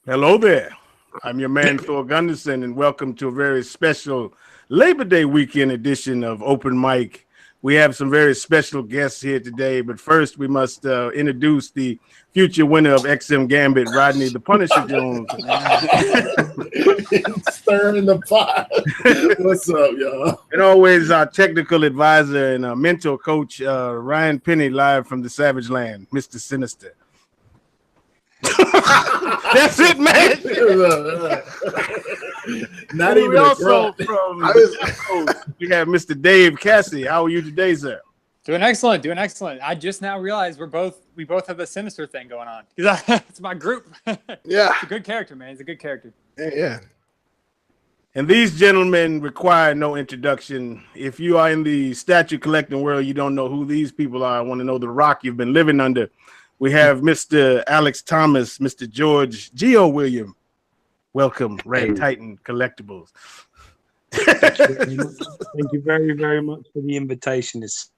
Hello there. I'm your man, Thor Gunderson, and welcome to a very special Labor Day weekend edition of Open Mic. We have some very special guests here today, but first we must introduce the future winner of XM Gambit, Rodney the Punisher Jones. Stirring the pot. What's up, y'all? And always our technical advisor and mentor coach, Ryan Penny, live from the Savage Land, Mr. Sinister. That's it, man. Not even also from we have Mr. Dave Cassie. How are you today, sir? Doing excellent, doing excellent. I just now realized we both have the Sinister thing going on. It's my group. Yeah, it's a good character, man. It's a good character. Yeah. And these gentlemen require no introduction. If you are in the statue collecting world, you don't know who these people are. I want to know the rock you've been living under. We have Mr. Alex Thomas, Mr. George Geo William. Welcome, RaddTitan Collectibles. Thank you very, very much for the invitation. It's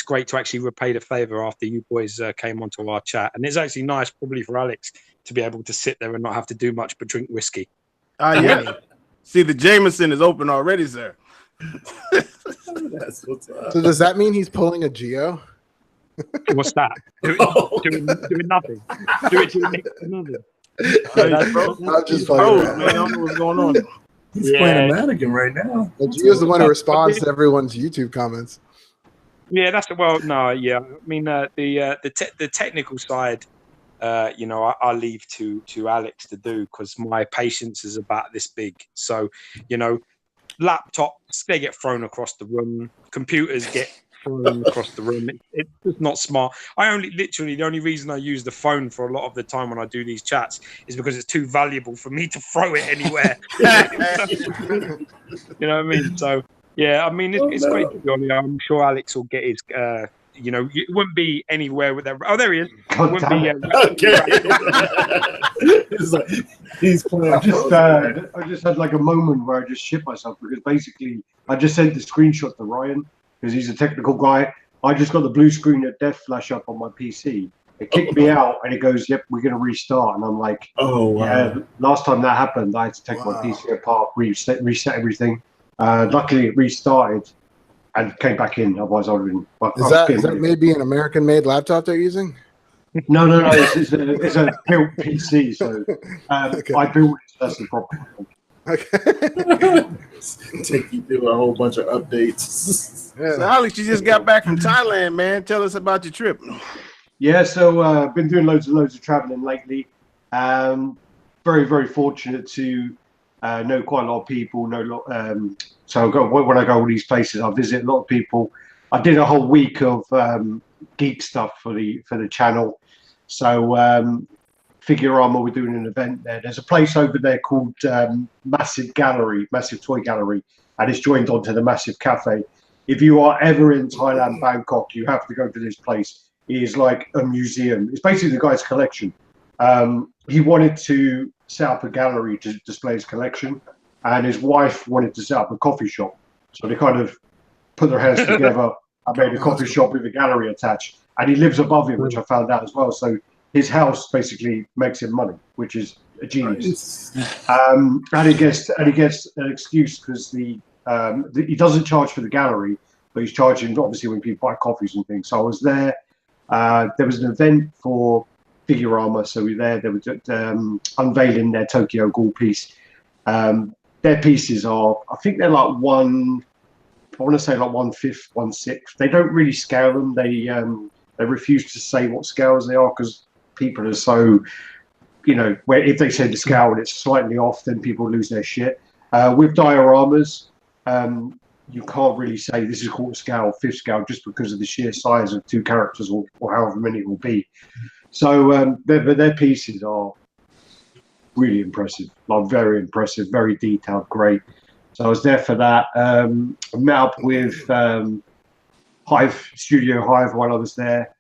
great to actually repay the favor after you boys came onto our chat, and it's actually nice, probably for Alex, to be able to sit there and not have to do much but drink whiskey. Yeah. See, the Jameson is open already, sir. That's what's up. So does that mean he's pulling a Geo? What's that? Doing nothing. Doing nothing. I'm just man, I don't know what's going on. He's playing a mannequin right now. Well, Geo's the one who responds to everyone's YouTube comments. Yeah, that's no. Yeah, I mean the technical side, I leave to Alex to do because my patience is about this big. So, laptops they get thrown across the room, computers get thrown across the room. It's just not smart. The only reason I use the phone for a lot of the time when I do these chats is because it's too valuable for me to throw it anywhere. You know what I mean? So yeah, I mean it's great to be on here. I'm sure Alex will get his it wouldn't be anywhere with that. Oh, there he is. It's like, he's playing. I just had like a moment where I just shit myself because basically I just sent the screenshot to Ryan because he's a technical guy. I just got the blue screen of death flash up on my PC. It kicked me out and it goes, "Yep, we're going to restart." And I'm like, "Oh wow!" Yeah, last time that happened, I had to take my PC apart, reset everything. Luckily, it restarted and came back in. Otherwise, I would have been. Is that maybe an American-made laptop they're using? No. It's a built PC, so okay. I built it. That's the problem. Okay. Take you through a whole bunch of updates. Yeah. So, Alex, you just got back from Thailand, man. Tell us about your trip. Yeah, so I've been doing loads of traveling lately. Very, very fortunate to know quite a lot of people. So when I go all these places, I visit a lot of people. I did a whole week of geek stuff for the channel. So Figurama, we're doing an event there. There's a place over there called Massive Toy Gallery, and it's joined onto the Massive Cafe. If you are ever in Thailand, Bangkok, you have to go to this place. It is like a museum. It's basically the guy's collection. He wanted to set up a gallery to display his collection, and his wife wanted to set up a coffee shop. So they kind of put their hands together and made a coffee shop with a gallery attached. And he lives above him, which I found out as well. So his house basically makes him money, which is a genius. And he gets an excuse because he doesn't charge for the gallery, but he's charging obviously when people buy coffees and things. So I was there. There was an event for Figurama, so we were there. They were unveiling their Tokyo Ghoul piece. Their pieces are, I think they're like 1/5, 1/6. They don't really scale them. They refuse to say what scales they are because people are so, where if they say the scale and it's slightly off, then people lose their shit. With dioramas, you can't really say this is quarter scale, fifth scale, just because of the sheer size of two characters or however many it will be. So their pieces are really impressive, like very impressive, very detailed, great. So I was there for that. I met up with Studio Hive while I was there.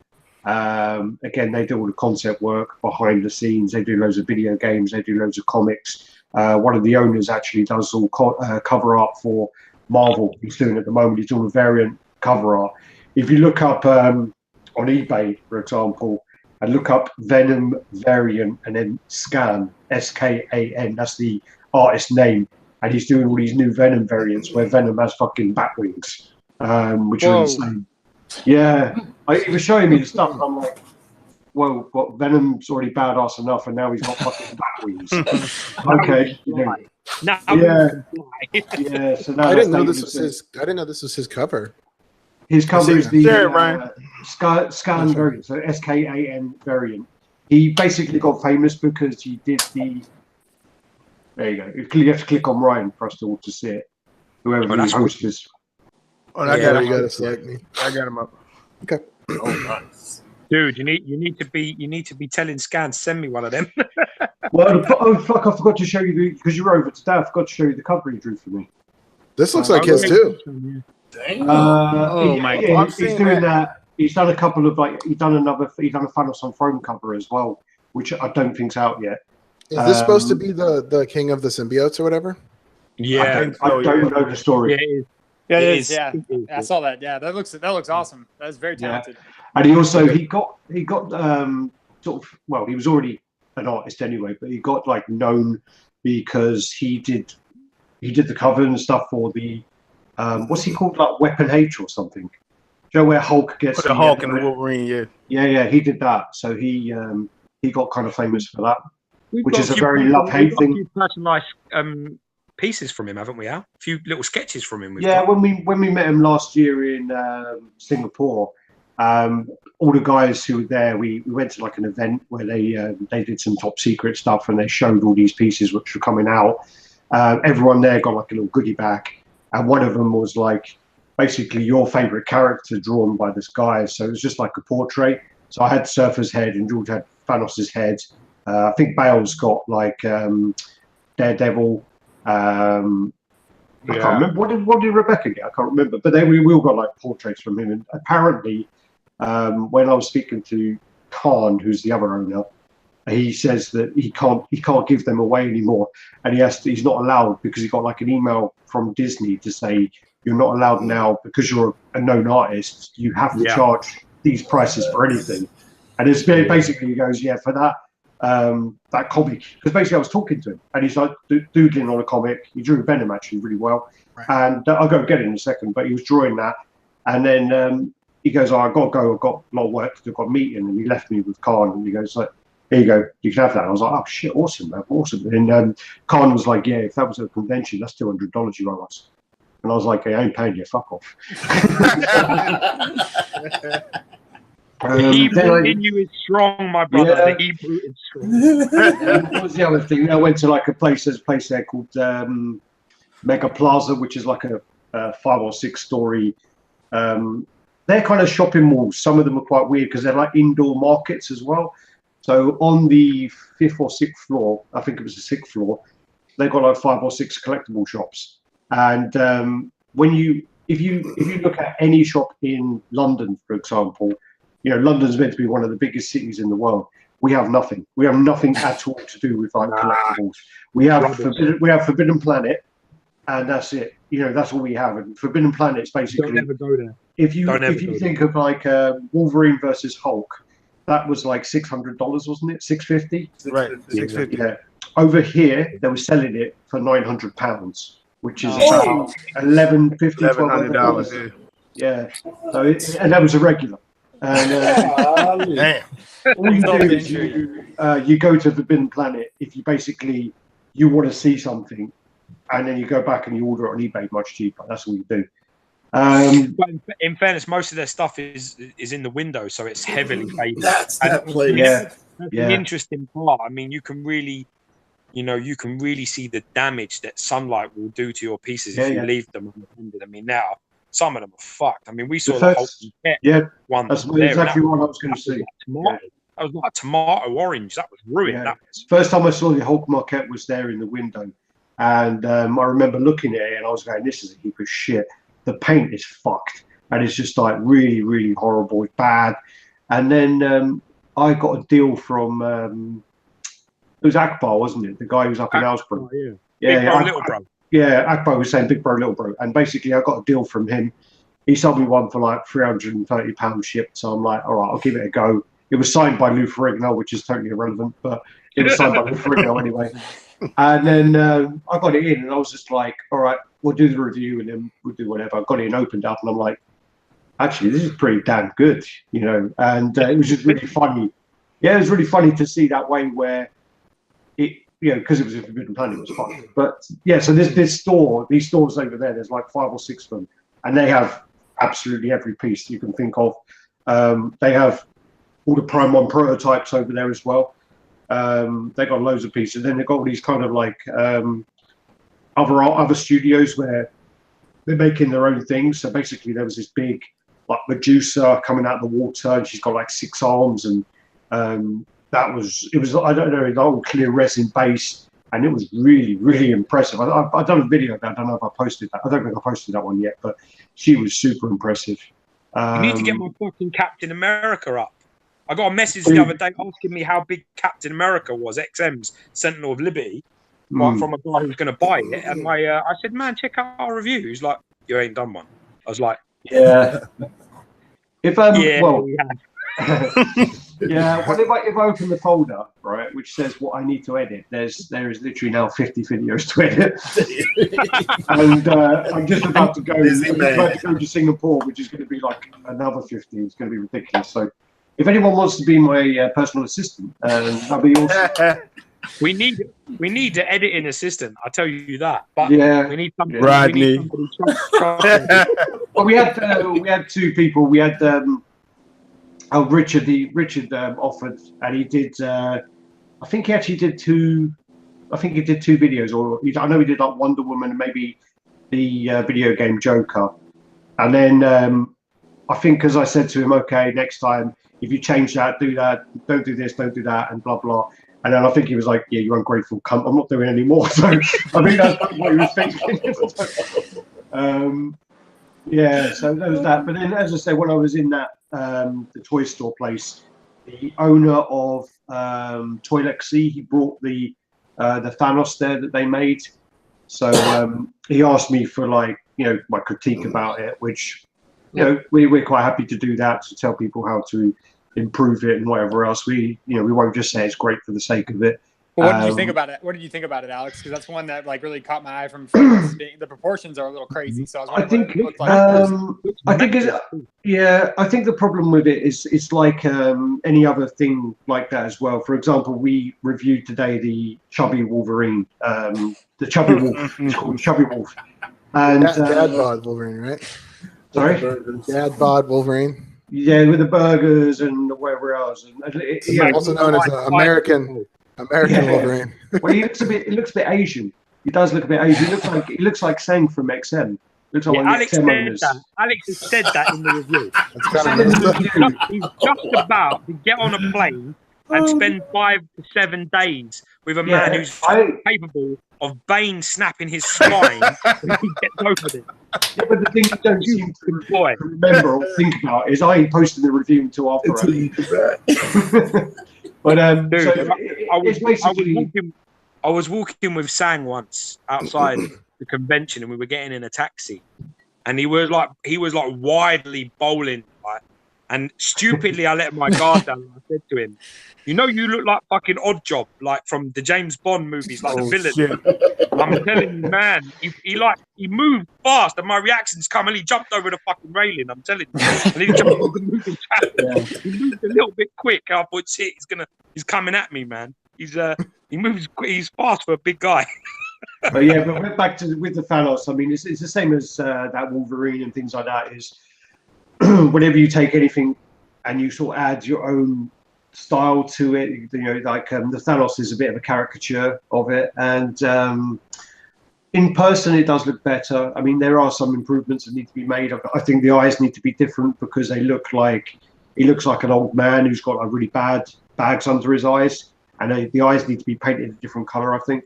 Again, they do all the concept work behind the scenes. They do loads of video games. They do loads of comics. One of the owners actually does all cover art for Marvel. He's doing at the moment. He's doing a variant cover art. If you look up on eBay, for example, and look up Venom variant and then Scan, SKAN. That's the artist name. And he's doing all these new Venom variants where Venom has fucking bat wings, which are insane. Yeah, he was showing me the stuff, and I'm like, "Whoa, what? Venom's already badass enough, and now he's got fucking bat wings." Okay, Now, yeah. So now I didn't know this was his. I didn't know this was his cover. His cover is the Ryan. Scan variant, so SKAN variant. He basically got famous because he did the. There you go. You have to click on Ryan for us to all to see it. Whoever the host is. Oh, I got him. You gotta select me. I got him up. Okay. Oh, nice. dude, you need to be telling Scan send me one of them. Well, oh fuck! I forgot to show you because you were over today. I forgot to show you the cover he drew for me. This looks like his too. Damn. He's doing that. He's done a couple of he's done a Thanos on Throne cover as well, which I don't think's out yet. Is this supposed to be the king of the symbiotes or whatever? Yeah, I don't know the story. Yeah, it is. Yeah, it is. Yeah, I saw that. Yeah, that looks awesome. That's very talented. And he also he got sort of, well, he was already an artist anyway, but he got known because he did the cover and stuff for the what's he called, Weapon H or something. Do you know where Hulk gets the Hulk and the Wolverine? Yeah, he did that. So he got kind of famous for that, which is a very we've love-hate got thing. A few personalised pieces from him, haven't we, Al? A few little sketches from him. When we met him last year in Singapore, all the guys who were there, we went to an event where they did some top secret stuff and they showed all these pieces which were coming out. Everyone there got a little goodie bag, and one of them was basically your favorite character drawn by this guy. So it was just like a portrait. So I had Surfer's head and George had Thanos' head. I think Bale's got Daredevil. I can't remember. What did Rebecca get? I can't remember. But then we all got portraits from him. And apparently, when I was speaking to Khan, who's the other owner, he says that he can't give them away anymore, and he's not allowed because he got an email from Disney to say you're not allowed now because you're a known artist. You have to charge these prices for anything, and it's basically he goes for that comic, because basically I was talking to him and he's doodling on a comic. He drew Venom actually really well, and I'll go get it in a second. But he was drawing that, and then he goes, "Oh, I've got to go. I've got a lot of work to do. I've got a meeting," and he left me with Khan, and he goes "Here you go, you can have that." And I was like, "Oh shit, awesome, man, awesome." And Khan was like, "Yeah, if that was a convention, that's $200 you owe us." And I was like, "Hey, I ain't paying you. Fuck off." The Hebrew in you is strong, my brother. Yeah. The Hebrew is strong. What was the other thing? I went to a place there called Mega Plaza, which is a 5 or 6 story. They're kind of shopping malls. Some of them are quite weird because they're indoor markets as well. So on the 5th or 6th floor, I think it was the 6th floor, they've got 5 or 6 collectible shops. And if you look at any shop in London, for example, London's meant to be one of the biggest cities in the world. We have nothing. We have nothing at all to do with collectibles. We have Forbidden Planet, and that's it. That's all we have. And Forbidden Planet's basically. Don't ever go there. If you think of Wolverine versus Hulk, that was $600, wasn't it? $650. Right, $650. Yeah. Over here, they were selling it for £900, which is about $1,150. Yeah. So and that was a regular. And Damn. all you do is you go to Forbidden Planet if you want to see something, and then you go back and you order it on eBay much cheaper. That's all you do. But in fairness, most of their stuff is in the window, so it's heavily faded. That's that place. Yeah. That's the interesting part. I mean, you can really see the damage that sunlight will do to your pieces if you leave them unattended. I mean, now some of them are fucked. I mean, we saw the Hulk one. That's exactly what I was going to say. That was like tomato orange. That was ruined. Yeah. First time I saw the Hulk maquette was there in the window, and I remember looking at it and I was going, "This is a heap of shit. The paint is fucked, and it's just really, really horrible. It's bad." And then I got a deal from it was Akbar, wasn't it? The guy who was up in Ellsborough. Yeah, little bro. Yeah, Akbar was saying big bro, little bro, and basically I got a deal from him. He sold me one for £330 shipped, so I'm like, all right, I'll give it a go. It was signed by Lou Ferrigno, which is totally irrelevant, but it was signed by Lou Ferrigno anyway. And then I got it in, and I was just like, all right, we'll do the review, and then we'll do whatever. I got it and opened up, and I'm like, actually, this is pretty damn good, you know. And it was just really funny. Yeah, it was really funny to see that way where it, you know, because it was a Forbidden Planet, it was fun. But yeah, so these stores over there, there's like 5 or 6 of them, and they have absolutely every piece you can think of. They have all the Prime 1 prototypes over there as well. They got loads of pieces. Then they've got all these kind of like other studios where they're making their own things. So basically, there was this big like Medusa coming out of the water, and she's got like 6 arms, and it was I don't know, an old clear resin base, and it was really, really impressive. I've done a video of that. I don't know if I posted that. I don't think I posted that one yet, but she was super impressive. You need to get my fucking Captain America up. I got a message the other day asking me how big Captain America was, XM's Sentinel of Liberty, from a guy who was going to buy it. And I said, man, check out our review. He's like, you ain't done one. I was like, yeah. If yeah, well, yeah. Well, if I open the folder, right, which says what I need to edit, there is literally now 50 videos to edit, and I'm just about to go. To Singapore, which is going to be like another 50. It's going to be ridiculous. So, if anyone wants to be my personal assistant, that'd be awesome. We need an editing assistant. I tell you that. But yeah, we need somebody. Rodney. Well, we had 2 people. We had Richard. Richard offered, and he did. I think he actually did 2. I think he did 2 videos, or I know he did like Wonder Woman and maybe the video game Joker. And then I think, as I said to him, okay, next time if you change that, do that, don't do this, don't do that, and blah blah. And then I think he was like, yeah, you ungrateful cunt, I'm not doing it anymore. So I think that's what he was thinking. Yeah, so that was that. But then, as I say, when I was in that the toy store place, the owner of Toylexy, he brought the Thanos there that they made. So he asked me for, like, you know, my critique about it, which, you know, we're quite happy to do that, to tell people how to improve it and whatever else. We won't just say it's great for the sake of it. Well, what did you think about it? What did you think about it, Alex? Because that's one that like really caught my eye from the proportions are a little crazy. So I think the problem with it is it's like any other thing like that as well. For example, we reviewed today the Chubby Wolverine, the Chubby Wolf. It's called Chubby Wolf. And Dad bod Wolverine, right? Sorry, Dad bod Wolverine. Yeah, with the burgers and whatever else. And also known as American Wolverine. Well, he looks a bit Asian. He does look a bit Asian. He looks like Sang from XM. Looks like Alex said that. Alex has said that in the review. He's just about to get on a plane and spend 5 to 7 days with a man who's capable of Bane snapping his spine when he gets over it. Yeah, but the thing you don't seem to remember or think about is I ain't posted the review until after. But dude, I was walking with Sang once outside the convention, and we were getting in a taxi, and he was like widely bowling, like, and stupidly I let my guard down and I said to him, you know, you look like fucking Oddjob, like from the James Bond movies, like the villain. Shit. I'm telling you, man, he moved fast, and my reactions come, and he jumped over the fucking railing. I'm telling you, and he jumped over the moving track. He moved a little bit quick. I thought, shit, he's coming at me, man. He moves quick. He's fast for a big guy. But yeah, but we're back to with the Thanos. I mean, it's the same as that Wolverine and things like that. Is whenever you take anything and you sort of add your own style to it, you know, like the Thanos is a bit of a caricature of it, and in person it does look better. I mean, there are some improvements that need to be made. I think the eyes need to be different because he looks like an old man who's got like really bad bags under his eyes, and the eyes need to be painted a different color, I think.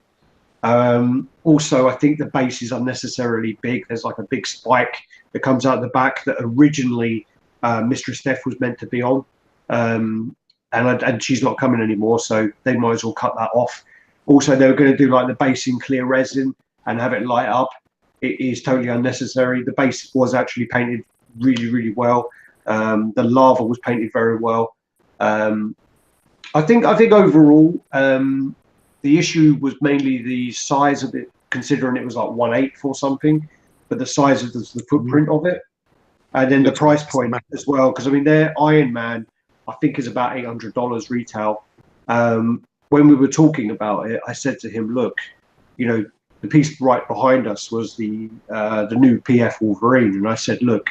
Also, I think the base is unnecessarily big. There's like a big spike that comes out the back that originally Mistress Death was meant to be on. And she's not coming anymore, so they might as well cut that off. Also, they were going to do like the base in clear resin and have it light up. It is totally unnecessary. The base was actually painted really, really well. The lava was painted very well. I think overall, the issue was mainly the size of it, considering it was like 1/8 or something, but the size of the footprint of it, and then the price point as well. Because I mean, their Iron Man, I think, is about $800 retail. When we were talking about it, I said to him, "Look, you know, the piece right behind us was the new PF Wolverine," and I said, "Look,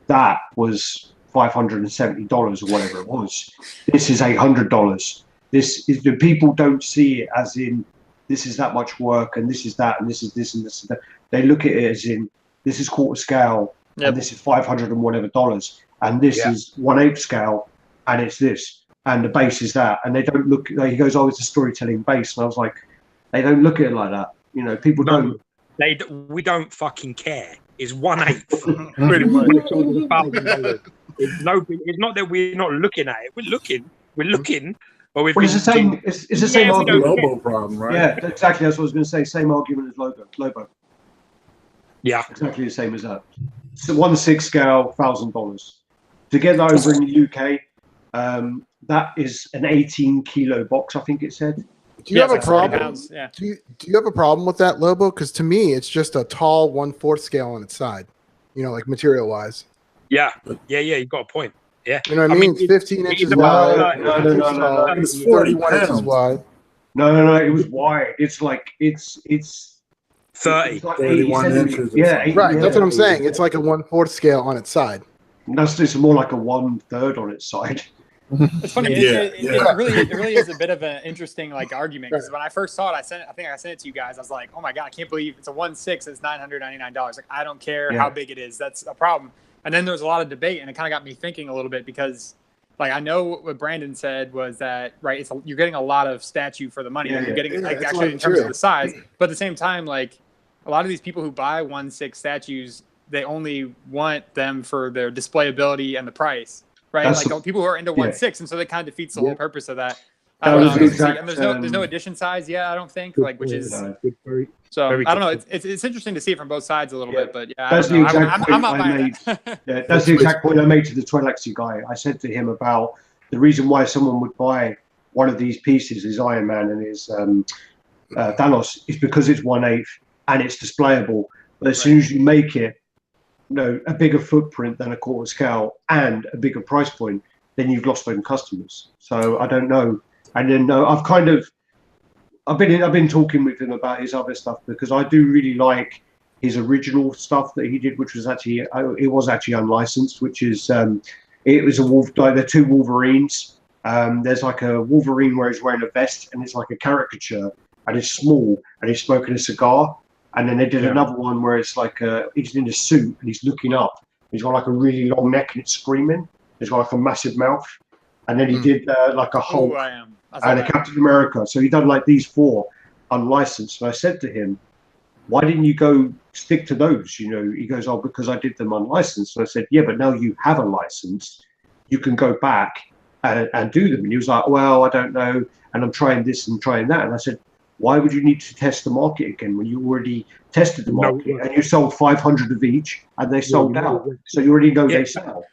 that was $570 or whatever it was. This is $800. This is the people don't see it as in this is that much work and this is that and this is this and this and that. They look at it as in this is quarter scale and this is 500 and whatever dollars and this is 1/8 scale and it's this and the base is that, and they don't look. He goes, "Oh, it's a storytelling base," and I was like, "They don't look at it like that. You know, people don't. We don't fucking care. It's 1/8. Pretty much. $1,000. It's not that we're not looking at it. We're looking. But it's the same. It's the same argument. Lobo problem, right? Yeah, exactly. That's what I was going to say. Same argument as Lobo. Yeah, exactly the same as that. So 1/6 scale, $1,000. To get that over in the UK, that is an 18-kilo box. I think it said. Do you have a problem? Pounds, yeah. Do you have a problem with that, Lobo? Because to me, it's just a tall 1/4 scale on its side. You know, like material wise. Yeah. You've got a point. Yeah. You know what I mean? It's 15 inches wide. No. It's 31 inches wide. No. It was wide. It's like it's 30. It's like 31 inches. Yeah, Right. That's what I'm saying. It's like a 1/4 scale on its side. It's more like a 1/3 on its side. It's funny. It really is a bit of an interesting like argument because when I first saw it, I think I sent it to you guys. I was like, oh my god, I can't believe it's a 1/6. It's $999. Like I don't care how big it is. That's a problem. And then there was a lot of debate, and it kind of got me thinking a little bit because, like, I know what Brandon said was that you're getting a lot of statue for the money. You're getting actually in terms of the size, but at the same time, like a lot of these people who buy 1/6 statues, they only want them for their displayability and the price. Right, like people who are into 1/6, and so that kind of defeats the whole purpose of that. I don't know. And there's no edition size yet. I don't think, like, which is so. I don't know. It's interesting to see it from both sides a little bit, but yeah, that's the exact point I'm not I made. That's the exact point I made to the Twilighty guy. I said to him about the reason why someone would buy one of these pieces, his Iron Man and his Thanos, is because it's 1/8 and it's displayable. But as soon as you make it, a bigger footprint than a quarter scale and a bigger price point, then you've lost them customers. So I don't know. And then I've been talking with him about his other stuff because I do really like his original stuff that he did, which was actually unlicensed, which is it was they're two Wolverines. There's like a Wolverine where he's wearing a vest and it's like a caricature and it's small and he's smoking a cigar. And then they did another one where it's like he's in a suit and he's looking up. He's got like a really long neck and it's screaming. He's got like a massive mouth. And then he did like a Hulk and a Captain America. So he done like these 4 unlicensed. And I said to him, "Why didn't you go stick to those?" He goes, "Oh, because I did them unlicensed." So I said, "Yeah, but now you have a license. You can go back and do them." And he was like, "Well, I don't know. And I'm trying this and trying that." And I said, "Why would you need to test the market again when you already tested the market and you sold 500 of each and they sold out? So you already know they sell."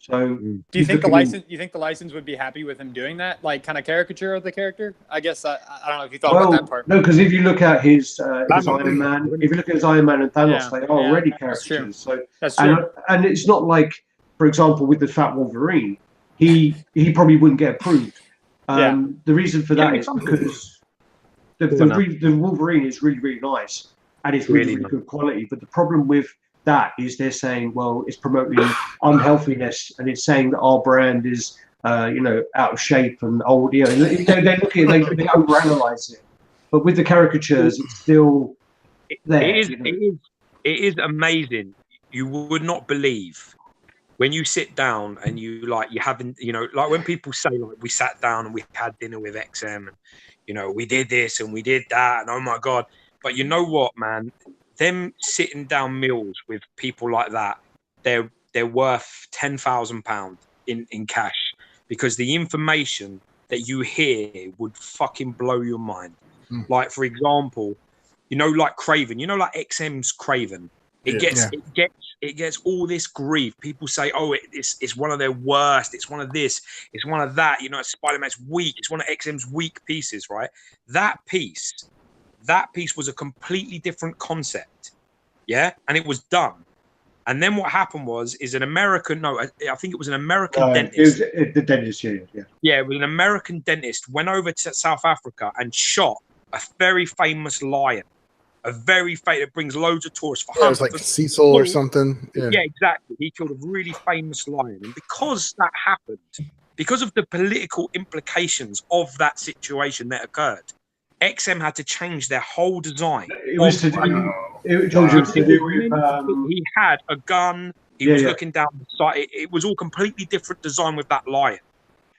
So do you think the license would be happy with him doing that, like kind of caricature of the character? I guess I don't know if you thought about that part. No, because if you look at his Iron Man, if you look at his Iron Man and Thanos, they are already caricatures. So that's true. And it's not like, for example, with the Fat Wolverine, he probably wouldn't get approved. The reason for that is because the Wolverine is really, really nice and it's really, really good quality. But the problem with that is they're saying, well, it's promoting unhealthiness and it's saying that our brand is, out of shape and old. They look at it, they overanalyze it. But with the caricatures, it's still there. It is amazing. You would not believe when you sit down and you haven't, like when people say like we sat down and we had dinner with XM and we did this and we did that and oh my god. But you know what, man? Them sitting down meals with people like that, they're worth £10,000 in cash because the information that you hear would fucking blow your mind. Like for example, like Craven, like XM's Craven. It gets all this grief. People say, "Oh, it's one of their worst. It's one of this. It's one of that." You know, Spider-Man's weak. It's one of XM's weak pieces, right? That piece was a completely different concept, yeah, and it was done. And then what happened is an American. No, I think it was an American dentist. It was the dentist, yeah. Yeah, it was an American dentist went over to South Africa and shot a very famous lion. It brings loads of tourists for it was like Cecil or something. Yeah, exactly. He killed a really famous lion. And because that happened, because of the political implications of that situation that occurred, XM had to change their whole design. It was to do with... He had a gun. He was looking down the side. It was all completely different design with that lion.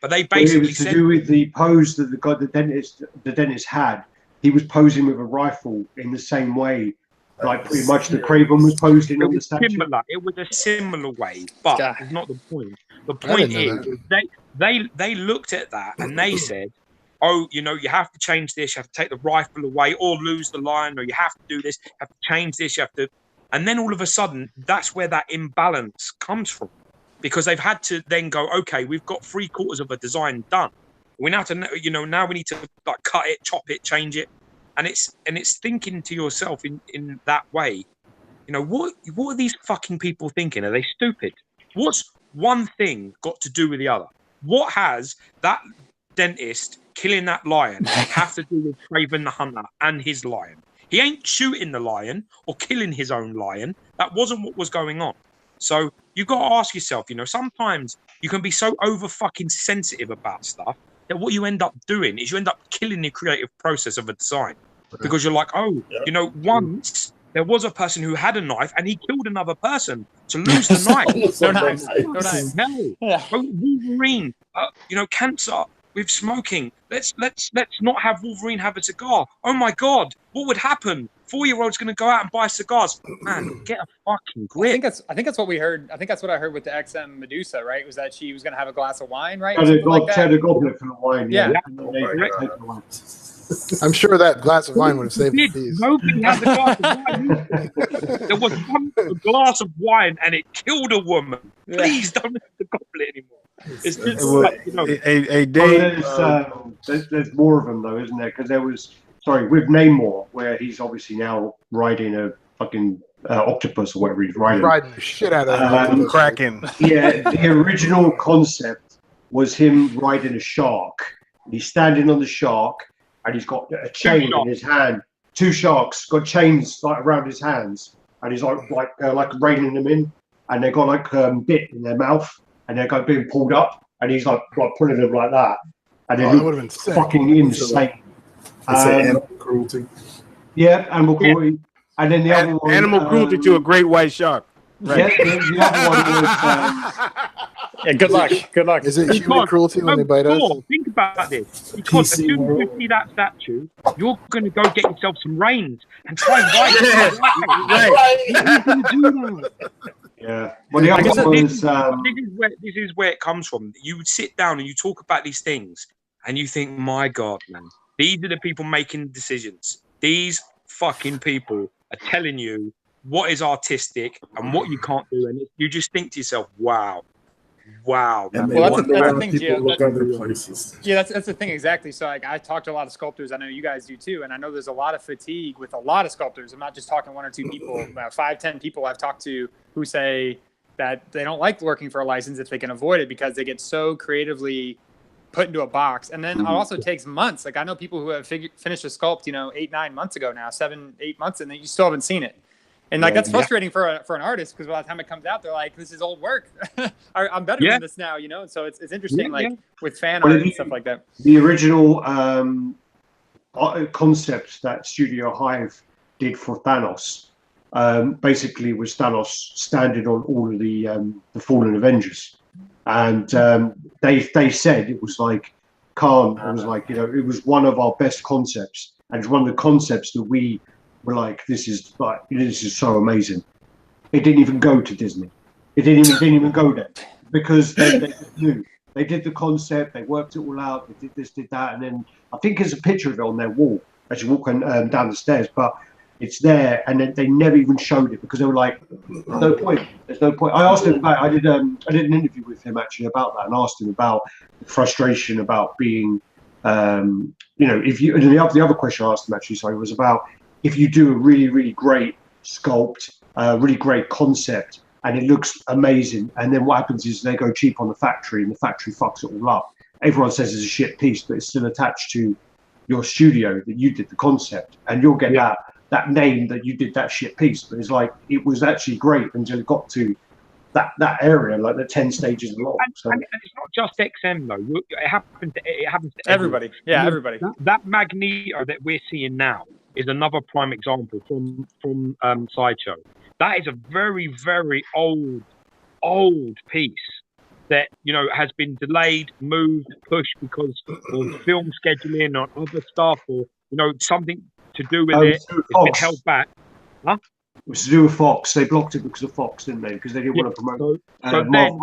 But they basically said... It was to do with the pose that the dentist had. He was posing with a rifle in the same way, like pretty much the Craven was posed in on the statue. It was a similar way, but it's not the point. The point is they looked at that and they said, "Oh, you know, you have to change this. You have to take the rifle away, or lose the lion, or you have to do this. You have to change this. You have to." And then all of a sudden, that's where that imbalance comes from, because they've had to then go, "Okay, we've got 3/4 of a design done. We now to, you know, now we need to like cut it, chop it, change it," and it's thinking to yourself in that way, you know, what are these fucking people thinking? Are they stupid? What's one thing got to do with the other? What has that dentist killing that lion have to do with Craven the Hunter and his lion? He ain't shooting the lion or killing his own lion. That wasn't what was going on. So you've got to ask yourself, you know, sometimes you can be so over fucking sensitive about stuff that what you end up doing is you end up killing the creative process of a design, because you're like, oh, you know, once there was a person who had a knife and he killed another person to lose the knife. Wolverine, you know, cancer with smoking. Let's not have Wolverine have a cigar. Oh my God, what would happen? 4-year-old's going to go out and buy cigars. Man, get a fucking grip. I think that's what we heard. I think that's what I heard with the XM Medusa, right? Was that she was going to have a glass of wine, right? Had a goblet for the wine. Yeah. I'm sure that glass of wine would have saved the fees. Nobody has a glass of wine. There was a glass of wine and it killed a woman. Please don't have the goblet anymore. It's just like, you know. There's more of them though, isn't there? Because there was, with Namor, where he's obviously now riding a fucking octopus or whatever he's riding the shit out of Kraken. Yeah, the original concept was him riding a shark. He's standing on the shark and he's got a chain in his hand. 2 sharks got chains like around his hands, and he's like reining them in, and they got like bit in their mouth, and they're being pulled up, and he's like pulling them like that, and it would have been fucking insane. Animal cruelty. Yeah, animal cruelty. And then the other one, animal cruelty to a great white shark. Right. Yeah, the other one was. Yeah, good luck. Good luck. Is it human cruelty when they bite us? Think about this. Because as soon as you see that statue, you're going to go get yourself some reins and try and ride it. Yeah. Well, the other one was. This is where it comes from. You would sit down and you talk about these things, and you think, my God, man, these are the people making decisions. These fucking people are telling you what is artistic and what you can't do, and you just think to yourself, wow. Man. And well, that's the thing, people look other places. Yeah, that's the thing, exactly. So like, I talk to a lot of sculptors. I know you guys do too, and I know there's a lot of fatigue with a lot of sculptors. I'm not just talking 1 or 2 people. About 5, 10 people I've talked to who say that they don't like working for a license if they can avoid it, because they get so creatively put into a box. And then it also takes months. Like I know people who have finished a sculpt, 8, 9 months ago now, 7, 8 months, and then you still haven't seen it. And like that's frustrating for an artist, because by the time it comes out, they're like, "This is old work. I'm better than this now," And so it's interesting, with fan art and stuff like that. The original concept that Studio Hive did for Thanos basically was Thanos standing on all of the fallen Avengers, and they said it was like Khan. It was like it was one of our best concepts, and it's one of the concepts that we. We're like, this is so amazing. It didn't even go to Disney. It didn't even go there, because they knew. They did the concept. They worked it all out. They did this, did that, and then I think there's a picture of it on their wall as you walk down the stairs. But it's there, and they never even showed it because they were like, "There's no point. There's no point." I asked him about. I did an interview with him actually about that, and asked him about the frustration about being, if you. And the other question I asked him actually, sorry, was about if you do a really, really great sculpt, really great concept, and it looks amazing, and then what happens is they go cheap on the factory, and the factory fucks it all up. Everyone says it's a shit piece, but it's still attached to your studio that you did the concept, and you'll get that name that you did that shit piece. But it's like it was actually great until it got to that area, like the 10 stages long. And it's not just XM though. It happens to everybody. Yeah, everybody. That Magneto that we're seeing now is another prime example from Sideshow. That is a very, very old piece that has been delayed, moved, pushed because of film scheduling or other stuff, or something to do with it. It's been held back. Huh? It was to do with Fox. They blocked it because of Fox, didn't they? Because they didn't want to promote. So then,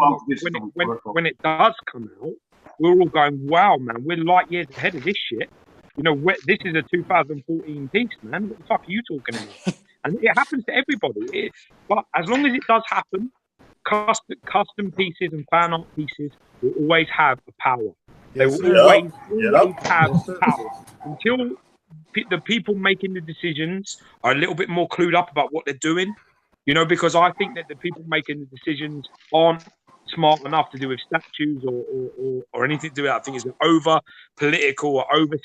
when it does come out, we're all going, "Wow, man, we're light years ahead of this shit." This is a 2014 piece, man. What the fuck are you talking about? And it happens to everybody. But as long as it does happen, custom pieces and fan art pieces will always have a power. They will always have power until the people making the decisions are a little bit more clued up about what they're doing. Because I think that the people making the decisions aren't smart enough to do with statues or anything to do with that. I think it's an over political or over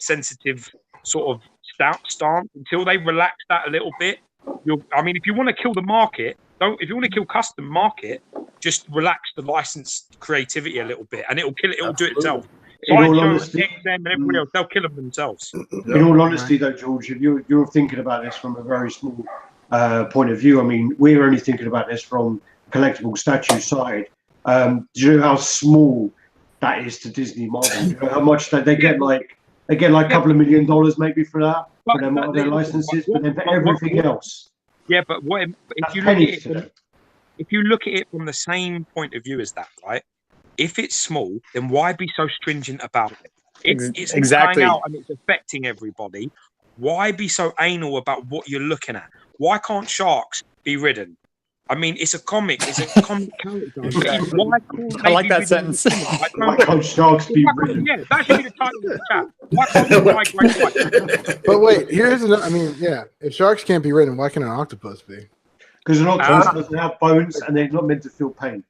sensitive sort of stance. Until they relax that a little bit, if you want to kill the market, if you want to kill custom market, just relax the licensed creativity a little bit, and it'll kill it. It'll do it itself. In all honesty, and everybody else, they'll kill them themselves. In all honesty, though, George, you're thinking about this from a very small point of view. I mean, we're only thinking about this from collectible statue side. Do you know how small that is to Disney Marvel? You know how much that they get a couple of $1 million maybe for that, for their licenses, but then for everything else. Yeah, but if you look at it from the same point of view as that, right? If it's small, then why be so stringent about it? It's exactly out and it's affecting everybody. Why be so anal about what you're looking at? Why can't sharks be ridden? I mean, it's a comic. It's a comic character. I like that sentence. Why can't sharks be ridden? Yeah, that should be the title of the chat. Why can't they ride? But wait, here's another. I mean, yeah, if sharks can't be ridden, why can an octopus be? Because an octopus doesn't have bones and they're not meant to feel pain.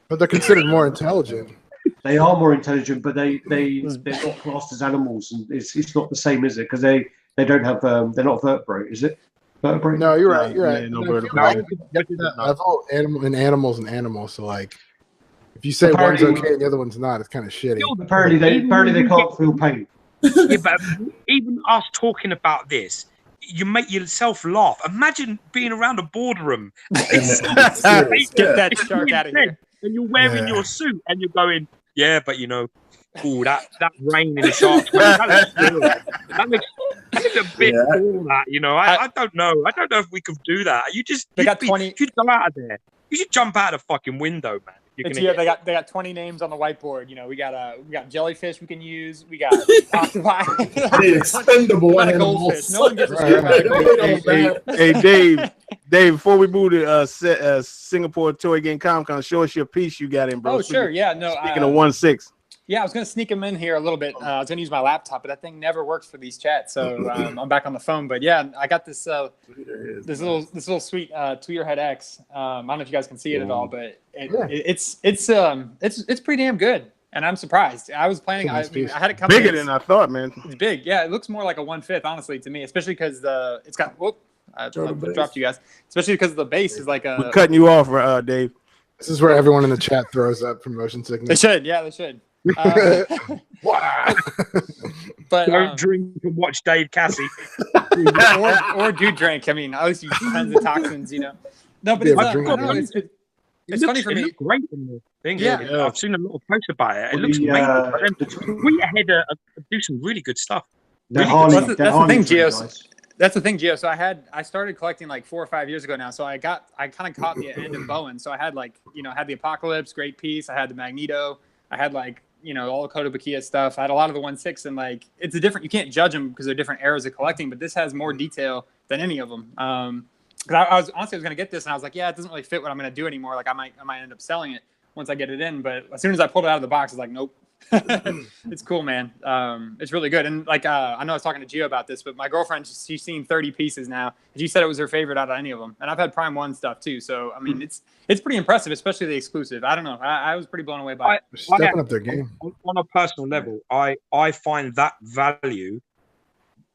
But they're considered more intelligent. They are more intelligent, but they're not classed as animals, and it's not the same, is it? Because they don't have they're not vertebrate, is it? Vertebrate? No, you're right. You're right. Yeah, no vertebrate. Get to that level, animals and animals. So like, if you say one's okay and the other one's not, it's kind of shitty. Apparently they can't feel pain. Yeah, but even us talking about this, you make yourself laugh. Imagine being around a boardroom. Get that shark out of here. And you're wearing your suit and you're going, yeah, but that rain in the shark's way, that looks a bit cool. I don't know. I don't know if we could do that. You'd go out of there. You should jump out of the fucking window, man. They got 20 names on the whiteboard. We got jellyfish we can use. We got octopi. The expendable goldfish. No one gives a shit. Hey, Dave, before we move to Singapore Toy Game Comic-Con, show us your piece you got in, bro. Oh, sure. Yeah, no. Speaking of 1/6. Yeah, I was going to sneak them in here a little bit. I was going to use my laptop, but that thing never works for these chats, so I'm back on the phone. But yeah, I got this little sweet Tweeter Head X. I don't know if you guys can see it at all, but it's pretty damn good, and I'm surprised. I was planning. I had it come bigger than I thought, man. It's big. Yeah, it looks more like a 1/5, honestly, to me, especially because it's got. Whoop, I dropped you guys. Especially because the base is like a. We're cutting you off, Dave. This is where everyone in the chat throws up from motion sickness. They should. Yeah, they should. But don't drink and watch Dave Cassie, or do drink. I mean, obviously tons of toxins, No, but it's funny for me. Great in the thing. Yeah, I've seen a lot of posts about it. It looks amazing. We ahead do some really good stuff. That's the thing, Gio. That's the thing, Gio. So I started collecting like 4 or 5 years ago now. So I kind of caught the end of Bowen. So I had had the Apocalypse, great piece. I had the Magneto. I had you know, all the Kotobukiya stuff. I had a lot of the 1/6, and like it's a different. You can't judge them because they're different eras of collecting. But this has more detail than any of them. Because I was going to get this, and I was like, yeah, it doesn't really fit what I'm going to do anymore. Like I might end up selling it once I get it in. But as soon as I pulled it out of the box, I was like, nope. It's cool, man. It's really good. And like I know I was talking to Gio about this, but my girlfriend, she's seen 30 pieces now, and she said it was her favorite out of any of them. And I've had Prime 1 stuff too, so I mean it's pretty impressive, especially the exclusive. I don't know, I was pretty blown away by it. Stepping up their game. On a personal level, I find that value,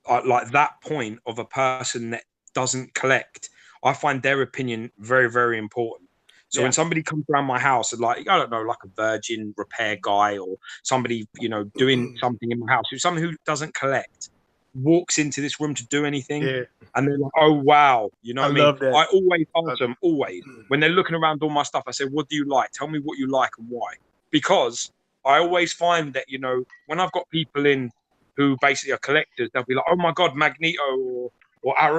like that point of a person that doesn't collect, I find their opinion very, very important. So when somebody comes around my house and like, I don't know, like a virgin repair guy or somebody, you know, doing something in my house, someone who doesn't collect walks into this room to do anything and they're like, oh, wow. You know what I mean? Love that. I always ask them, always, when they're looking around all my stuff, I say, what do you like? Tell me what you like and why. Because I always find that, you know, when I've got people in who basically are collectors, they'll be like, oh my God, Magneto or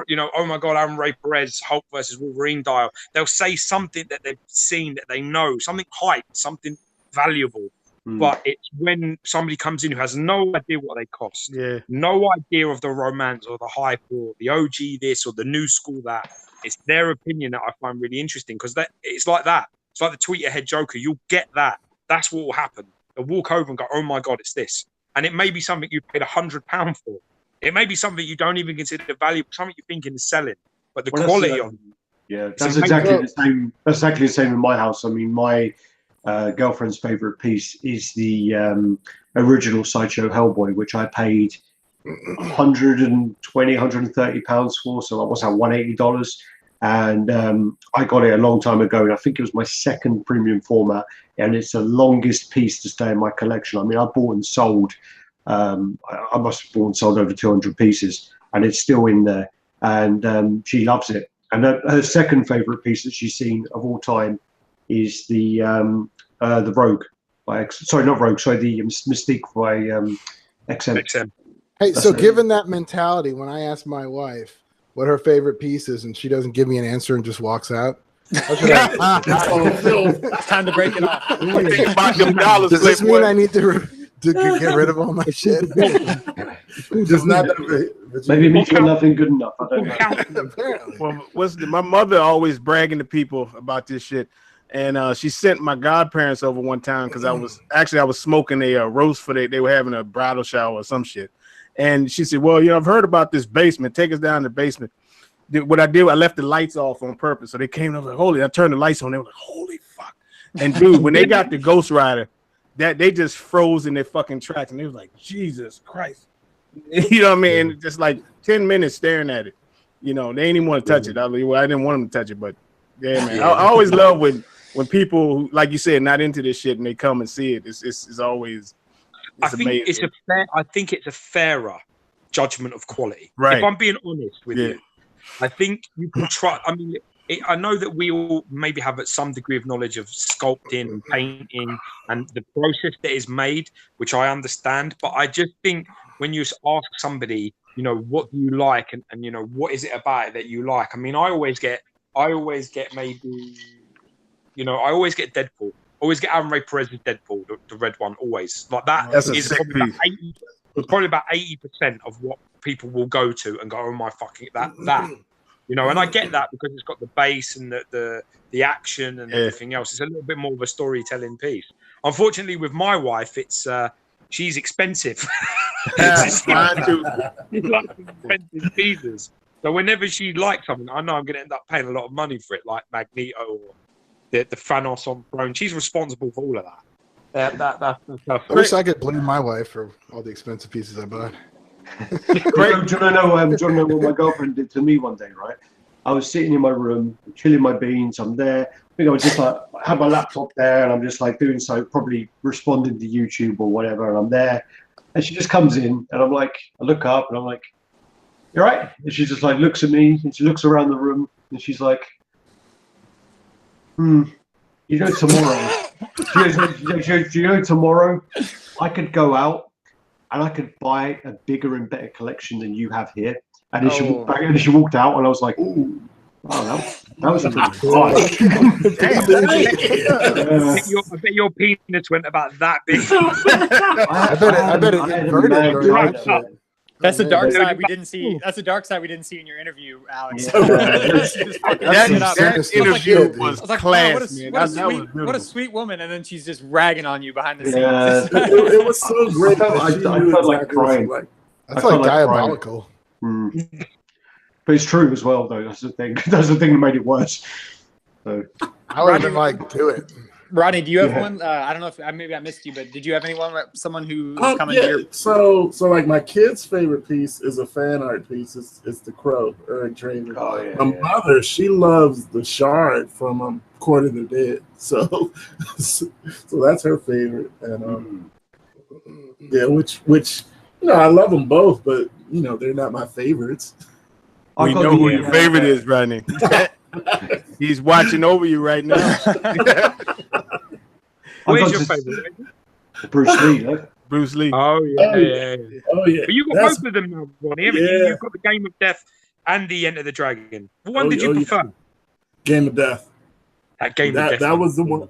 you know, oh my God, Aaron Ray Perez, Hulk versus Wolverine dial. They'll say something that they've seen, that they know, something hype, something valuable. But it's when somebody comes in who has no idea what they cost, no idea of the romance or the hype or the OG this or the new school that. It's their opinion that I find really interesting because it's like that. It's like the tweet ahead Joker. You'll get that. That's what will happen. They'll walk over and go, oh my God, it's this. And it may be something you paid £100 for. It may be something you don't even consider valuable, something you're thinking is selling, but the quality of it. That's exactly the same. That's exactly the same in my house. I mean, my girlfriend's favorite piece is the original Sideshow Hellboy, which I paid £130 for. So what's that, $180? And I got it a long time ago, and I think it was my second premium format, and it's the longest piece to stay in my collection. I mean, I bought and sold. I must have bought and sold over 200 pieces, and it's still in there. And she loves it. And her second favorite piece that she's seen of all time is the Rogue. The Mystique by XM. Hey, so given that mentality, when I ask my wife what her favorite piece is, and she doesn't give me an answer and just walks out, Time to break it off. Does this mean I need to get rid of all my shit? Maybe it means you're nothing good enough. I don't know. Apparently. Well, my mother always bragging to people about this shit, and she sent my godparents over one time because I was smoking a roast for they were having a bridal shower or some shit, and she said, well, you know, I've heard about this basement. Take us down to the basement. What I did, I left the lights off on purpose, so they came and I was like, holy! I turned the lights on. They were like, holy fuck! And dude, when they got the Ghost Rider, that they just froze in their fucking tracks, and they was like, Jesus Christ, you know what I mean? And just like 10 minutes staring at it, you know, they didn't even want to touch it. I didn't want them to touch it, but yeah, man, I always love when people who, like you said, not into this shit and they come and see it. It's always. Amazing. I think it's a fairer judgment of quality. Right. If I'm being honest with you, I think you can try. I mean, I know that we all maybe have some degree of knowledge of sculpting and painting and the process that is made, which I understand. But I just think when you ask somebody, you know, what do you like, and you know, what is it about it that you like? I mean, I always get maybe, you know, I always get Deadpool. Always get Aaron Ray Perez's Deadpool, the red one, always. Like that is probably about 80% of what people will go to and go, oh my fucking that. You know, and I get that because it's got the bass and the action and everything else. It's a little bit more of a storytelling piece. Unfortunately, with my wife, it's she's expensive. Mine too. She's like expensive pieces. So whenever she likes something, I know I'm going to end up paying a lot of money for it, like Magneto or the Thanos on Throne. She's responsible for all of that. That's the stuff. I wish I could blame my wife for all the expensive pieces I bought. Great. Do you know what my girlfriend did to me one day, right? I was sitting in my room, chilling my beans. I'm there. I think I was just like, I had my laptop there, and I'm just like doing so, probably responding to YouTube or whatever. And I'm there, and she just comes in, and I'm like, I look up, and I'm like, "You all right?" And she just like looks at me, and she looks around the room, and she's like, you know, tomorrow. She goes, tomorrow, I could go out and I could buy a bigger and better collection than you have here. And then she walked back, and she walked out, and I was like, ooh, Oh, that was a pretty I bet your penis went about that big. I bet it inverted during that shit. That's the dark Yeah. side we didn't see. That's the dark side we didn't see in your interview, Alex. Yeah. That interview was I was like, class, wow, man. what a sweet woman, and then she's just ragging on you behind the scenes. Yeah. It was so great. I felt like crying. That's I felt like like diabolical. But it's true as well, though. That's the thing. That's the thing that made it worse. So I would have been like, do it. Rodney, do you have Yeah. one? I don't know if maybe I missed you, but did you have anyone? Someone who was coming to Yeah. your So like my kid's favorite piece is a fan art piece. It's the Crow, Eric Trainer. Oh, yeah, My mother, she loves the Shard from Court of the Dead. So that's her favorite. And yeah, which I love them both, but they're not my favorites. We know who your favorite is, Rodney. He's watching over you right now. Where's your favorite? Bruce Lee, no? Bruce Lee. Oh yeah. Oh yeah. But you got That's- both of them now, Ronnie, haven't you? Yeah. You've got the Game of Death and the Enter the Dragon. What one did you yeah. prefer? Game of Death. That Game of Death. That was the one.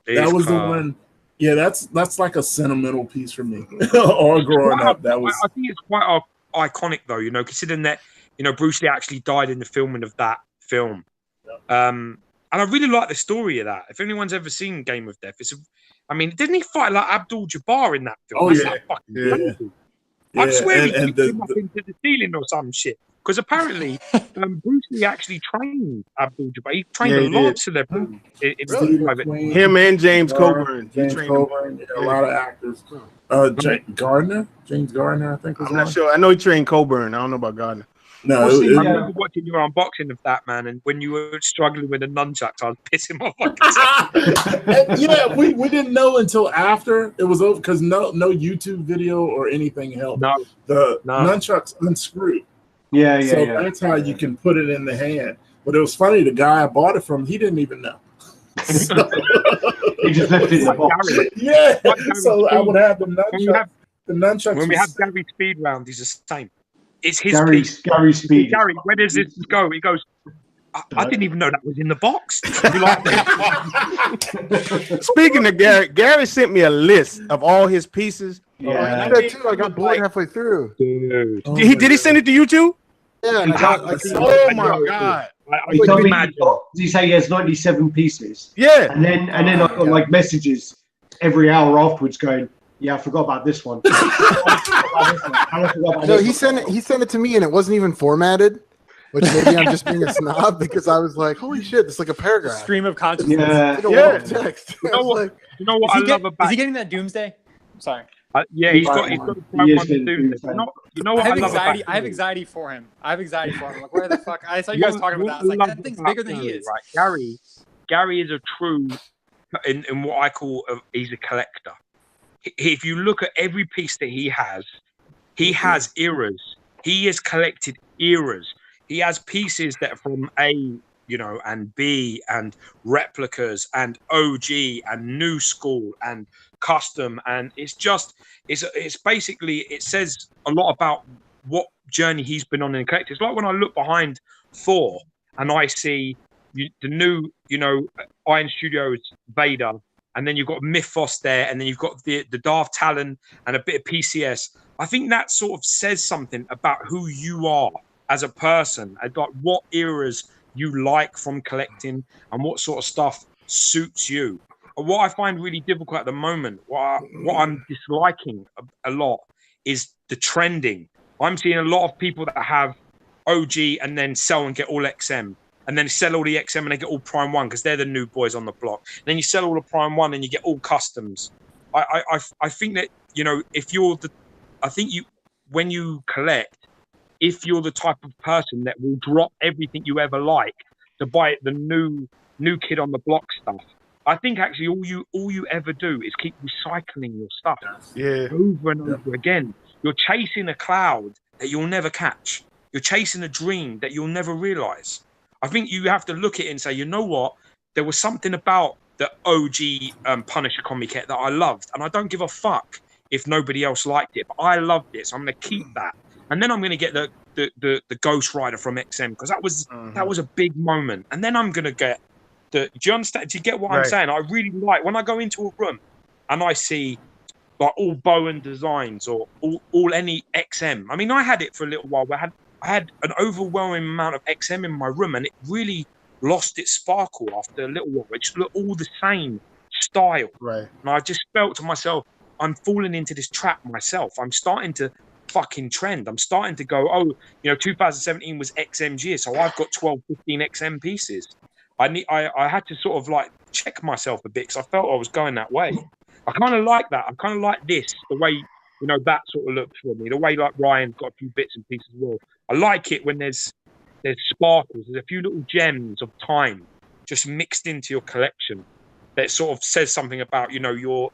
It That is was the calm. one. Yeah, that's like a sentimental piece for me. All growing up, that was. I think it's quite iconic, though. Considering that Bruce Lee actually died in the filming of that film. And I really like the story of that. If anyone's ever seen Game of Death, didn't he fight like Abdul Jabbar in that film? Oh, That's yeah. like fucking Yeah. crazy. Yeah, I swear he and kicked him up into the ceiling or some shit. Because apparently, Bruce Lee actually trained Abdul Jabbar. He trained Yeah, a he lot did. of celebrities. in Steve private. McQueen, Him and James Gar- Coburn. James He trained him. Coburn, a lot of actors. James Gardner, I think was I'm one. not sure. I know he trained Coburn. I don't know about Gardner. No, Well, see, it- I remember watching your unboxing of that, man, and when you were struggling with the nunchucks, I was pissing my fucking yeah, we didn't know until after it was over because no YouTube video or anything helped. No. The No. nunchucks unscrew. Yeah, So that's how you can put it in the hand. But it was funny, the guy I bought it from, he didn't even know. So- He just left it in the box. yeah. Like Gary So I Speed. would have the When we nunchucks. when we have was- Gary Speed round, he's the same. It's his Gary piece. Speed. Gary, where does this go? He goes, I didn't even know that was in the box. Be like, Speaking of Gary sent me a list of all his pieces. Yeah. I did that too. I got bored halfway through. dude. Oh Did he send it to you too? Yeah, and I got like, Oh my god! I He told can me imagine. he say he has 97 pieces, Yeah. and then I got like messages every hour afterwards going, "Yeah, I forgot about this one." no, he sent it to me, and it wasn't even formatted. Which maybe I'm just being a snob because I was like, "Holy shit, it's like a paragraph." stream of consciousness. Yeah, Like a Yeah. wall of text. You know what? Like, You know what I love Is about he getting that Doomsday? I'm sorry. yeah, he's got the He prime is one to getting do this. Doomsday. You know I what I have love anxiety. about I have anxiety for him. Like, where the fuck? I saw you guys talking about that. I was like, What I that love thing's about bigger than he Gary, is. Right? Gary is a true, in what I call, he's a collector. If you look at every piece that he has eras. He has collected eras. He has pieces that are from A, and B, and replicas, and OG, and new school, and custom, and it's basically, it says a lot about what journey he's been on in collecting. It's like when I look behind Thor and I see the new, Iron Studios Vader, and then you've got Mythos there, and then you've got the Darth Talon and a bit of PCS. I think that sort of says something about who you are as a person, and like what eras you like from collecting and what sort of stuff suits you. And what I find really difficult at the moment, what I'm disliking a lot, is the trending. I'm seeing a lot of people that have OG and then sell and get all XM, and then sell all the XM and they get all Prime 1 because they're the new boys on the block. And then you sell all the Prime 1 and you get all customs. I think that, if you're when you collect, if you're the type of person that will drop everything you ever like to buy the new kid on the block stuff, I think actually all you ever do is keep recycling your stuff over and over again. You're chasing a cloud that you'll never catch. You're chasing a dream that you'll never realize. I think you have to look at it and say, you know what? There was something about the OG Punisher comic that I loved, and I don't give a fuck if nobody else liked it, but I loved it, so I'm going to keep that. And then I'm going to get the the Ghost Rider from XM, because that was a big moment. And then I'm gonna get do you understand? Do you get what I'm saying? I really like when I go into a room and I see like all Bowen designs or all any XM. I mean, I had it for a little while. I had an overwhelming amount of XM in my room, and it really lost its sparkle after a little while. It just looked all the same style. Right. And I just felt to myself, I'm falling into this trap myself. I'm starting to fucking trend. I'm starting to go, 2017 was XM's year, so I've got 12, 15 XM pieces. I had to sort of like check myself a bit because I felt I was going that way. I kind of like that. I kind of like this, the way, that sort of looks for me. The way like Ryan's got a few bits and pieces as well. I like it when there's sparkles, there's a few little gems of time just mixed into your collection that sort of says something about, your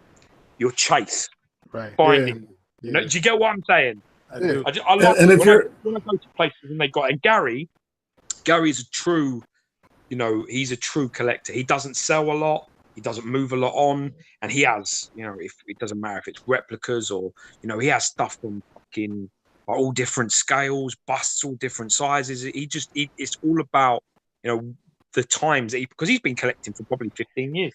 chase. Right. Finding. Yeah. Do you get what I'm saying? I do. I love and it. if When I go to places and they got, and Gary's a true, he's a true collector. He doesn't sell a lot. He doesn't move a lot on, and he has, if it doesn't matter if it's replicas or, he has stuff from fucking all different scales, busts, all different sizes. It's all about, the times that because he's been collecting for probably 15 years.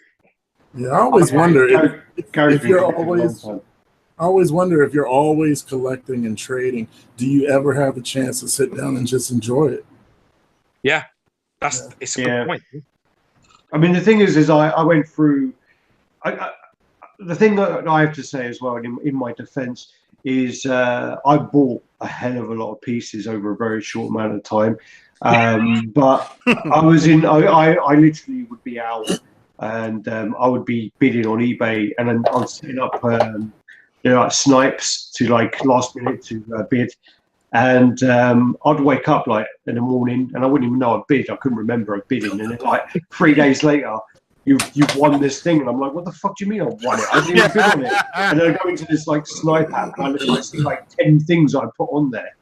Yeah, I always wonder if you're always. I always wonder if you're always collecting and trading. Do you ever have a chance to sit down and just enjoy it? Yeah, it's a good point. I mean, the thing is I went through. The thing that I have to say as well, in my defense, is I bought a hell of a lot of pieces over a very short amount of time. But I literally would be out, and I would be bidding on eBay, and then I was setting up, like snipes to like last minute to bid. And I'd wake up like in the morning and I wouldn't even know I bid. I couldn't remember I bidding. And then like 3 days later, you've won this thing. And I'm like, what the fuck do you mean I won it? I didn't even bid on it. And then I go into this like snipe app and I see like 10 things I put on there.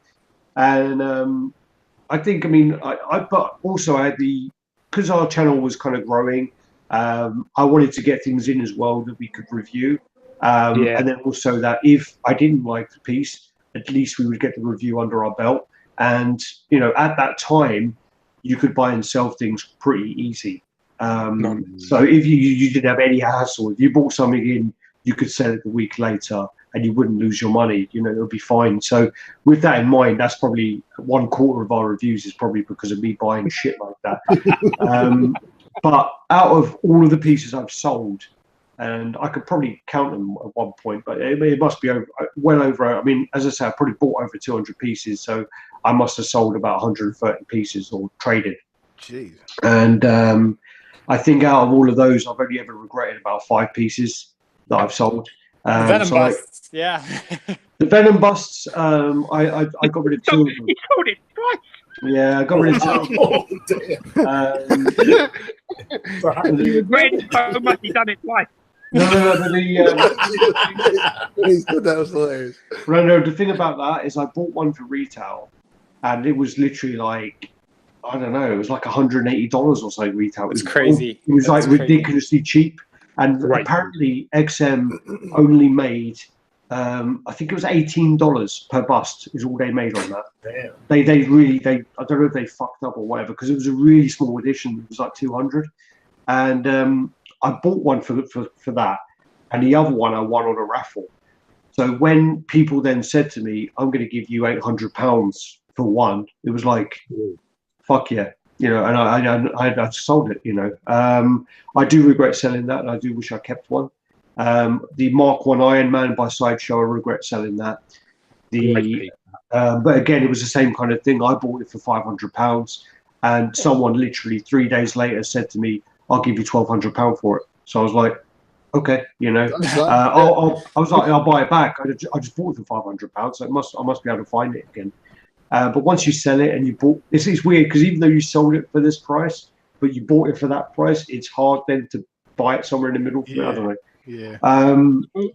And I think, but also I had because our channel was kind of growing, I wanted to get things in as well that we could review. And then also that if I didn't like the piece, at least we would get the review under our belt. And, at that time, you could buy and sell things pretty easy. So if you didn't have any hassle, if you bought something in, you could sell it a week later and you wouldn't lose your money, it would be fine. So with that in mind, that's probably 1/4 of our reviews is probably because of me buying shit like that. But out of all of the pieces I've sold, and I could probably count them at one point, but it must be well over. I mean, as I said, I probably bought over 200 pieces, so I must have sold about 130 pieces or traded. Jeez. And I think out of all of those, I've only ever regretted about 5 pieces that I've sold. Venom busts, yeah. The Venom busts, I got rid of 2 of them. He sold it twice. Yeah, I got rid of 2 of them. Oh, damn. He regretted so much he done it twice. No, That was hilarious. No, the thing about that is I bought one for retail, and it was literally like, I don't know, it was like $180 or so retail. It's crazy. It was That's like ridiculously cheap. And apparently XM only made, I think it was $18 per bust is all they made on that. Damn. They I don't know if they fucked up or whatever, because it was a really small edition. It was like 200. And I bought one for that, and the other one I won on a raffle. So when people then said to me, I'm going to give you £800 for one, it was like, fuck yeah. And I sold it, I do regret selling that, and I do wish I kept one. The Mark 1 Iron Man by Sideshow, I regret selling that. But again, it was the same kind of thing. I bought it for £500, and someone literally 3 days later said to me, I'll give you £1,200 for it. So I was like, okay, I was like, I'll buy it back. I just bought it for £500, so I must be able to find it again. But once you sell it and you bought, it's weird because even though you sold it for this price, but you bought it for that price, it's hard then to buy it somewhere in the middle. I don't know. Yeah.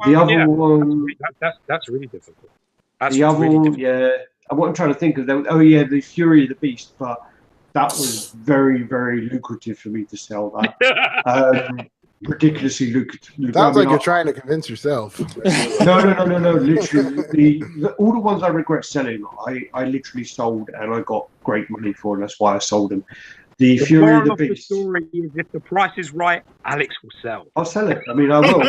The other one, that's really difficult. What I'm trying to think of, the Fury of the Beast, but that was very, very lucrative for me to sell that. ridiculously lucrative. Sounds like you're trying to convince yourself. No. Literally, all the ones I regret selling, I literally sold, and I got great money for, and that's why I sold them. The Fury of the Beast. The story is, if the price is right, Alex will sell. I'll sell it. I mean, I will.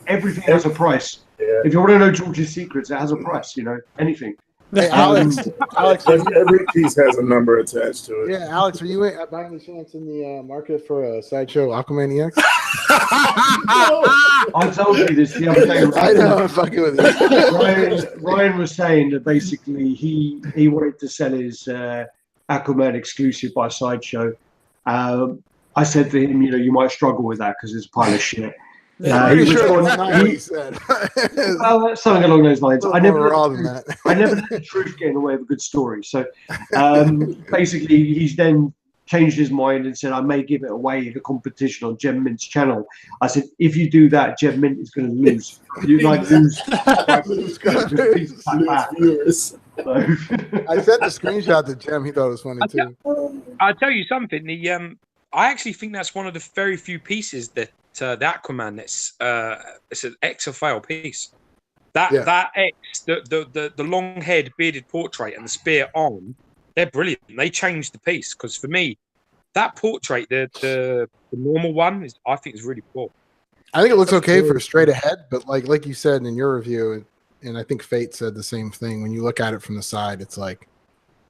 Everything has a price. Yeah. If you want to know George's secrets, it has a price. You know, anything. Hey, Alex, Every piece has a number attached to it. yeah, Alex, are you by any chance in the market for a Sideshow Aquaman EX? I told you this the other day. I know, I'm fucking with you. Ryan was saying that basically he wanted to sell his Aquaman exclusive by Sideshow. I said to him, you might struggle with that because it's a pile of shit. Pretty sure that's not what he said. Well, something along those lines. I never let the truth get in the way of a good story. So basically, he's then changed his mind and said, I may give it away in a competition on Gem Mint's channel. I said, if you do that, Gem Mint is going to lose. You lose. Viewers. I sent the screenshot to Gem. He thought it was funny too. I'll tell you something. I actually think that's one of the very few pieces that the Aquaman it's an X or fail piece. That X, the long haired bearded portrait and the spear arm, they're brilliant. They changed the piece because for me, that portrait, the normal one I think is really cool. I think it looks okay for straight ahead, but like you said in your review, and I think Fate said the same thing. When you look at it from the side, it's like,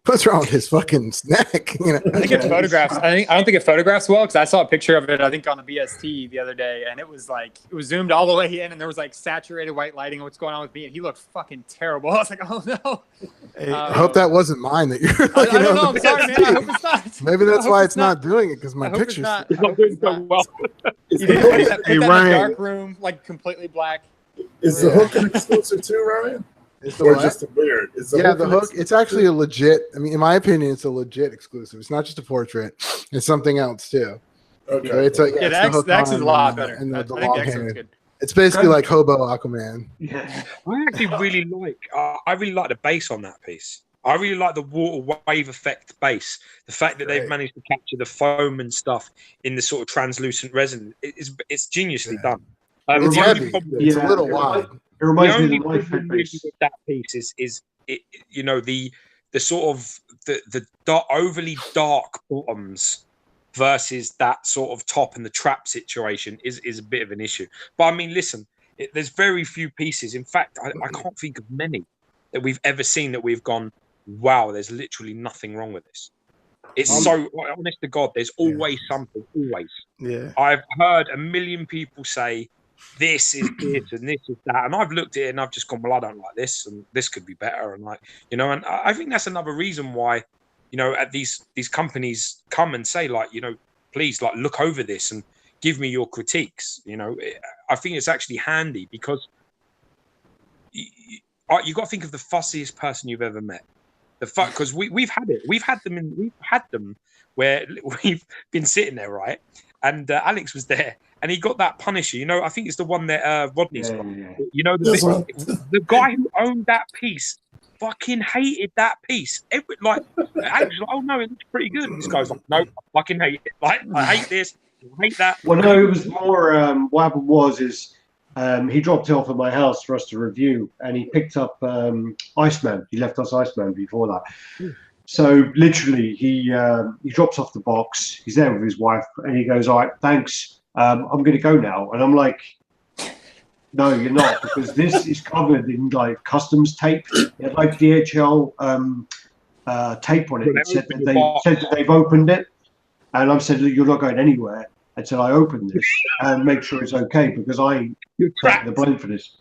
what's wrong with his fucking neck? I think it photographs. I don't think it photographs well because I saw a picture of it. I think on the BST the other day, and it was zoomed all the way in, and there was like saturated white lighting. What's going on with me? And he looked fucking terrible. I was like, oh no. Hey, I hope that wasn't mine. That you're. I don't know. I'm sorry, man. I hope it's not. Maybe that's why it's not doing it because my picture's not doing so well. Is You the did hook, put that in the dark room, like completely black. is the hook an exclusive too, Ryan? Or just a beard? The hook. It's actually a legit. I mean, in my opinion, it's a legit exclusive. It's not just a portrait. It's something else too. Okay. So it's like Yeah, the X is a lot better. And I the think long the X hair. looks good. It's basically like Hobo Aquaman. Yeah. I actually really like. I really like the base on that piece. I really like the water wave effect base. The fact that they've managed to capture the foam and stuff in the sort of translucent resin. It's geniusly done. It's heavy. It's a little wide. It reminds me of the problem life base. with that piece is the sort of the overly dark bottoms versus that sort of top and the trap situation is a bit of an issue. But I mean, listen, there's very few pieces. In fact, I can't think of many that we've ever seen that we've gone, wow, there's literally nothing wrong with this. It's so honest to God. There's always something. Always. Yeah. I've heard a million people say, this is this and this is that, and I've looked at it and I've just gone, well, I don't like this, and this could be better, and and I think that's another reason why, at these companies come and say, like, please, like, look over this and give me your critiques. I think it's actually handy because you got to think of the fussiest person you've ever met. Because we've had them where we've been sitting there, right? And Alex was there, and he got that Punisher. I think it's the one that Rodney's got. Yeah. The guy who owned that piece fucking hated that piece. Alex was like, oh no, it looks pretty good. This guy's like, no, I fucking hate it. Like, I hate this, I hate that. Well, no, it was more. What happened is he dropped it off at my house for us to review, and he picked up Iceman. He left us Iceman before that. So literally, he drops off the box. He's there with his wife, and he goes, "All right, thanks. I'm going to go now." And I'm like, "No, you're not, because this is covered in like customs tape, like DHL tape on it. It said that they've opened it." And I said, "You're not going anywhere until I open this and make sure it's okay, because I take the blame for this."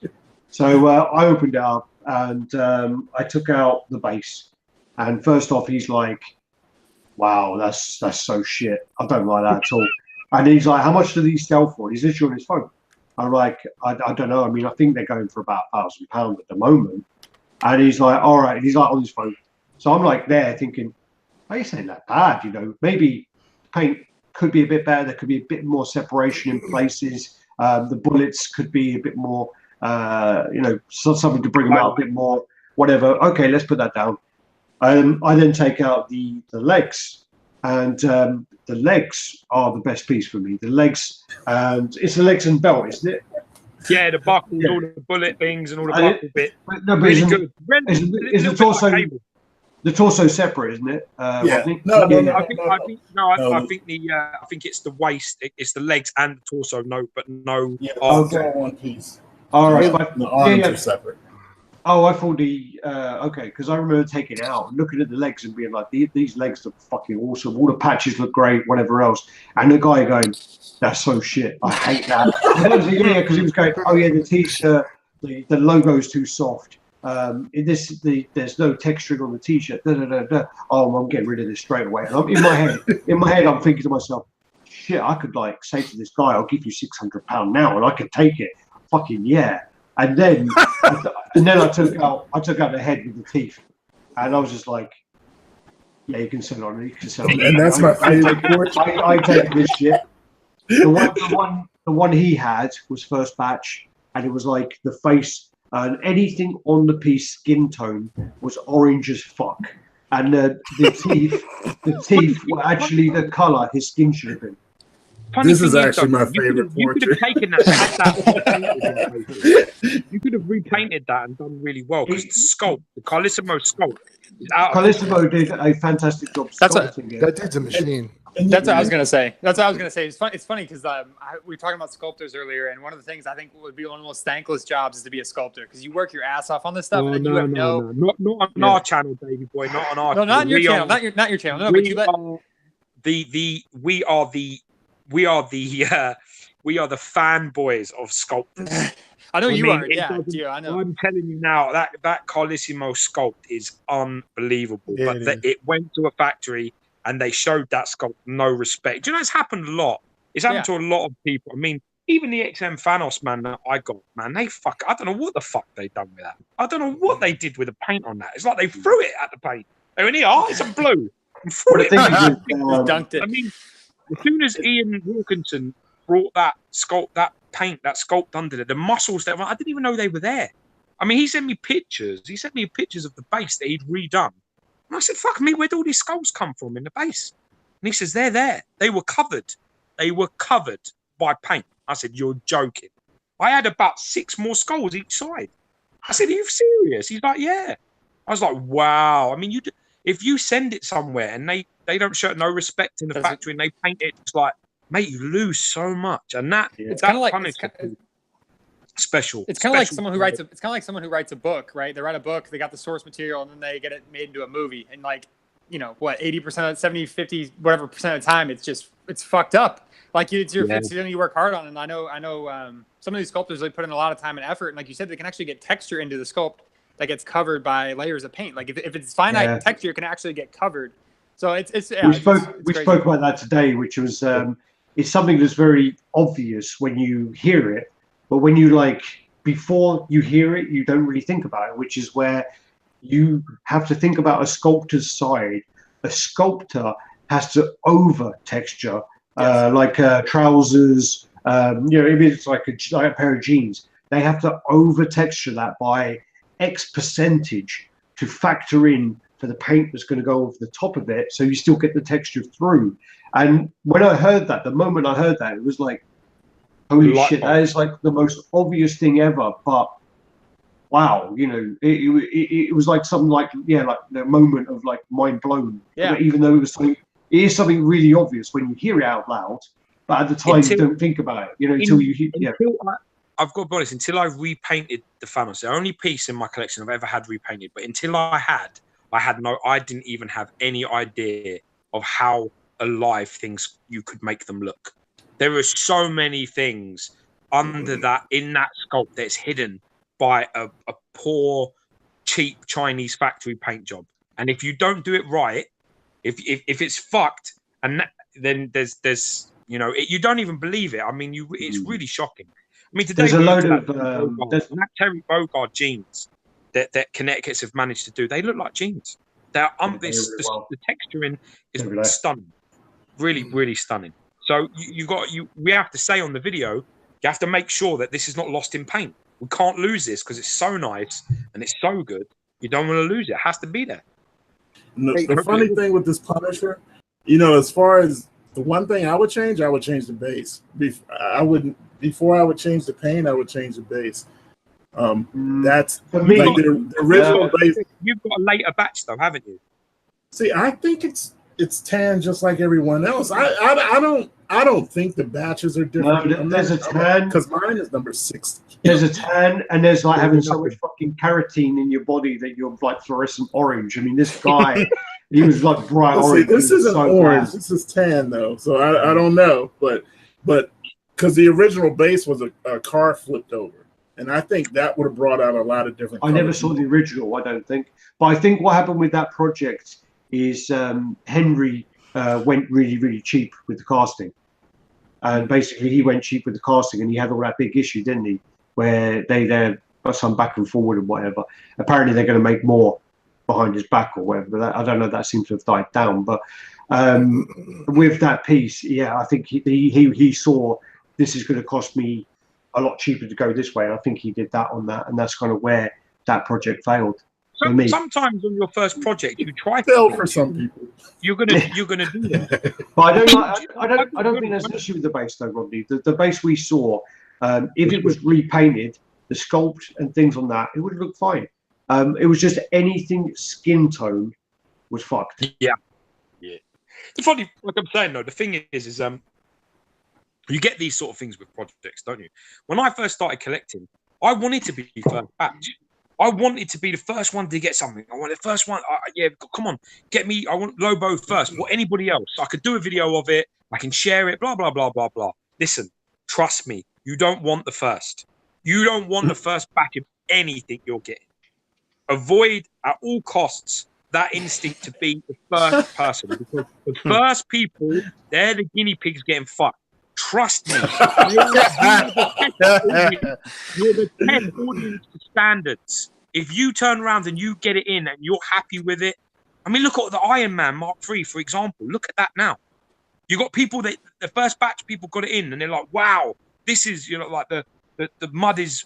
So I opened it up, and I took out the base. And first off, he's like, "Wow, that's so shit. I don't like that at all." And he's like, "How much do these sell for?" He's literally on his phone. I'm like, I don't know. I mean, I think they're going for about £1,000 at the moment. And he's like, "All right." And he's like on his phone. So I'm like there thinking, "Hey, this ain't that bad, Maybe paint could be a bit better. There could be a bit more separation in places. The bullets could be a bit more, something to bring them out a bit more, whatever. Okay, let's put that down." I then take out the legs, and the legs are the best piece for me. The legs, and it's the legs and belt, isn't it? Yeah, the buckles, all the bullet things, and all the buckle bit. No, but Really good. Is the torso? The torso separate, isn't it? Yeah. Rodney? No. I think it's the waist, it's the legs and the torso. No, but no. Yeah, arms. all one piece. All right. The arms are separate. Oh, I thought okay, because I remember taking it out and looking at the legs and being like, these legs look fucking awesome. All the patches look great, whatever else. And the guy going, that's so shit. I hate that. Yeah, because he was going, oh yeah, the t-shirt, the logo's too soft. There's no texturing on the t-shirt. Oh, I'm getting rid of this straight away. And I'm in my head, I'm thinking to myself, shit, I could like say to this guy, I'll give you £600 now, and I could take it. Fucking yeah. And then I took out the head with the teeth, and I was just like, yeah, you can sell it on it. You can sell it. And that's my favorite portrait. I take this shit. The one he had was first batch, and it was like the face and anything on the piece skin tone was orange as fuck, and the teeth were actually the color his skin should have been. This is actually my favorite portrait. You could have taken that. You could have repainted that and done really well, because the sculpt, the Carlissimo sculpt, is out. Carlissimo did a fantastic job. That dude's a machine. That's what I was gonna say. It's funny because we were talking about sculptors earlier, and one of the things I think would be one of the most thankless jobs is to be a sculptor, because you work your ass off on this stuff, and then you have not on our channel, Baby Boy, not on our. No, not your channel, not your channel. No, but you let. We are the fanboys of sculptors. I know you are. Yeah, I know. I'm telling you now, that Carlissimo sculpt is unbelievable. Yeah, but it went to a factory and they showed that sculpt no respect. Do you know, it's happened a lot. It's happened to a lot of people. I mean, even the XM Thanos man that I got, man, I don't know what the fuck they done with that. I don't know what they did with the paint on that. It's like they threw it at the paint. They went, here, it's a blue. And threw it. Dunked it. I mean, as soon as Ian Wilkinson brought that sculpt under there, the muscles that I didn't even know they were there. I mean, he sent me pictures. He sent me pictures of the base that he'd redone. And I said, fuck me, where'd all these skulls come from in the base? And he says, they're there. They were covered. They were covered by paint. I said, you're joking. I had about 6 more skulls each side. I said, are you serious? He's like, yeah. I was like, wow. I mean, if you send it somewhere and they don't show no respect in the factory and they paint it, it's like, mate, you lose so much. And it's kind of like special. It's kind of like someone who writes a book, right? They write a book, they got the source material, and then they get it made into a movie. And like, you know, what, 80%, 70, 50, whatever percent of the time, it's fucked up. Like it's something you work hard on. And I know some of these sculptors, they put in a lot of time and effort. And like you said, they can actually get texture into the sculpt that gets covered by layers of paint. Like if it's finite texture, it can actually get covered. So we spoke about that today, which was it's something that's very obvious when you hear it, but when you before you hear it, you don't really think about it, which is where you have to think about a sculptor's side. A sculptor has to over texture, trousers. If it's like a pair of jeans, they have to over texture that by X percentage to factor in for the paint that's going to go over the top of it, so you still get the texture through. And when I heard that, the moment I heard that, it was like, holy shit, that is like the most obvious thing ever. But wow, you know, it was like something like the moment of like mind blown. Yeah. Even though it is something really obvious when you hear it out loud, but at the time you don't think about it, you know, until you hear. Yeah. I've got to be honest, until I repainted the Thanos, the only piece in my collection I've ever had repainted, but until I didn't even have any idea of how alive things you could make them look. There are so many things under that, in that sculpt, that's hidden by a poor, cheap Chinese factory paint job. And if you don't do it right, if it's fucked, and then there's you know, you don't even believe it. I mean, it's really shocking. I mean, today there's a load of that Terry Bogard jeans that Connecticut's have managed to do. They look like jeans. They're the texturing is stunning, really, really stunning. So we have to say on the video, you have to make sure that this is not lost in paint. We can't lose this because it's so nice and it's so good. You don't want to lose it. It has to be there. The funny thing with this Punisher as far as the one thing I would change the base. Before I would change the paint, I would change the base. That's for me, like the original base. You've got a later batch though, haven't you? See, I think it's tan just like everyone else. I don't think the batches are different. No, there's a tan because mine is number 60. There's a tan, and there's like having so much fucking carotene in your body that you're like fluorescent orange. I mean, this guy, he was like bright orange. See, this isn't orange. This is tan though, so I don't know, but because the original base was a car flipped over. And I think that would have brought out a lot of different colors. I never saw the original, I don't think. But I think what happened with that project is Henry went really, really cheap with the casting. And basically he went cheap with the casting and he had all that big issue, didn't he? Where they got some back and forward and whatever. Apparently they're going to make more behind his back or whatever. But I don't know, that seems to have died down. But with that piece, yeah, I think he saw this is going to cost me a lot cheaper to go this way. And I think he did that on that, and that's kind of where that project failed. Sometimes on your first project, you try to fail for some people. You're gonna do that. But I don't think there's an issue with the base though, Rodney. The base we saw, if it was repainted, the sculpt and things on that, it would look fine. It was just anything skin tone was fucked. Yeah. The funny, like I'm saying though, the thing is you get these sort of things with projects, don't you? When I first started collecting, I wanted to be first batch. I wanted to be the first one to get something. I want the first one. Yeah, come on, get me. I want Lobo first, or anybody else. I could do a video of it. I can share it. Blah blah blah blah blah. Listen, trust me. You don't want the first. You don't want the first batch of anything you're getting. Avoid at all costs that instinct to be the first person, because the first people, they're the guinea pigs getting fucked. Trust me. You're the 10 audience standards. If you turn around and you get it in and you're happy with it, I mean, look at the Iron Man Mark III, for example. Look at that now. You got people that the first batch people got it in, and they're like, "Wow, this is like the mud is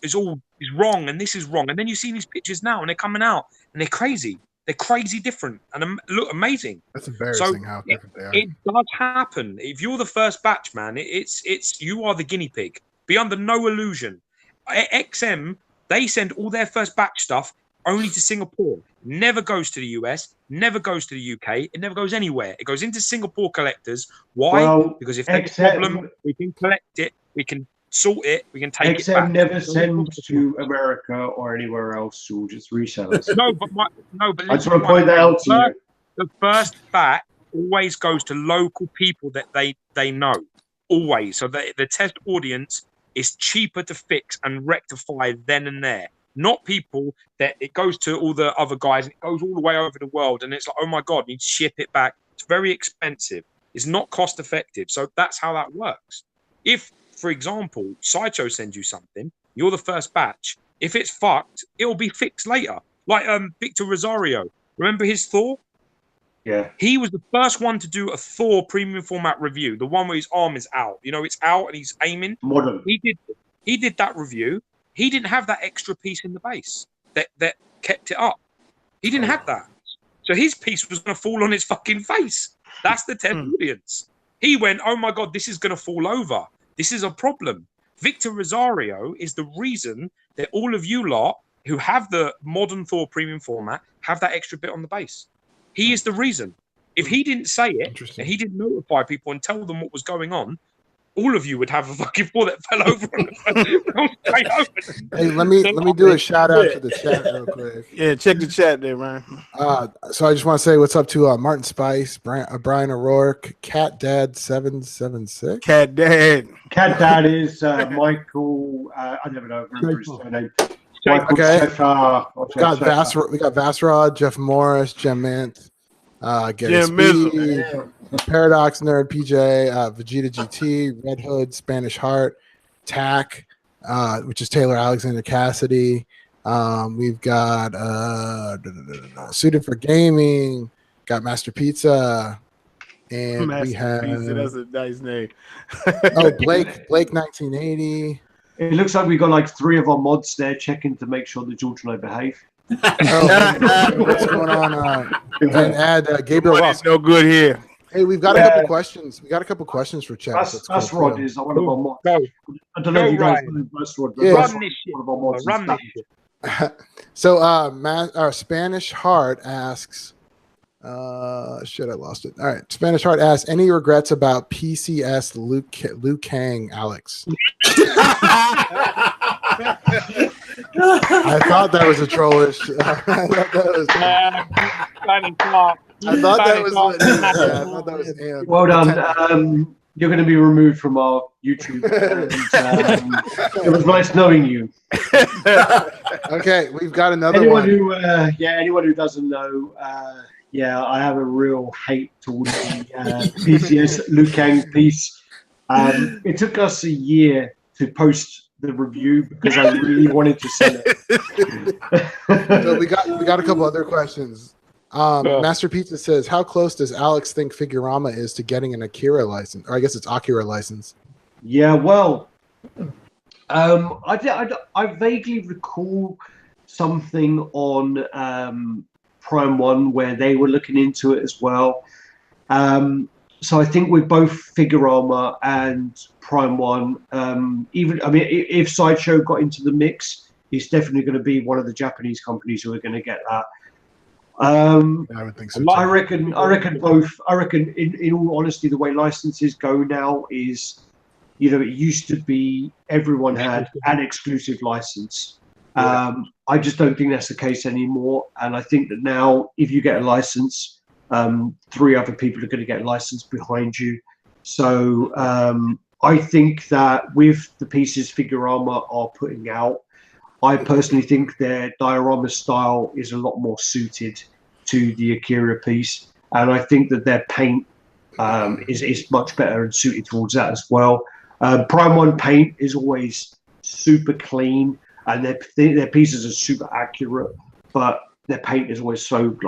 wrong, and this is wrong." And then you see these pictures now, and they're coming out, and they're crazy. They're crazy different and look amazing. That's embarrassing how different they are. It does happen. If you're the first batch, man, it's you are the guinea pig. Be under no illusion. XM, they send all their first batch stuff only to Singapore. Never goes to the US, never goes to the UK, it never goes anywhere. It goes into Singapore collectors. Why? Well, because if there's a problem, we can collect it, we can sort it, we can take it back. XM never sends to America or anywhere else to just resellers. No, but I just want to point that out to you. The first batch always goes to local people that they know. Always. So the test audience is cheaper to fix and rectify then and there. Not people that it goes to all the other guys and it goes all the way over the world and it's like, oh my God, you need to ship it back. It's very expensive. It's not cost effective. So that's how that works. If, for example, Sideshow sends you something, you're the first batch. If it's fucked, it'll be fixed later. Like Victor Rosario. Remember his Thor? Yeah. He was the first one to do a Thor premium format review, the one where his arm is out. It's out and he's aiming. Modern. He did that review. He didn't have that extra piece in the base that kept it up. He didn't have that. So his piece was going to fall on his fucking face. That's the 10 audience. He went, oh my God, this is going to fall over. This is a problem. Victor Rosario is the reason that all of you lot who have the modern Thor premium format have that extra bit on the base. He is the reason. If he didn't say it, and he didn't notify people and tell them what was going on, all of you would have a fucking Thor that fell over on the Hey, let me do a shout out to the chat real quick. Yeah, check the chat there, man. So I just want to say what's up to Martin Spice, Brian O'Rourke, Cat Dad 776. Cat Dad. Cat Dad is Michael. I never know his surname. Okay. We got Vassrod, Jeff Morris, Jem Mint, Gary Speed, Paradox Nerd, PJ, Vegeta GT, Red Hood, Spanish Heart, Tack, which is Taylor Alexander Cassidy. We've got Suited for Gaming, got Master Pizza, and Master we have Pizza, that's a nice name. Blake 1980. It looks like we've got like 3 of our mods there checking to make sure the George and I behave. What's going on? And add Gabriel Ross. No good here. Hey, we've got a couple questions. We got a couple questions for chat. That's Rod is one of our mods. Go. I don't know if you guys know that's Rod, but that's one of our mods. Run this shit. So, Spanish Heart asks, shit, I lost it. All right. Spanish Heart asks, any regrets about PCS Liu Kang, Alex? I thought that was a trollish. I thought that was him. Well done. You're going to be removed from our YouTube. And, it was nice knowing you. Okay, we've got another anyone one. Anyone who doesn't know, I have a real hate towards the PCS Liu Kang piece. It took us a year to post the review because I really wanted to sell it. So we got a couple other questions. Master Pizza says, how close does Alex think Figurama is to getting an Akira license? Or I guess it's Akira license. Yeah, well, I vaguely recall something on Prime 1 where they were looking into it as well. So I think with both Figurama and Prime 1, if Sideshow got into the mix, it's definitely going to be one of the Japanese companies who are going to get that. I would think so. I reckon both. I reckon, in all honesty, the way licenses go now is, it used to be everyone had an exclusive license. I just don't think that's the case anymore. And I think that now, if you get a license, 3 other people are going to get a license behind you. So I think that with the pieces Figurama are putting out, I personally think their diorama style is a lot more suited to the Akira piece, and I think that their paint is much better and suited towards that as well. Prime 1 paint is always super clean, and their pieces are super accurate, but their paint is always so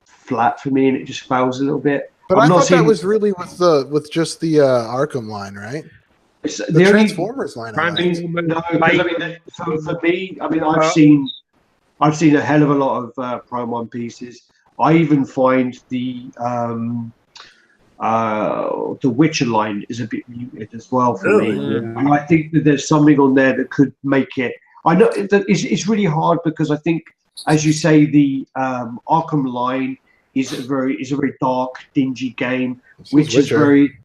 flat for me, and it just fails a little bit. But I thought that was really with just the Arkham line, right? It's the Transformers line. So for me, I've seen a hell of a lot of Prime 1 pieces. I even find the Witcher line is a bit muted as well for me. And I think that there's something on there that could make it. I know it's really hard because I think, as you say, the Arkham line is a very dark, dingy game, which is very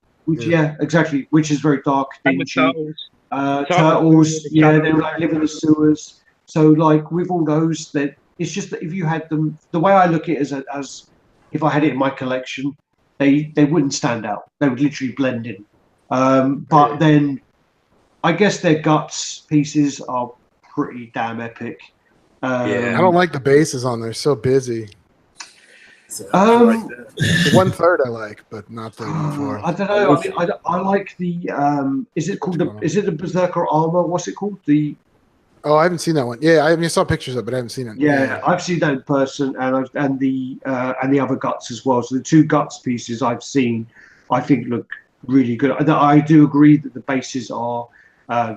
dark, dingy. Turtles, they live in the sewers. So with all those, that it's just that if you had them, the way I look at it is as if I had it in my collection, they wouldn't stand out. They would literally blend in. But then I guess their guts pieces are pretty damn epic. I don't like the bases on there. So busy. So, 1/3 I like, but not the 1/4. I don't know. I like the. Is it called the Berserker armor? What's it called? Oh, I haven't seen that one. Yeah, I saw pictures of it, but I haven't seen it. Yeah, I've seen that in person, and the other guts as well. So the 2 guts pieces I've seen, I think look really good. I do agree that the bases are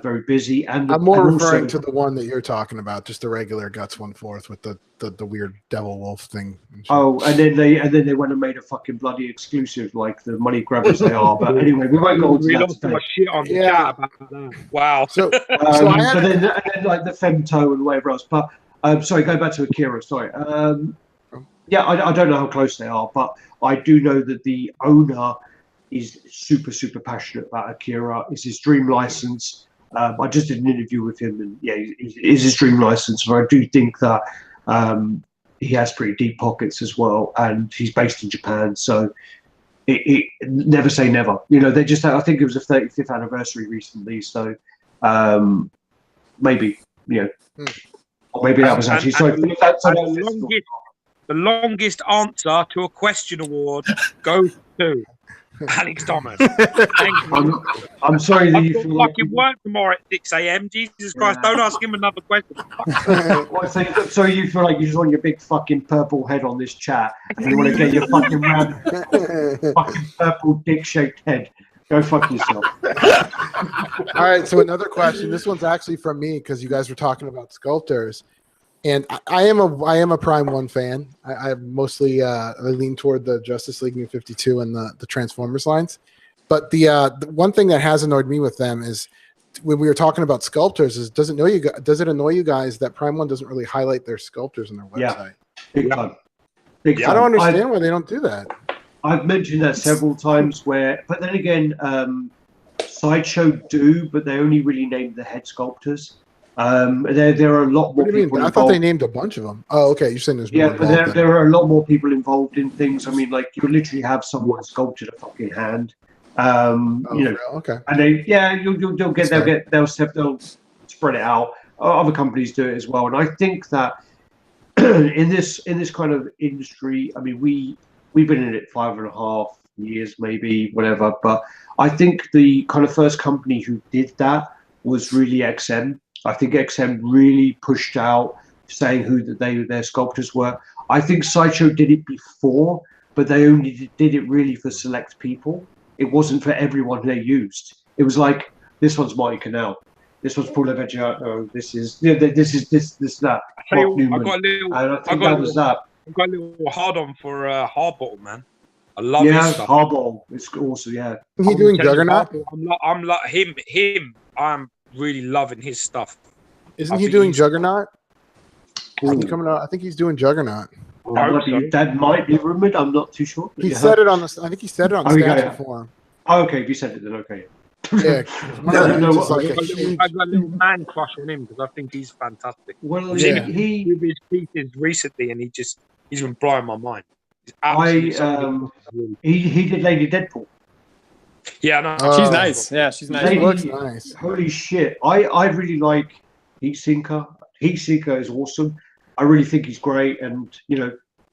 very busy, and I'm more referring to the one that you're talking about, just the regular guts 1/4 with the weird devil wolf thing. Oh, and then they went and made a fucking bloody exclusive, like the money grabbers they are. But anyway, we won't go into that. Shit on the chat about that. Wow. So, and then the femto and whatever else. But sorry, go back to Akira. Sorry. I don't know how close they are, but I do know that the owner is super, super passionate about Akira. It's his dream license. I just did an interview with him, and it's his dream license. And I do think that he has pretty deep pockets as well, and he's based in Japan. So it never say never. They just I think it was a 35th anniversary recently. So maybe or maybe that was actually. The longest answer to a question award goes to Alex Thomas. I'm sorry that you feel fucking work tomorrow at 6 a.m. Jesus Christ, don't ask him another question. So you feel like you just want your big fucking purple head on this chat, and you want to get your fucking round, fucking purple dick-shaped head. Go fuck yourself. All right, so another question. This one's actually from me because you guys were talking about sculptors. And I am a Prime 1 fan. I mostly I lean toward the Justice League New 52 and the Transformers lines. But the one thing that has annoyed me with them is when we were talking about sculptors, is does it annoy you guys that Prime 1 doesn't really highlight their sculptors on their website? Big time. Big time. I don't understand why they don't do that. I've mentioned that several times but then again, Sideshow do, but they only really name the head sculptors. There are a lot more people involved. I thought they named a bunch of them. Oh, okay. You're saying there's more but there are a lot more people involved in things. I mean, like you literally have someone sculpted a fucking hand. Okay. And they'll spread it out. Other companies do it as well, and I think that in this kind of industry, I mean, we've been in it 5.5 years, maybe whatever. But I think the kind of first company who did that was really XM. I think XM really pushed out saying who their sculptors were. I think Sideshow did it before, but they only did it really for select people. It wasn't for everyone they used. It was like, this one's Marty Cannell, this one's Paul Veggiato, this is that. I got a little hard on for Hardbottle, man. I love his stuff. Hardbottle. It's also Is he doing Juggernaut? I'm like him. I'm really loving his stuff. Isn't he doing Juggernaut? Coming out. I think he's doing Juggernaut. That might be rumored. I'm not too sure. He said it on the. I think he said it on the Statue Forum. Oh, okay. If you said it, then okay. Yeah, I got a little man crush on him because I think he's fantastic. Well, he did his pieces recently, and he's been blowing my mind. He did Lady Deadpool. Yeah, no, she's nice. Yeah, she's nice. She looks nice. Holy shit! I really like Heatsinker. Heatsinker is awesome. I really think he's great, and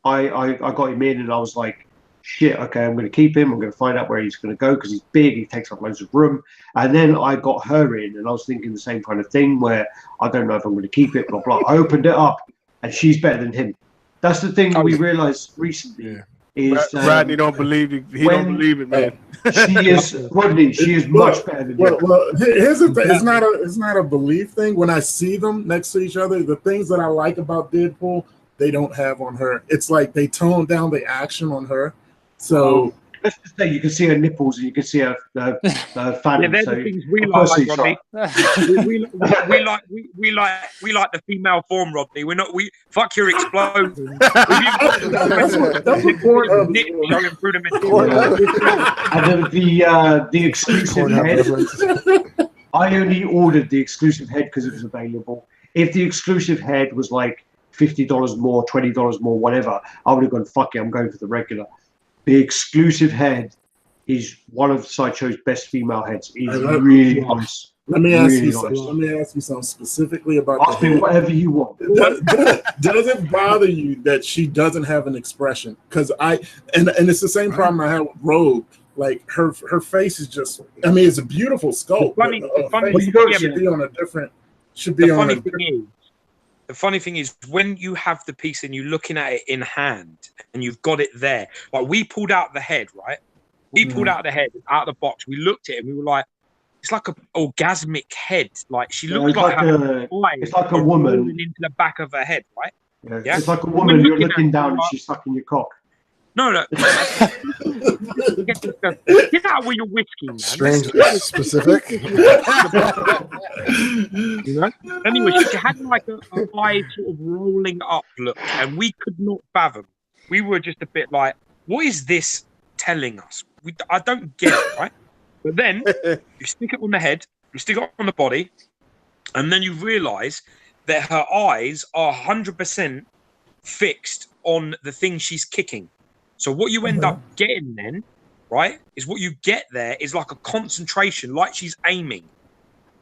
I got him in, and I was like, shit, okay, I'm going to keep him. I'm going to find out where he's going to go because he's big. He takes up loads of room. And then I got her in, and I was thinking the same kind of thing where I don't know if I'm going to keep it, blah, blah. I opened it up, and she's better than him. That's the thing we realized recently. Yeah. Is Rodney don't believe it. He don't believe it, man. She is Rodney. She is much better than him. Well, here's the thing. It's not a belief thing. When I see them next to each other, the things that I like about Deadpool, they don't have on her. It's like they toned down the action on her. So let's just say you can see her nipples and you can see her fanny. Yeah, they're the things we like, Rodney. we like the female form, Rodney. Fuck your explosion. that's what porn of. And the exclusive head. I only ordered the exclusive head because it was available. If the exclusive head was like $50 more, $20 more, whatever, I would have gone, fuck it, I'm going for the regular. The exclusive head is one of Sideshow's best female heads. It's really nice. Let me ask you something specifically about Ask me whatever you want. Does it bother you that she doesn't have an expression? Because and it's the same problem I had with Rogue. Like her face is just. I mean, it's a beautiful sculpt. The funny thing is, when you have the piece and you're looking at it in hand and you've got it there, like we pulled out the head, right? We pulled out the head out of the box. We looked at it and we were like, it's like an orgasmic head. Like she looks it's like a woman into the back of her head, right? Yeah. It's like a woman. You're looking down and she's sucking your cock. No. Get out with your whiskey, man. Strange, specific. Anyway, she had like an eye sort of rolling up look, and we could not fathom. We were just a bit like, what is this telling us? I don't get it, right? But then you stick it on the head, you stick it on the body, and then you realise that her eyes are 100% fixed on the thing she's kicking. So what you end up getting then, right, is what you get there is like a concentration, like she's aiming.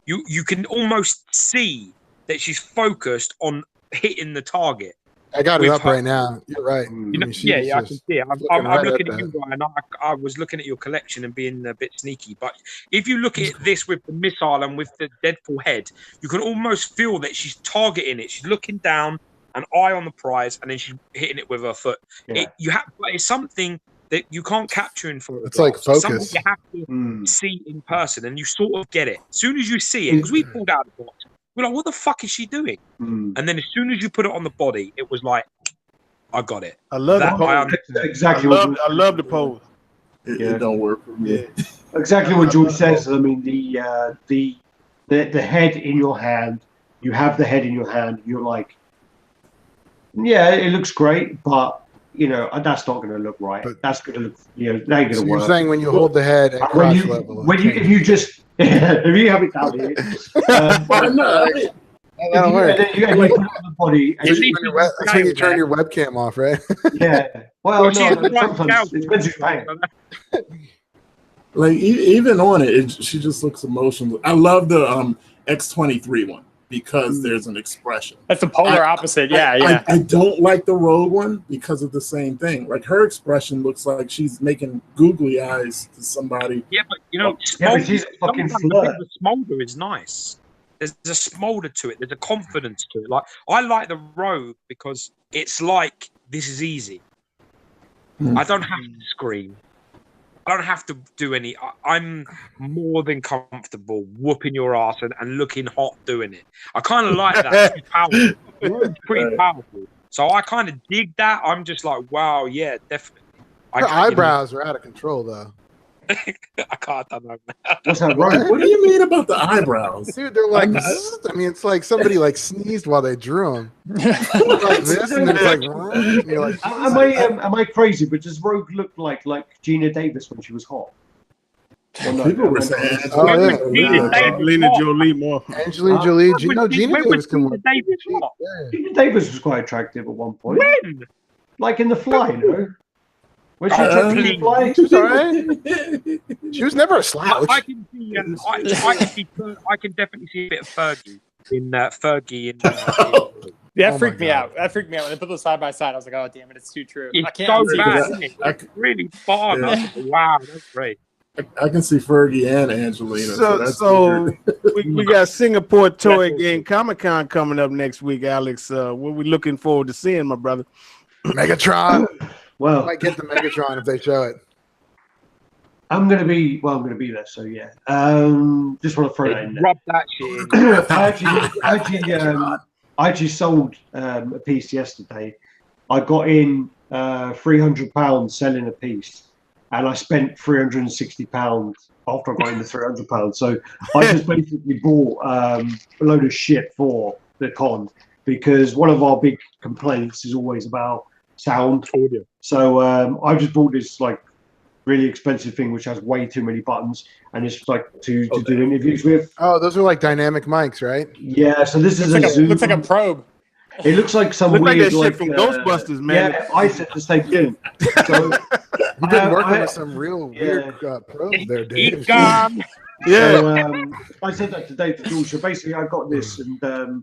You can almost see that she's focused on hitting the target. I got it up right now. You're right. I can see it. I'm looking at you, Ryan. I was looking at your collection and being a bit sneaky. But if you look at this with the missile and with the Deadpool head, you can almost feel that she's targeting it. She's looking down, an eye on the prize, and then she's hitting it with her foot. Yeah. It's something that you can't capture in photographs. It's like focus. Something you have to see in person, and you sort of get it. As soon as you see it, because we pulled out the box, We're like, what the fuck is she doing? Mm. And then as soon as you put it on the body, it was like, I got it. I love That the I pose. Exactly. I love the pose. It don't work for me. Exactly what George says. I mean, the head in your hand. You have the head in your hand. You're like, yeah, it looks great, but you know that's not going to look right. But- That's going to look, you know, that ain't going to So work. you're saying when you hold the head at when cross you level, if you just if you have it down here, Why not? that'll work. and then you put it on the body, and That's you, when you turn your webcam off, right? yeah. Well, Well, no, she's no, like sometimes it depends who's paying. Like even on it, she just looks emotional. I love the X23 one because there's an expression. That's the polar opposite. Yeah. I don't like the Rogue one because of the same thing. Like her expression looks like she's making googly eyes to somebody. Yeah, but you know, Yeah, but she's fucking flirt. the smolder is nice. There's a smolder to it. There's a confidence to it. Like I like the Rogue because it's like this is easy. I don't have to scream. I don't have to do any. I'm more than comfortable whooping your ass and looking hot doing it. I kind of like that. It's powerful. It's pretty powerful. So I kind of dig that. I'm just like, wow, yeah, definitely. Her eyebrows are out of control, though. I can't. I don't know. What's that, right? What do you mean about the eyebrows? Dude, they're like, I mean, it's like somebody like sneezed while they drew them. Like this, and it's like, and you're like, Am I crazy? But does Rogue look like Gina Davis when she was hot? Well, no, People were saying Oh, yeah. Angelina Jolie more. Angelina Jolie, Gina Davis can work. Davis hot? Gina Davis was quite attractive at one point. When? Like in The Fly, no? Was she attractive in The Fly? She was all right. She was never a slouch. I can see. I can definitely see a bit of Fergie in Fergie in. That Oh freaked my me God. out. That freaked me out when they put those side by side. I was like, oh damn it, it's too true. I It's can't so unsee bad, this. isn't it? It's really fun. Wow, that's great. I can see Fergie and Angelina. That's So weird. we got Singapore Toy Game Comic Con coming up next week, Alex. What we looking forward to seeing, my brother? Megatron. I Well, might get the Megatron if they show it. I'm gonna be there, so yeah. Just want to throw that in there. Rub that shit in. I actually sold a piece yesterday. I got in £300 selling a piece, and I spent £360 after I got in the £300. So I just basically bought a load of shit for the con because one of our big complaints is always about sound. Audio. So I just bought this like really expensive thing which has way too many buttons, and it's like to do interviews with. Oh, those are like dynamic mics, right? Yeah, so this is a Zoom. Looks like a probe. It looks like some Look like weird, that shit from Ghostbusters, man. Yeah, I said the same thing. So, You've been working with some real weird probes there, Dave. It's gone. Yeah. so I said that today to George. So basically, I got this, and so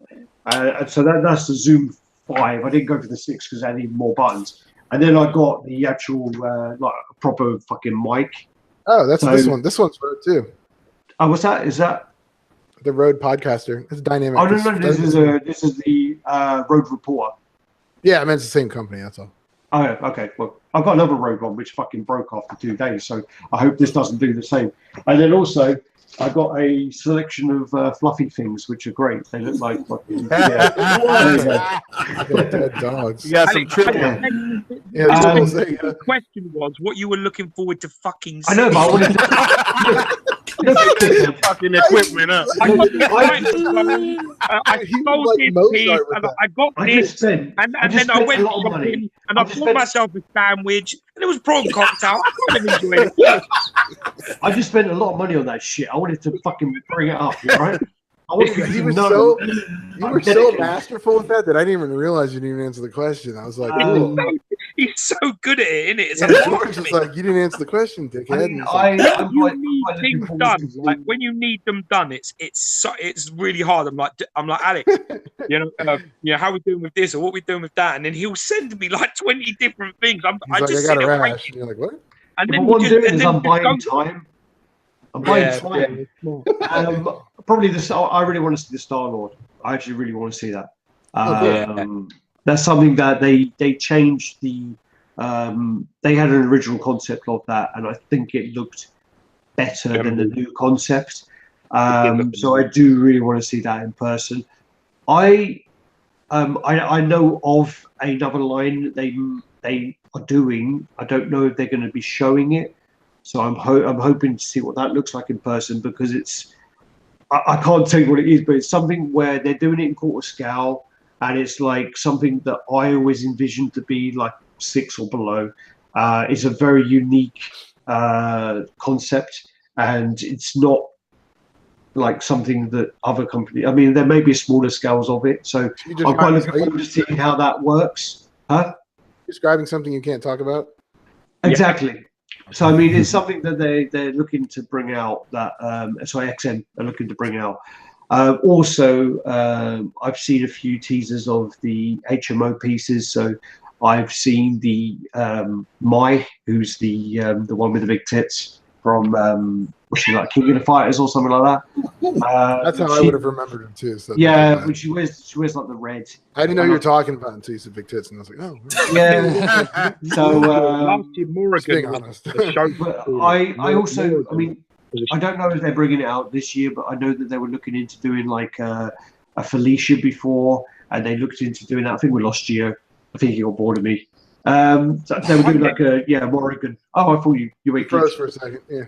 that's the Zoom 5. I didn't go for the 6 because I needed more buttons. And then I got the actual like proper fucking mic. Oh, that's this one. This one's Rode too. Oh, what's that? Is that? The Rode Podcaster. It's dynamic. Oh no, this is the Rode Reporter. Yeah, I mean it's the same company. That's all. Oh, okay. Well, I've got another Rode one which fucking broke after 2 days, so I hope this doesn't do the same. And then also, I got a selection of fluffy things which are great. They look like fucking Dead dogs. You got some triple. Yeah, The question was what you were looking forward to fucking I seeing. know, but I wanted to. Fucking equipment up. I got this I He was sold like this Mozart piece, with and that. I got I this, just spent. and I just then I spent went a lot of money. shopping, and I just bought spent- myself a sandwich, and it was prawn cocktail. I kind of enjoyed it. I just spent a lot of money on that shit. I wanted to fucking bring it up, right? I wanted You to were know. you were so masterful with that I didn't even realize you didn't even answer the question. I was like, ooh. He's so good at it, isn't it? It's Yeah, like, George was like, you didn't answer the question, dickhead. I And mean, it's like, I'm you quite need looking things forward done. to seeing- Like when you need them done, it's really hard. I'm like Alex, how we doing with this or what we doing with that, and then he'll send me like 20 different things. he's I like, just I got sit a and wait, rash. And you're like, what? and But then what I'm just, doing and is then I'm just buying go- time. I'm buying time. Probably I really want to see the Star Lord. I actually really want to see that. That's something that they changed the. They had an original concept of that, and I think it looked better than the new concept. So I do really want to see that in person. I know of another line that they are doing. I don't know if they're going to be showing it, so I'm hoping to see what that looks like in person, because it's I can't tell you what it is, but it's something where they're doing it in quarter scale, and it's like something that I always envisioned to be like 6 or below. It's a very unique concept, and it's not like something that other companies. I mean, there may be smaller scales of it, so I'm quite looking forward to seeing how that works. Huh? Describing something you can't talk about. Exactly. Yeah. So I mean, it's something that they're looking to bring out. That XM are looking to bring out. Also, I've seen a few teasers of the HMO pieces. So I've seen the Mai, who's the one with the big tits from was she like King of the Fighters or something like that? That's how I would have remembered him too. So yeah, but she wears like the red. I didn't know you were talking about until you said big tits, and I was like, oh. Yeah. So being honest. But I also, I mean, I don't know if they're bringing it out this year, but I know that they were looking into doing like a Felicia before, and they looked into doing that. I think we lost Gio. I think he got bored of me. So they were doing like a Morrigan. Oh, I thought you were froze for a second. Yeah.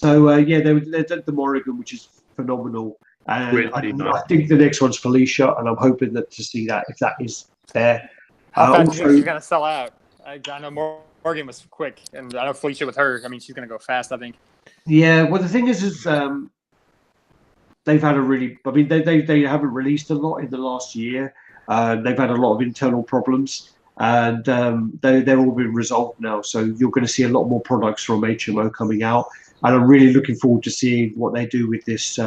So they did the Morrigan, which is phenomenal. And really I think the next one's Felicia, and I'm hoping that to see that if that is there. How fast do you think she's gonna sell out? I know Morgan was quick, and I know Felicia with her. I mean, she's gonna go fast, I think. Yeah. Well, the thing is they've had a really. I mean, they haven't released a lot in the last year. They've had a lot of internal problems, and they're all been resolved now. So you're going to see a lot more products from HMO coming out, and I'm really looking forward to seeing what they do with this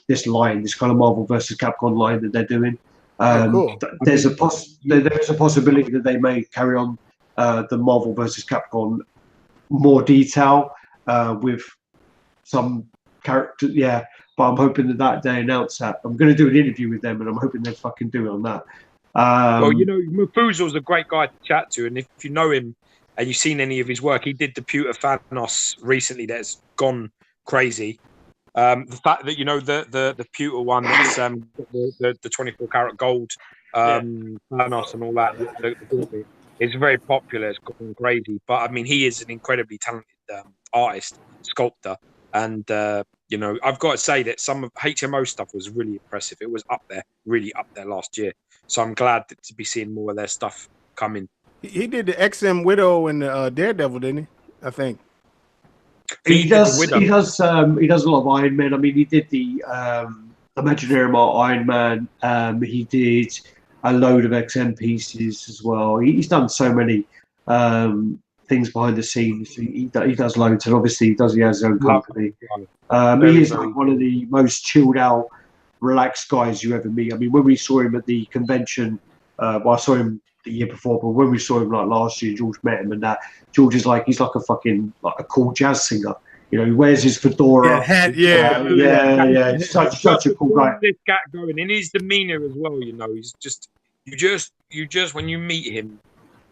this line, this kind of Marvel versus Capcom line that they're doing. Cool. There's a possibility that they may carry on the Marvel versus Capcom more detail with some character. Yeah. But I'm hoping that they announce that. I'm going to do an interview with them, and I'm hoping they fucking do it on that. Well, you know, Mufuzal's a great guy to chat to, and if you know him and you've seen any of his work, he did the Pewter Thanos recently that's gone crazy. The fact that, you know, the Pewter one, that's the 24 karat gold Thanos and all that, it's very popular. It's gone crazy. But, I mean, he is an incredibly talented artist, sculptor, and you know, I've got to say that some of HMO stuff was really impressive. It was really up there last year. So I'm glad to be seeing more of their stuff coming. He did the XM Widow and the Daredevil, didn't he? I think. He does a lot of Iron Man. I mean, he did the Imaginary Iron Man. He did a load of XM pieces as well. He's done so many things behind the scenes. He does loads, and obviously he has his own company. He is like one of the most chilled out, relaxed guys you ever meet. I mean, when we saw him at the convention, I saw him the year before, but when we saw him like last year, George met him, and that George is like, he's like a fucking like a cool jazz singer. You know, he wears his fedora. Yeah. Such a cool guy. This guy going in his demeanor as well. You know, he's just you just when you meet him,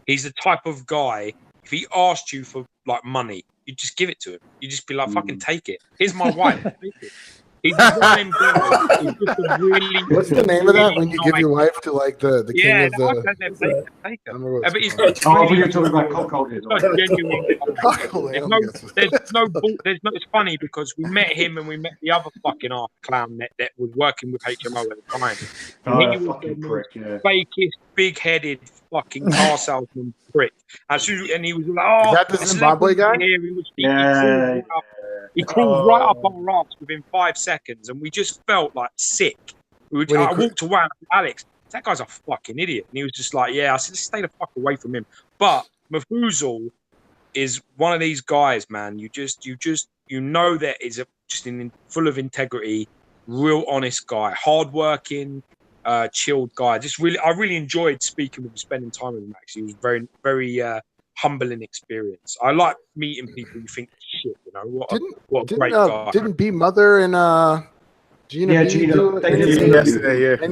he's the type of guy. If he asked you for like money, you just give it to him. You just be like, "Fucking take it." Here's my wife. Take it. He's the same guy. He's just a really. What's the name of that when you give your wife to like the king of the? But he's you're talking about cockholding. It's funny because we met him and we met the other fucking arse clown that was working with HMO at the time. And he was the fakest, big-headed fucking car salesman prick. And he was like, "Oh, is that the Zimbabwe guy?" He crawled right up our arse within 5 seconds, and we just felt like sick. I walked away and I said, "Alex, that guy's a fucking idiot." And he was just like, "Yeah." I said, "Just stay the fuck away from him." But Mufuzal is one of these guys, man. You know that is full of integrity, real honest guy, hardworking, chilled guy. I really enjoyed speaking with him, spending time with him. Actually, it was very, very humbling experience. I like meeting people you think shit. You know what a great guy. Didn't B Mother and Gina? And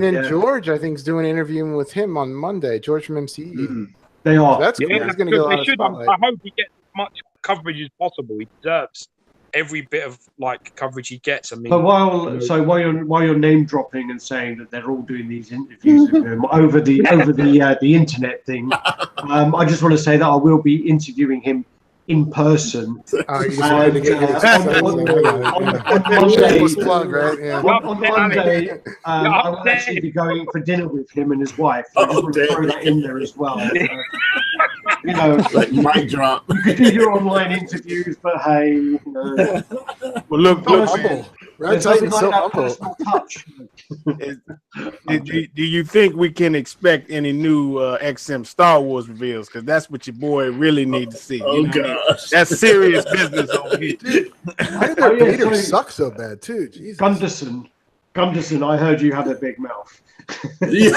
then George, I think, is doing an interview with him on Monday. George from MCE. Mm-hmm. They are. So that's cool. He's going to get a lot of spotlight. I hope he gets as much coverage as possible. He deserves every bit of like coverage he gets. I mean, but while you're name dropping and saying that they're all doing these interviews with him over the internet thing, I just want to say that I will be interviewing him in person. Oh, you just wanted to get your on Monday, I will actually be going for dinner with him and his wife. I just want to throw that in there as well. You know, like mic drop. You could do your online interviews, but hey, you know. Well, look, humble. RaddTitan is so humble. Touch. Do you think we can expect any new XM Star Wars reveals? Because that's what your boy really needs to see. Oh gosh, that's serious business over here. Why did their Vader suck so bad too? Jesus. Gunderson, I heard you have a big mouth. Yeah.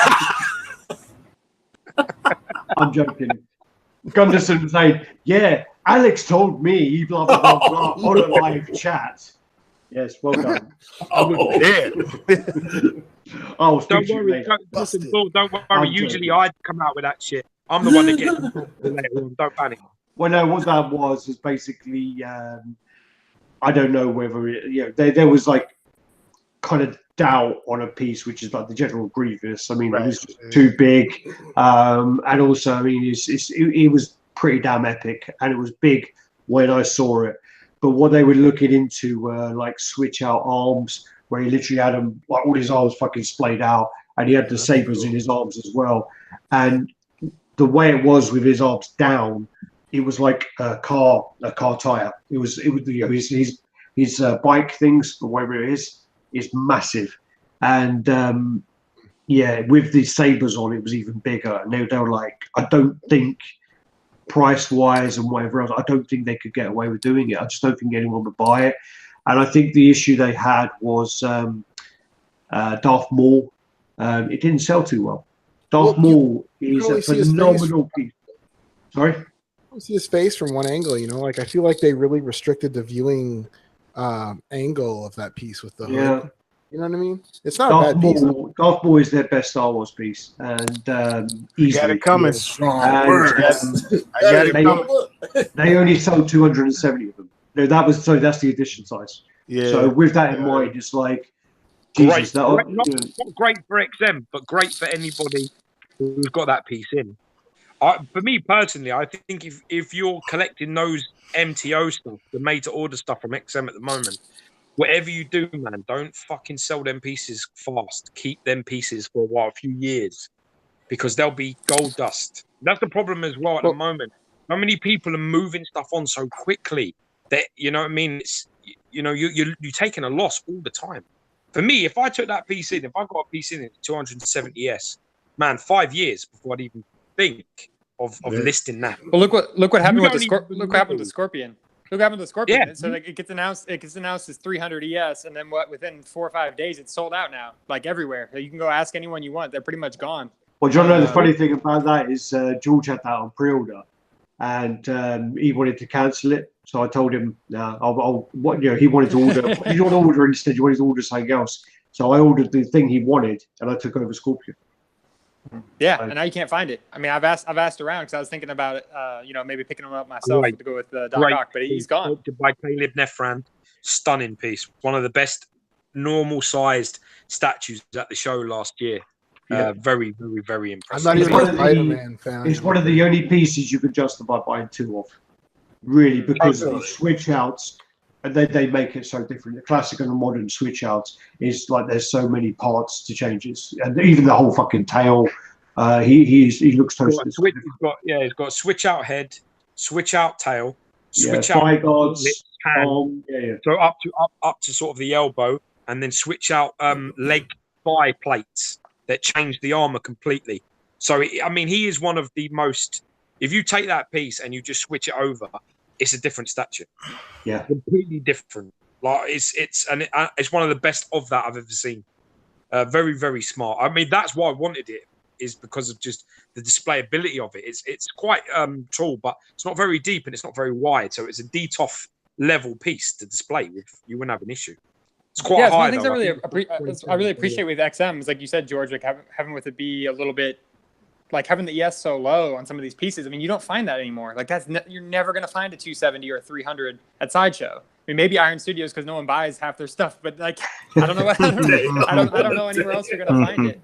I'm joking. Gunderson saying, "Yeah, Alex told me blah blah blah blah on a live chat." Yes, well done. Oh, yeah. Oh, don't worry. Don't worry. Usually I'd come out with that shit. I'm the one that gets it. Don't panic. Well, no, what that was basically, I don't know whether there was like kind of doubt on a piece, which is like the General Grievous. I mean, it was just too big, and also, I mean, it was pretty damn epic, and it was big when I saw it. But what they were looking into were like switch out arms, where he literally had them, like all his arms fucking splayed out, and he had the sabers in his arms as well. And the way it was with his arms down, it was like a car tire. It was his bike things or whatever it is massive, and with the sabers on, it was even bigger. And they were like, I don't think, price wise and whatever else, I don't think they could get away with doing it. I just don't think anyone would buy it. And I think the issue they had was Darth Maul. It didn't sell too well. Darth Maul is a phenomenal piece. Sorry? I see his face from one angle, you know, like I feel like they really restricted the viewing angle of that piece with the hood. You know what I mean? It's not a bad piece. Darth Maul is their best Star Wars piece, and easily. Got it coming. I got it coming. They only sold 270 of them. No, that's the edition size. Yeah. So with that in mind, it's like Jesus, not great for XM, but great for anybody who's got that piece in. For me personally, I think if you're collecting those MTO stuff, the made-to-order stuff from XM at the moment, whatever you do, man, don't fucking sell them pieces fast. Keep them pieces for a few years, because they'll be gold dust. That's the problem as well at the moment. How many people are moving stuff on so quickly that, you know what I mean? It's, you know, you're taking a loss all the time. For me, if I took that piece in, if I got a piece in at 270S, man, 5 years before I'd even think of listing that. Well, look what happened with the Look what happened with the Scorpion. Look what happened with the Scorpion. Yeah. So like, it gets announced as 300 ES, and then within 4 or 5 days, it's sold out now, like everywhere. So you can go ask anyone you want. They're pretty much gone. Well, John, the funny thing about that is George had that on pre-order, and he wanted to cancel it. So I told him, he wanted to order. He didn't want to order instead. He wanted to order something else. So I ordered the thing he wanted, and I took over Scorpion. Yeah, and now you can't find it. I mean, I've asked around because I was thinking about it, maybe picking him up myself to go with Doc Ock, but he's gone. By Caleb Nefran, stunning piece. One of the best normal-sized statues at the show last year. Yeah. Very, very, very impressive. I'm not even a Spider-Man fan. It's one of the only pieces you could justify buying two of, really, because the switch outs, and they make it so different. The classic and the modern switch outs is like there's so many parts to change it, and even the whole fucking tail. He looks totally. He's got switch out head, switch out tail, switch out lips, hand. So up to sort of the elbow, and then switch out leg thigh plates that change the armor completely. So he is one of the most. If you take that piece and you just switch it over, it's a different statue. Yeah, completely different. Like it's one of the best of that I've ever seen. Very, very smart. I mean, that's why I wanted it, is because of just the displayability of it. It's quite tall, but it's not very deep and it's not very wide. So it's a DTOF level piece to display. You wouldn't have an issue. It's quite high. One of the things I really appreciate with XM is, like you said, George, like having with it be a little bit like having the ES so low on some of these pieces. I mean, you don't find that anymore. Like you're never going to find a 270 or 300 at Sideshow. I mean, maybe Iron Studios because no one buys half their stuff, but like I don't know. I don't know anywhere else you're going to find it.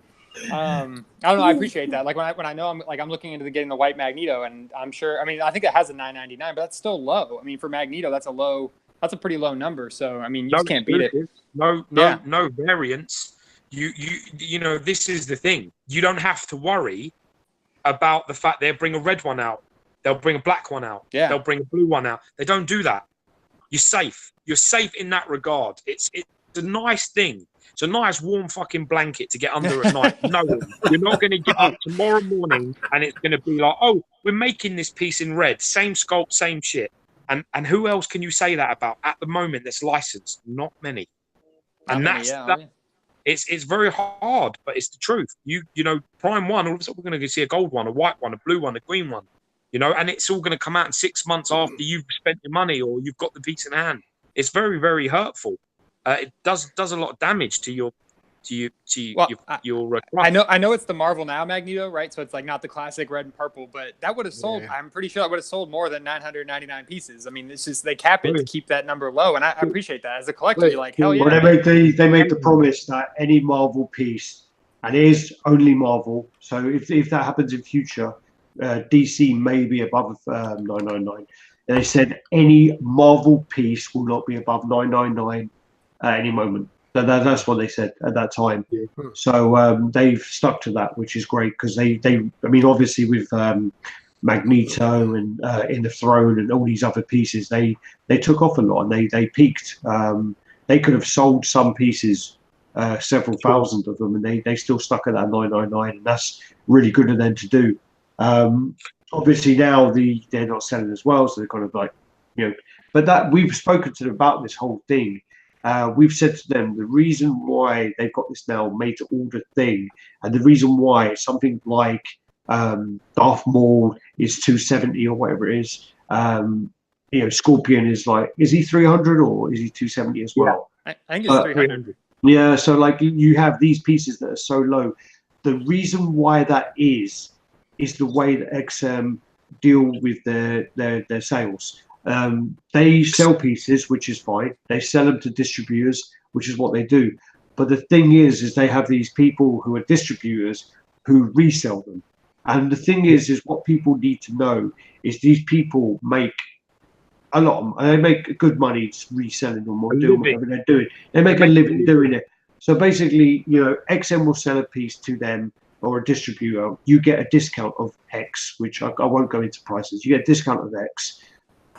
I don't know. I appreciate that. Like when I know I'm looking into getting the white Magneto, and I'm sure. I mean, I think it has a 999, but that's still low. I mean, for Magneto, that's a pretty low number. So I mean, you just can't beat it. No variants. You know, this is the thing. You don't have to worry about the fact they'll bring a red one out. They'll bring a black one out. Yeah. They'll bring a blue one out. They don't do that. You're safe. You're safe in that regard. It's a nice thing. It's a nice warm fucking blanket to get under at night. No, you're not going to get up tomorrow morning and it's going to be like, oh, we're making this piece in red. Same sculpt, same shit. And who else can you say that about at the moment that's licensed? Not many. And it's very hard, but it's the truth. You know, Prime 1, all of a sudden we're going to see a gold one, a white one, a blue one, a green one. You know, and it's all going to come out in 6 months after you've spent your money or you've got the piece in hand. It's very, very hurtful. It does a lot of damage to your I know it's the Marvel Now Magneto, right? So it's like not the classic red and purple, but that would have sold. Yeah. I'm pretty sure that would have sold more than 999 pieces. I mean, it's just they cap it to keep that number low, and I appreciate that. As a collector, you're like, hell yeah. Well, they made the promise that any Marvel piece, and it is only Marvel. So if that happens in future, DC may be above 999. And they said any Marvel piece will not be above 999 at any moment. That's what they said at that time. Yeah. So they've stuck to that, which is great because they I mean, obviously with Magneto and In the Throne and all these other pieces, they took off a lot and they peaked. They could have sold some pieces, several thousand of them, and they still stuck at that 999, and that's really good of them to do. Obviously now they're not selling as well, so they're kind of like, you know, but that we've spoken to them about this whole thing. We've said to them the reason why they've got this now made to order thing, and the reason why something like Darth Maul is 270 or whatever it is. You know, Scorpion is he 300 or is he 270 as well? Yeah, I think it's 300. Yeah, so like you have these pieces that are so low. The reason why that is the way that XM deal with their sales. They sell pieces, which is fine. They sell them to distributors, which is what they do. But the thing is they have these people who are distributors who resell them. And the thing is what people need to know is these people make a lot. They make good money reselling them or doing whatever they're doing. They make a living doing it. So basically, you know, XM will sell a piece to them or a distributor. You get a discount of X, which I won't go into prices. You get a discount of X.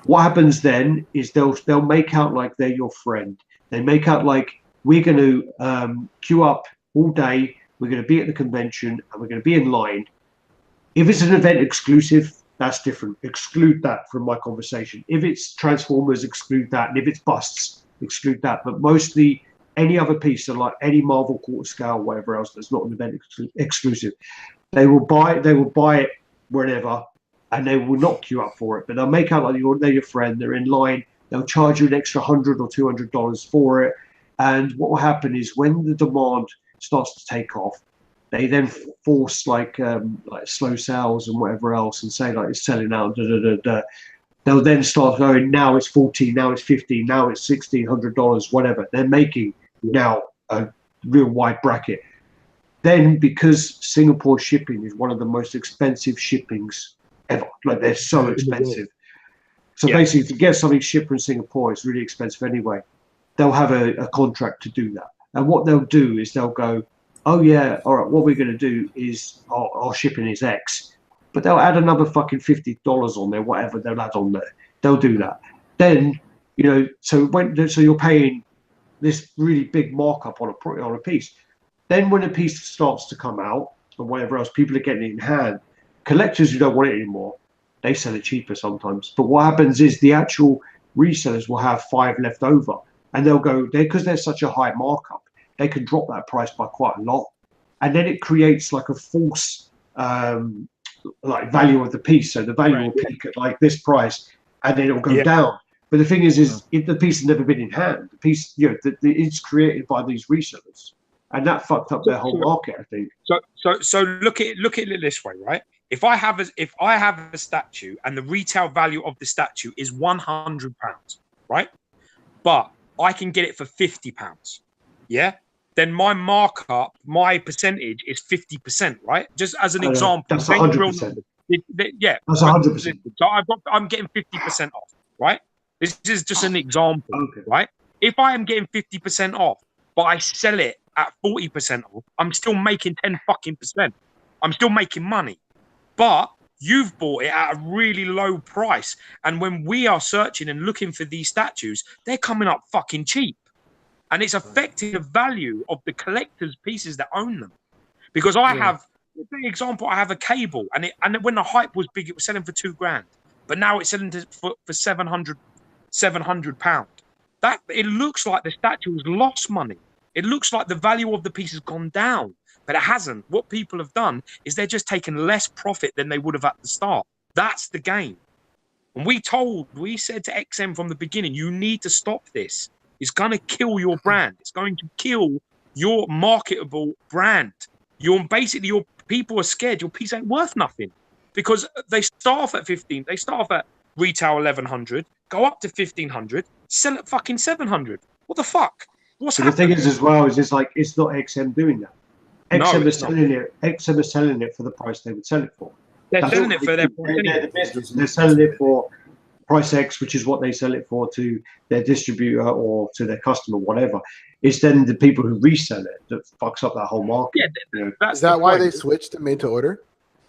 What happens then is they'll make out like they're your friend. They make out like we're going to queue up all day. We're going to be at the convention and we're going to be in line. If it's an event exclusive, that's different. Exclude that from my conversation. If it's Transformers, exclude that. And if it's busts, exclude that. But mostly any other piece, so like any Marvel quarter scale, whatever else that's not an event exclusive, they will buy it wherever. And they will not queue up for it, but they'll make out like they're your friend. They're in line. They'll charge you an extra $100 or $200 for it. And what will happen is when the demand starts to take off, they then force like slow sales and whatever else, and say like it's selling out. They'll then start going. Now it's $14. Now it's $15. Now it's $1,600. Whatever. They're making now a real wide bracket. Then because Singapore shipping is one of the most expensive shippings ever. Like they're so expensive. So basically to get something shipped from Singapore is really expensive anyway. They'll have a contract to do that. And what they'll do is they'll go, oh yeah, all right, what we're going to do is our shipping is X. But they'll add another fucking $50 on there, whatever they'll add on there. They'll do that. Then, you know, so you're paying this really big markup on a piece. Then when a piece starts to come out or whatever else, people are getting it in hand. Collectors who don't want it anymore, they sell it cheaper sometimes. But what happens is the actual resellers will have 5 left over, and they'll go there because there's such a high markup. They can drop that price by quite a lot, and then it creates like a false like value of the piece. So the value will peak at like this price, and then it'll go down. But the thing is if the piece has never been in hand, the piece, you know, it's created by these resellers. and that fucked up their whole market, I think. So look at it this way, right? If I have a statue and the retail value of the statue is £100, right? But I can get it for £50, yeah? Then my markup, my percentage is 50%, right? Just as an example. That's 100%. Yeah, that's 100%. So I'm getting 50% off, right? This is just an example, Okay. right? If I am getting 50% off, but I sell it at 40% off, I'm still making 10%. I'm still making money. But you've bought it at a really low price. And when we are searching and looking for these statues, they're coming up fucking cheap. And it's affecting the value of the collector's pieces that own them. Because I have, for example, I have a cable, and when the hype was big, it was selling for £2,000. But now it's selling for £700. That it looks like the statue has lost money. It looks like the value of the piece has gone down, but it hasn't. What people have done is they're just taking less profit than they would have at the start. That's the game. And we said to XM from the beginning, you need to stop this. It's going to kill your brand. It's going to kill your marketable brand. Your people are scared. Your piece ain't worth nothing because they start off at 15. They start off at retail 1,100, go up to 1,500, sell at fucking 700. What the fuck? What's happening? The thing is, as well, is it's like it's not XM doing that. XM is selling it. XM is selling it for the price they would sell it for. They're selling it for their business. They're selling it for price X, which is what they sell it for to their distributor or to their customer, whatever. It's then the people who resell it that fucks up that whole market. Yeah, is that why they switched to made to order?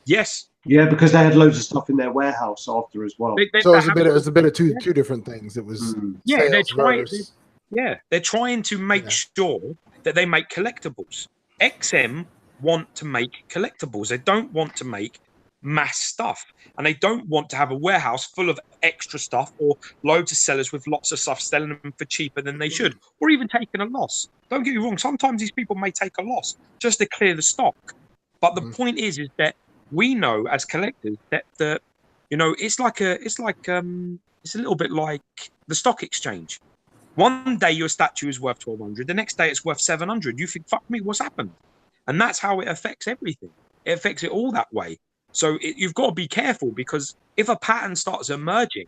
Yes. Yeah, because they had loads of stuff in their warehouse after as well. So it was a bit of two different things. It was they're trying to make sure that they make collectibles. XM want to make collectibles. They don't want to make mass stuff, and they don't want to have a warehouse full of extra stuff or loads of sellers with lots of stuff selling them for cheaper than they should, or even taking a loss. Don't get me wrong, sometimes these people may take a loss just to clear the stock, but the point is that we know as collectors that it's a little bit like the stock exchange. One day your statue is worth 1,200, the next day it's worth 700. You think, fuck me, what's happened? And that's how it affects everything. It affects it all that way. So you've got to be careful, because if a pattern starts emerging,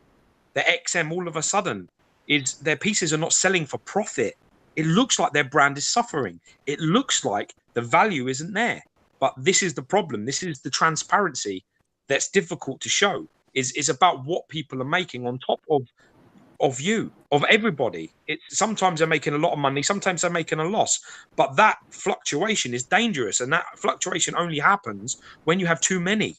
the XM all of a sudden is their pieces are not selling for profit. It looks like their brand is suffering. It looks like the value isn't there. But this is the problem. This is the transparency that's difficult to show. Is about what people are making on top of everybody. Sometimes they're making a lot of money, sometimes they're making a loss, but that fluctuation is dangerous, and that fluctuation only happens when you have too many.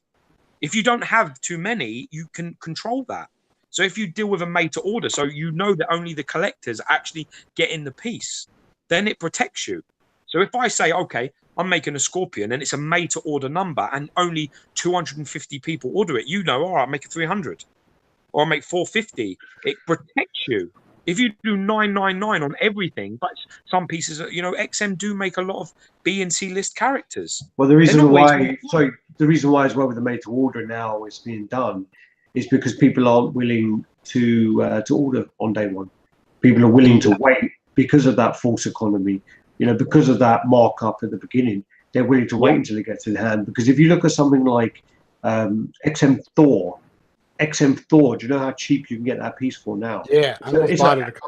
If you don't have too many, you can control that. So if you deal with a made to order, so you know that only the collectors actually get in the piece, then it protects you. So if I say, okay, I'm making a Scorpion and it's a made to order number and only 250 people order it, all right, I'll make it 300. Or I'll make 450. It protects you. If you do 999 on everything, but some pieces, XM do make a lot of B and C list characters. Well, the reason why as well with the made to order now it's being done is because people aren't willing to order on day one. People are willing to wait because of that false economy. Because of that markup at the beginning, they're willing to wait until it gets in hand. Because if you look at something like XM Thor, do you know how cheap you can get that piece for now? Yeah, I bought it.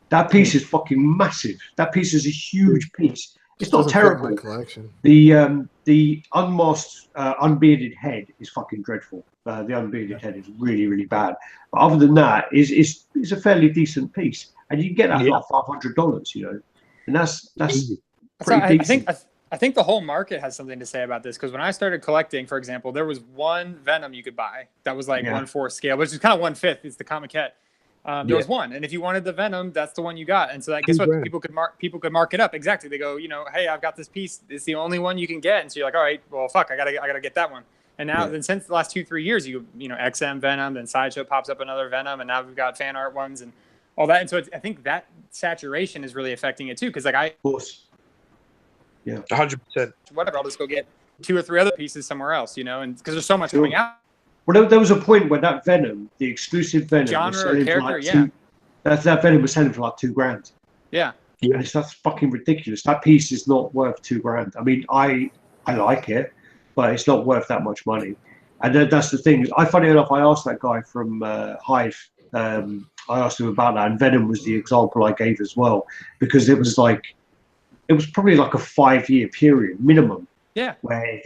That piece is fucking massive. That piece is a huge piece. It's not terrible. Collection. The unmasked, unbearded head is fucking dreadful. The unbearded head is really, really bad. But other than that, it's a fairly decent piece, and you can get that for like $500. And that's pretty decent. I think the whole market has something to say about this, because when I started collecting, for example, there was one Venom you could buy that was like 1/4 scale, which is kind of 1/5. It's the Comiquette. There was one, and if you wanted the Venom, that's the one you got. And so that guess what? People could mark it up exactly. They go, hey, I've got this piece. It's the only one you can get, and so you're like, all right, well, fuck, I gotta get that one. And now, then since the last 2-3 years, XM Venom, then Sideshow pops up another Venom, and now we've got fan art ones and all that. And so I think that saturation is really affecting it too, because of course. Yeah, 100%. Whatever, I'll just go get 2 or 3 other pieces somewhere else, and because there's so much coming out. Well, there was a point where that Venom, the exclusive Venom, genre or character, that Venom was selling for like $2,000. Yeah, Yeah, that's fucking ridiculous. That piece is not worth $2,000. I mean, I like it, but it's not worth that much money. And that's the thing. Funny enough, I asked that guy from Hive. I asked him about that, and Venom was the example I gave as well, because it was probably like a 5-year period minimum. Yeah. Where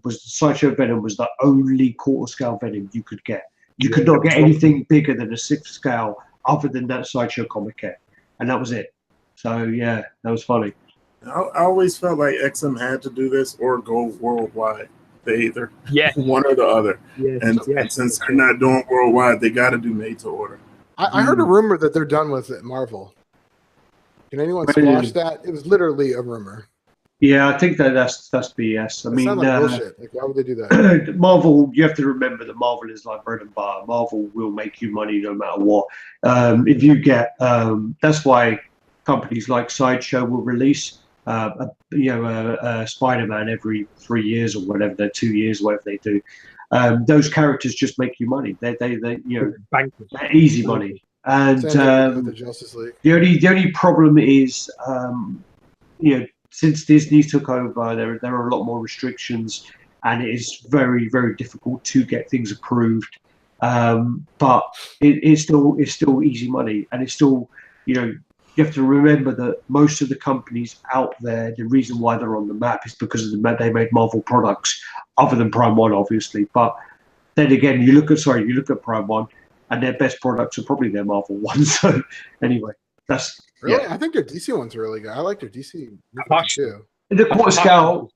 Sideshow Venom was the only quarter scale Venom you could get. You could not get anything bigger than a 6th scale other than that Sideshow comic kit, and that was it. So yeah, that was funny. I always felt like XM had to do this or go worldwide. They either one or the other. Yes. And since they're not doing worldwide, they got to do made to order. I heard a rumor that they're done with it, Marvel. Can anyone squash that? It was literally a rumor. Yeah, I think that's BS. I mean, sounds like bullshit. Like, why would they do that? Marvel, you have to remember that Marvel is like bread and butter. Marvel will make you money no matter what. If you get, that's why companies like Sideshow will release, Spider-Man every 3 years or whatever, they're 2 years, whatever they do. Those characters just make you money. They they're easy money. And the Justice League. The only problem is, since Disney took over, there are a lot more restrictions, and it is very, very difficult to get things approved. But it's still easy money, and it's still, you have to remember that most of the companies out there, the reason why they're on the map is because they made Marvel products, other than Prime One, obviously. But then again, you look at Prime One, and their best products are probably their Marvel ones. So anyway, that's. Really? Yeah. I think their DC ones are really good. I like their DC too. The quarter scale.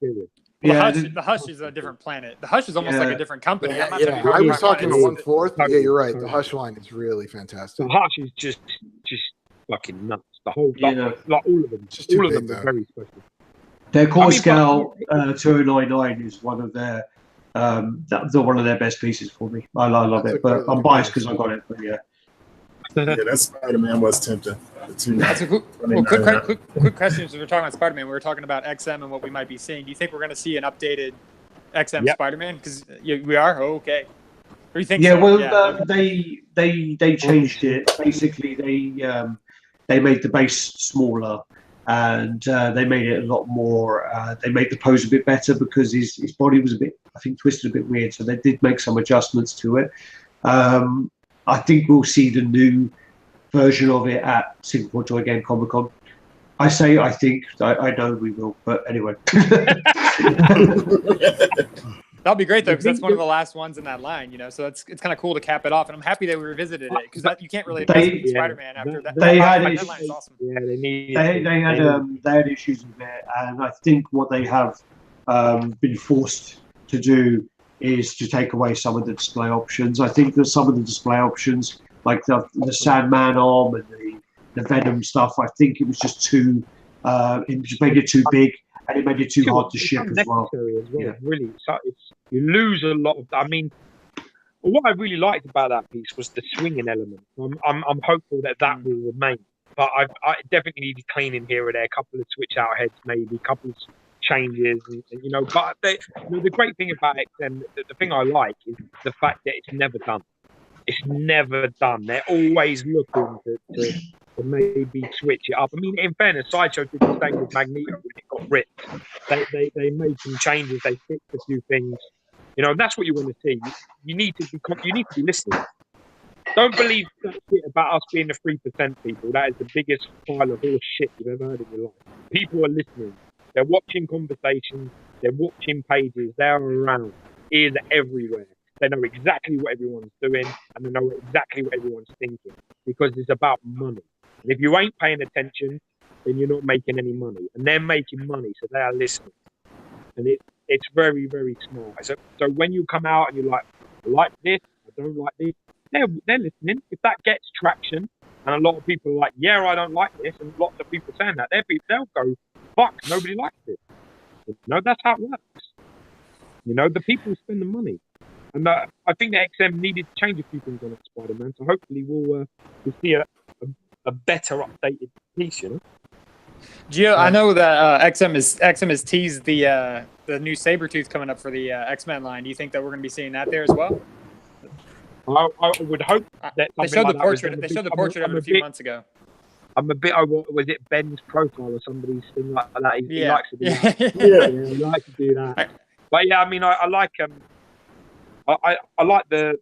The Hush is a different planet. The Hush is almost like a different company. Yeah, I was talking to 1/4. Yeah, you're right. The Hush line is really fantastic. The Hush is just fucking nuts. The whole like all of them. All of them are very special. Their core scale 2099 is one of their one of their best pieces for me. I love it, but I'm biased because I got it. But yeah. Yeah, that Spider-Man was tempting. That's a quick question. So we're talking about Spider-Man. We were talking about XM and what we might be seeing. Do you think we're going to see an updated XM Spider-Man? Because we are. Oh, okay. Or you think? Yeah. So? Well, they changed it. Basically, they made the base smaller, and they made it a lot more. They made the pose a bit better because his body was a bit, I think, twisted a bit weird. So they did make some adjustments to it. I think we'll see the new version of it at Singapore Toy Game Comic Con. I think. I know we will, but anyway. That'll be great though, because that's one of the last ones in that line, So it's kind of cool to cap it off, and I'm happy that we revisited it because you can't really visit Spider-Man after that. They had line is awesome. Yeah, they had issues with it, and I think what they have been forced to do is to take away some of the display options. I think that some of the display options, like the Sandman arm and the Venom stuff, I think it was just too. It just made it too big, and it made it too hard to ship as well. Yeah. Really, you lose a lot of. I mean, what I really liked about that piece was the swinging element. I'm hopeful that will remain, but I definitely need cleaning here or there, a couple of switch out heads, maybe a couple of changes, and But the great thing about XM, the thing I like is the fact that it's never done. It's never done. They're always looking to maybe switch it up. I mean, in fairness, Sideshow did the same with Magneto when it got ripped. They made some changes. They fixed a few things. That's what you want to see. You need to be listening. Don't believe that shit about us being the 3% people. That is the biggest pile of horse shit you've ever heard in your life. People are listening. They're watching conversations. They're watching pages. They're around. Ears are everywhere. They know exactly what everyone's doing, and they know exactly what everyone's thinking, because it's about money. And if you ain't paying attention, then you're not making any money. And they're making money, so they are listening. And it's very, very smart. So when you come out and you're like, I like this, I don't like this, they're listening. If that gets traction, and a lot of people are like, yeah, I don't like this, and lots of people saying that, they'll go, fuck, nobody likes it. That's how it works. The people spend the money. And I think the XM needed to change a few things on that Spider-Man, so hopefully we'll see a better updated piece, Gio, I know that XM has teased the new Sabretooth coming up for the X-Men line. Do you think that we're going to be seeing that there as well? I would hope that they showed the portrait. They showed the portrait of it a few months ago. I'm a bit. Was it Ben's profile or somebody's thing like that? He likes to do that. Yeah. He likes to do that. But yeah, I mean, I like I like the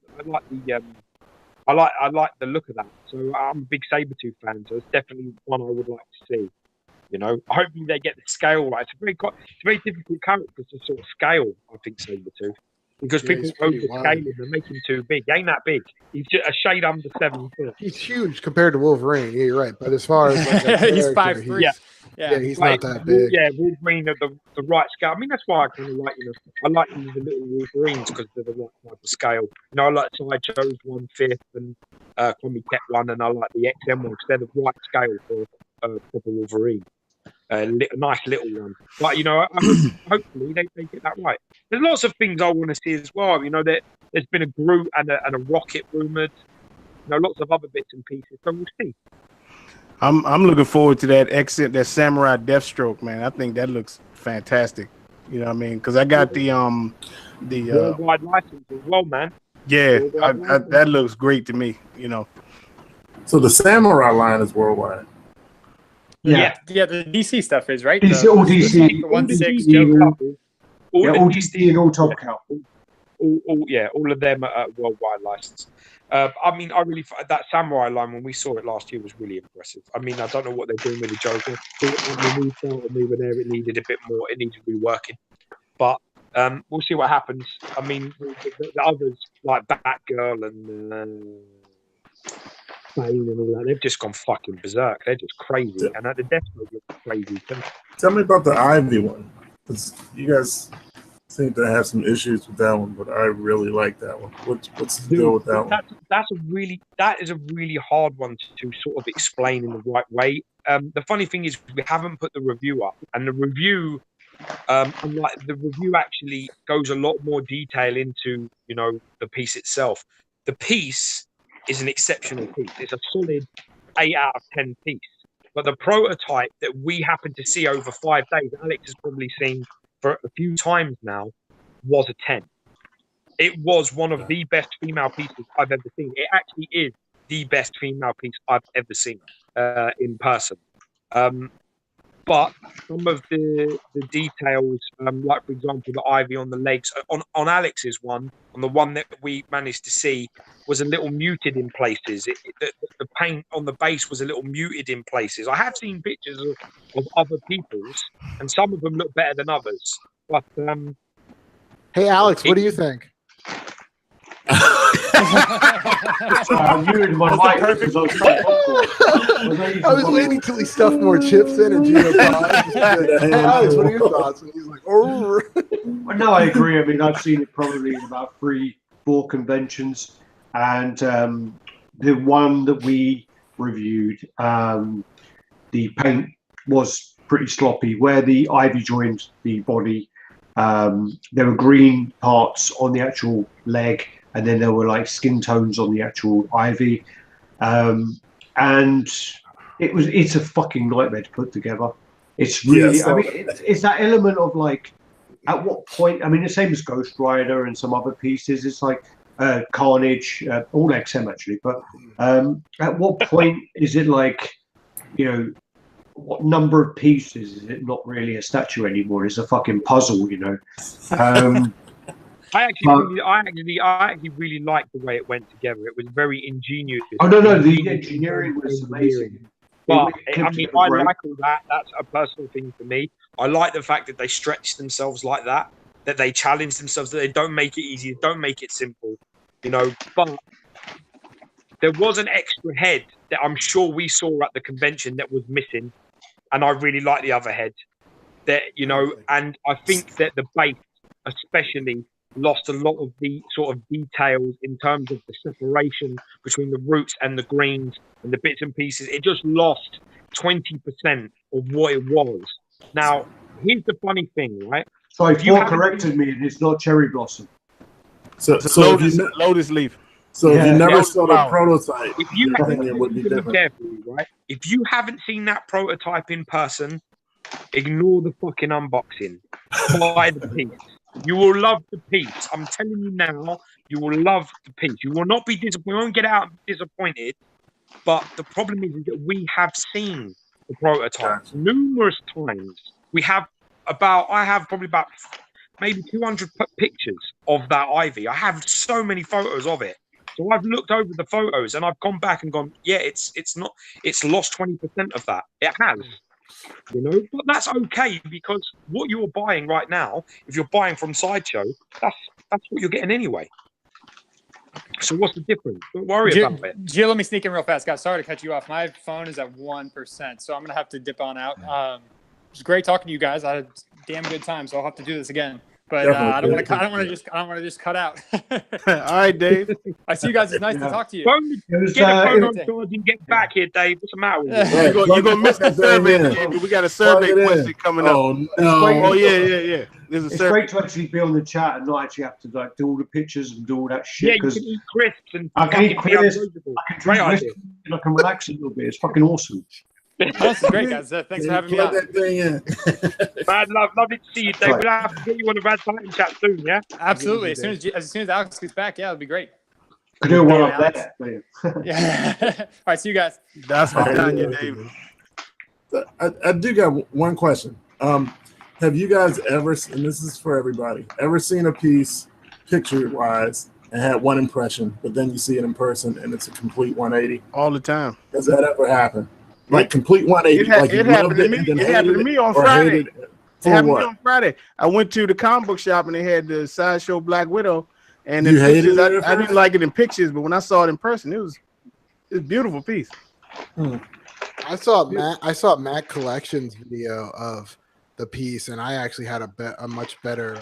look of that. So I'm a big Sabretooth fan. So it's definitely one I would like to see. You know, hopefully they get the scale right. It's a very difficult character to sort of scale. I think Sabretooth. Because people overscale him and make him too big. He ain't that big. He's just a shade under 7 foot. He's huge compared to Wolverine. Yeah, you're right. But as far as he's 5'3". Yeah, he's not that big. Yeah, Wolverine at the right scale. I mean, that's why I kind of like, I like the little Wolverines because they're the right type of scale. I like Sideshow's 1/5 and Comic Cat one, and I like the XM one because they're the right scale for proper Wolverine. A nice little one, but hopefully they get that right. There's lots of things I want to see as well. There's been a Groot and a Rocket rumored. Lots of other bits and pieces. So we'll see. I'm looking forward to that Samurai Deathstroke, man. I think that looks fantastic. You know what I mean? Because I got the worldwide license as well, man. Yeah, that looks great to me. So the Samurai line is worldwide. Yeah, the DC stuff is right. All DC, the 1/6 Joker. All DC and all Top Cow. All of them are worldwide license. I mean, that Samurai line when we saw it last year was really impressive. I mean, I don't know what they're doing with the Joker. When we started moving there, it needed a bit more. It needed reworking, but we'll see what happens. I mean, the others like Batgirl and Bane and all that, they've just gone fucking berserk. They're just crazy, and the Deathstroke looks crazy too. Tell me about the Ivy one, because you guys seem to have some issues with that one, but I really like that one. What's the deal with that one? That is a really hard one to sort of explain in the right way. The funny thing is we haven't put the review up, and the review actually goes a lot more detail into the piece itself. The piece is an exceptional piece. It's a solid 8 out of 10 piece. But the prototype that we happened to see over 5 days, Alex has probably seen for a few times now, was a 10. It was one of the best female pieces I've ever seen. It actually is the best female piece I've ever seen in person. But some of the details, like for example, the ivy on the legs, on Alex's one, on the one that we managed to see, was a little muted in places. The paint on the base was a little muted in places. I have seen pictures of other people's, and some of them look better than others. But hey, Alex, what do you think? I muted my mic because I was waiting till he stuffed more chips in and Gino hey, Alex, what are your thoughts? And he's like, oh. Well, no, I agree. I mean, I've seen it probably in about 3-4 conventions, and the one that we reviewed, the paint was pretty sloppy. Where the ivy joined the body, there were green parts on the actual leg, and then there were like skin tones on the actual ivy, and it's a fucking nightmare to put together. It's really, Yes, I mean, it's that element of like, at what point? I mean, the same as Ghost Rider and some other pieces. It's like Carnage, all XM actually. But at what point is it like, what number of pieces is it not really a statue anymore? It's a fucking puzzle, I actually really liked the way it went together. It was very ingenious. Oh no, the engineering was amazing. But I mean, I like all that. That's a personal thing for me. I like the fact that they stretch themselves like that they challenge themselves, that they don't make it easy, don't make it simple, But there was an extra head that I'm sure we saw at the convention that was missing, and I really like the other head. That and I think that the base especially lost a lot of the sort of details in terms of the separation between the roots and the greens and the bits and pieces. It just lost 20% of what it was. Now, here's the funny thing, right? Sorry, Paul corrected me, and it's not cherry blossom. So Lotus leaf. So if you never saw the prototype, if you it would be different. Carefully, right? If you haven't seen that prototype in person, ignore the fucking unboxing. Buy the piece. You will love the piece. I'm telling you now, you will love the piece. You will not be disappointed. You won't get out disappointed. But the problem is that we have seen the prototype numerous times. I have probably about maybe 200 pictures of that Ivy. I have so many photos of it. So I've looked over the photos and I've gone back and gone, yeah, it's lost 20% of that. It has. You know, but that's okay because what you're buying right now, if you're buying from Sideshow, that's what you're getting anyway. So what's the difference? Don't worry about it. Jill, let me sneak in real fast, guys. Sorry to cut you off. My phone is at 1%, so I'm gonna have to dip on out. It was great talking to you guys. I had a damn good time, so I'll have to do this again. But I don't want to just cut out. All right, Dave. I see you guys. It's nice to talk to you. Get a phone on charge and get back here, Dave. What's the matter with you? You're gonna miss the survey. We got a survey question coming up. Oh, no. Oh yeah. There's a It's survey. great to actually be on the chat and not actually have to like do all the pictures and do all that shit. Yeah, you Because can eat crisps and I can eat fucking crisps, uploadable. I can Great drink idea. whiskey and I can relax a little bit. It's fucking awesome. This is great, guys. Thanks for having me Plug on. that thing in. Man, lovely to see you, Dave. We'll have to get you on the RaddTitan chat soon, yeah? Absolutely. As soon as Alex gets back, yeah, it'll be great. Could do one Yeah, up there. Yeah. All right, see you guys. That's what I'm you, Dave. I do got one question. Have you guys ever, and this is for everybody, ever seen a piece picture-wise and had one impression, but then you see it in person and it's a complete 180? All the time. Does that ever happen? Like complete 180? It happened to me. It happened to me on Friday. It happened to me on Friday. I went to the comic book shop and they had the Sideshow Black Widow, and in pictures, I didn't like it in pictures, but when I saw it in person, it was a beautiful piece. I saw Matt Collection's video of the piece, and I actually had a much better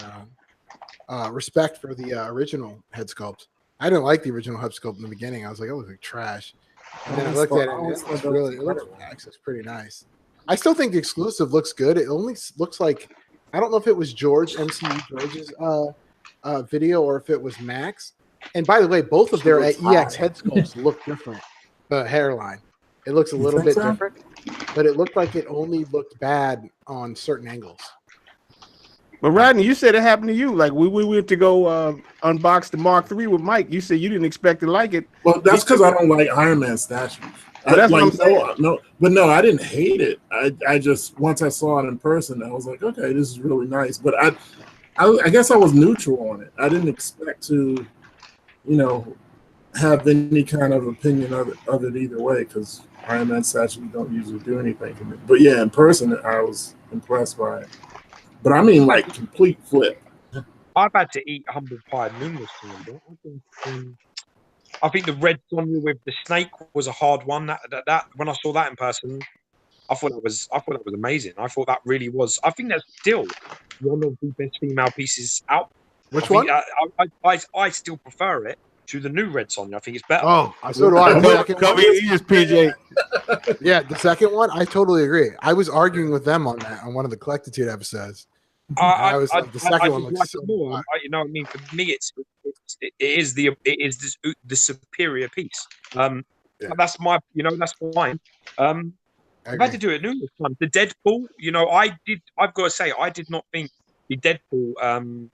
respect for the original head sculpt. I didn't like the original head sculpt in the beginning. I was like, it looks like trash. And then I looked at it, and it looks pretty nice. I still think the exclusive looks good. It only looks like, I don't know if it was MCU George's video or if it was Max. And by the way, both of their EX head sculpts look different. The hairline, it looks a little bit different, but it looked like it only looked bad on certain angles. But Rodney, you said it happened to you. Like we went to go unbox the Mark III with Mike. You said you didn't expect to like it. Well, that's because I don't like Iron Man statues. That's what I'm saying. No, I didn't hate it. I just, once I saw it in person, I was like, okay, this is really nice. But I guess I was neutral on it. I didn't expect to, have any kind of opinion of it either way, because Iron Man statues don't usually do anything for me. But yeah, in person, I was impressed by it. But I mean, like, complete flip. I've had to eat humble pie numerous times. I think the Red Sonja with the snake was a hard one. That when I saw that in person, I thought that was amazing. I thought that really was. I think that's still one of the best female pieces out. Which one? I still prefer it to the new Red Sonja. I think it's better. Oh, so do I. PJ. Yeah, the second one, I totally agree. I was arguing with them on that on one of the Collectitude episodes. The second one looks so more. You know what I mean? For me, it is the superior piece. That's that's fine. I've had to do it numerous times. The Deadpool, I've got to say, I did not think the Deadpool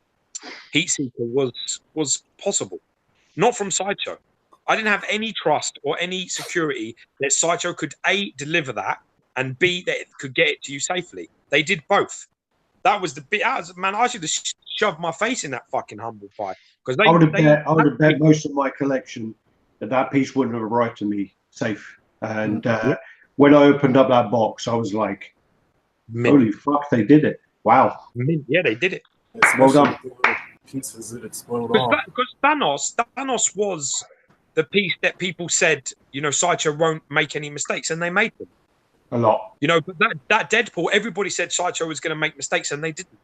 Heat Seeker was possible. Not from Sideshow. I didn't have any trust or any security that Sideshow could A, deliver that, and B, that it could get it to you safely. They did both. That was the bit. Man, I should have shoved my face in that fucking humble pie. Because I would have bet most of my collection that piece wouldn't have arrived to me safe. And when I opened up that box, I was like, holy fuck, they did it. Wow. Yeah, they did it. Well done. Pieces that explode off. Because Thanos was the piece that people said, Sideshow won't make any mistakes, and they made them. A lot. But that Deadpool, everybody said Sideshow was going to make mistakes, and they didn't.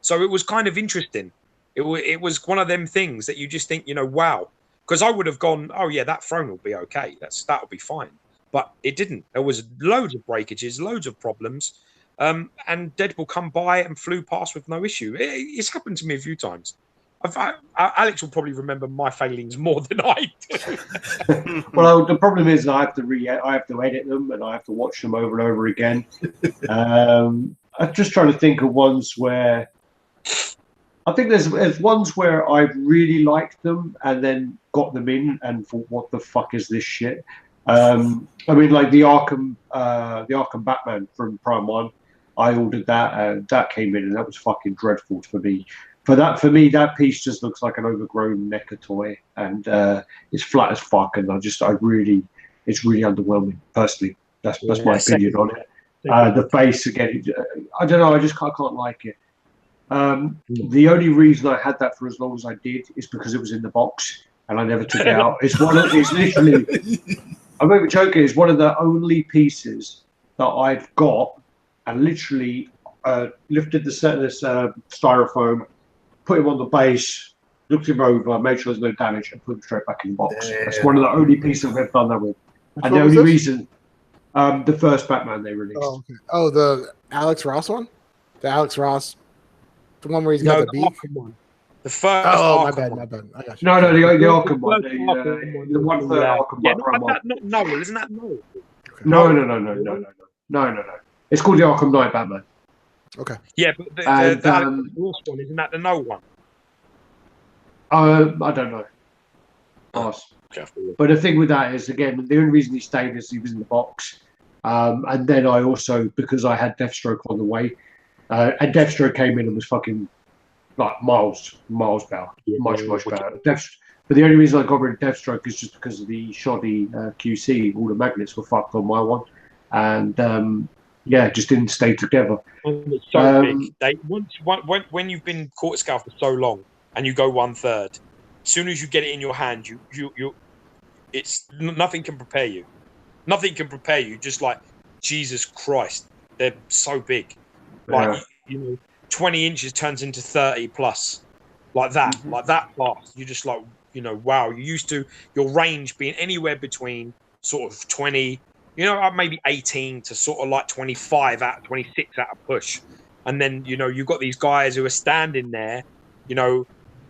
So it was kind of interesting. It was one of them things that you just think, wow. Because I would have gone, oh yeah, that throne will be okay. That'll be fine. But it didn't. There was loads of breakages, loads of problems. And Deadpool come by and flew past with no issue. It's happened to me a few times. Alex will probably remember my failings more than I do. Well, the problem is I have to edit them and I have to watch them over and over again. I'm just trying to think of ones where I think there's ones where I really liked them and then got them in and thought, what the fuck is this shit? I mean, like the Arkham Batman from Prime One. I ordered that, and that came in, and that was fucking dreadful for me. For me, that piece just looks like an overgrown NECA toy, and it's flat as fuck. And it's really underwhelming. Personally, that's my opinion on it. The face again, I don't know. I can't like it. The only reason I had that for as long as I did is because it was in the box, and I never took it out. It's literally. I'm not even joking. It's one of the only pieces that I've got, and literally lifted this styrofoam, put him on the base, looked him over, made sure there's no damage, and put him straight back in the box. Damn. That's one of the only pieces I've ever done that with. Which and the only reason, the first Batman they released. Oh, okay. Oh, the Alex Ross one? The Alex Ross, the one where he's got the beak? One. The first. Oh, my bad. I got you. No, the Arkham one. The one third Arkham one. No, isn't that no? No. It's called the Arkham Knight Batman. Okay. Yeah, but the Alex Ross one, isn't that the no one? I don't know. Pass. But the thing with that is, again, the only reason he stayed is he was in the box. And then I also, because I had Deathstroke on the way, and Deathstroke came in and was fucking like miles better, much better. But the only reason I got rid of Deathstroke is just because of the shoddy QC. All the magnets were fucked on my one, and just didn't stay together. And it's so big. When you've been quarter scale for so long and you go 1/3, as soon as you get it in your hand, it's nothing can prepare you. Nothing can prepare you. Just like Jesus Christ, they're so big. Like 20 inches turns into 30 plus, like that, fast. You're just like, wow. You used to your range being anywhere between sort of 20, maybe 18 to sort of like 25 out, 26 out of push, and then you've got these guys who are standing there,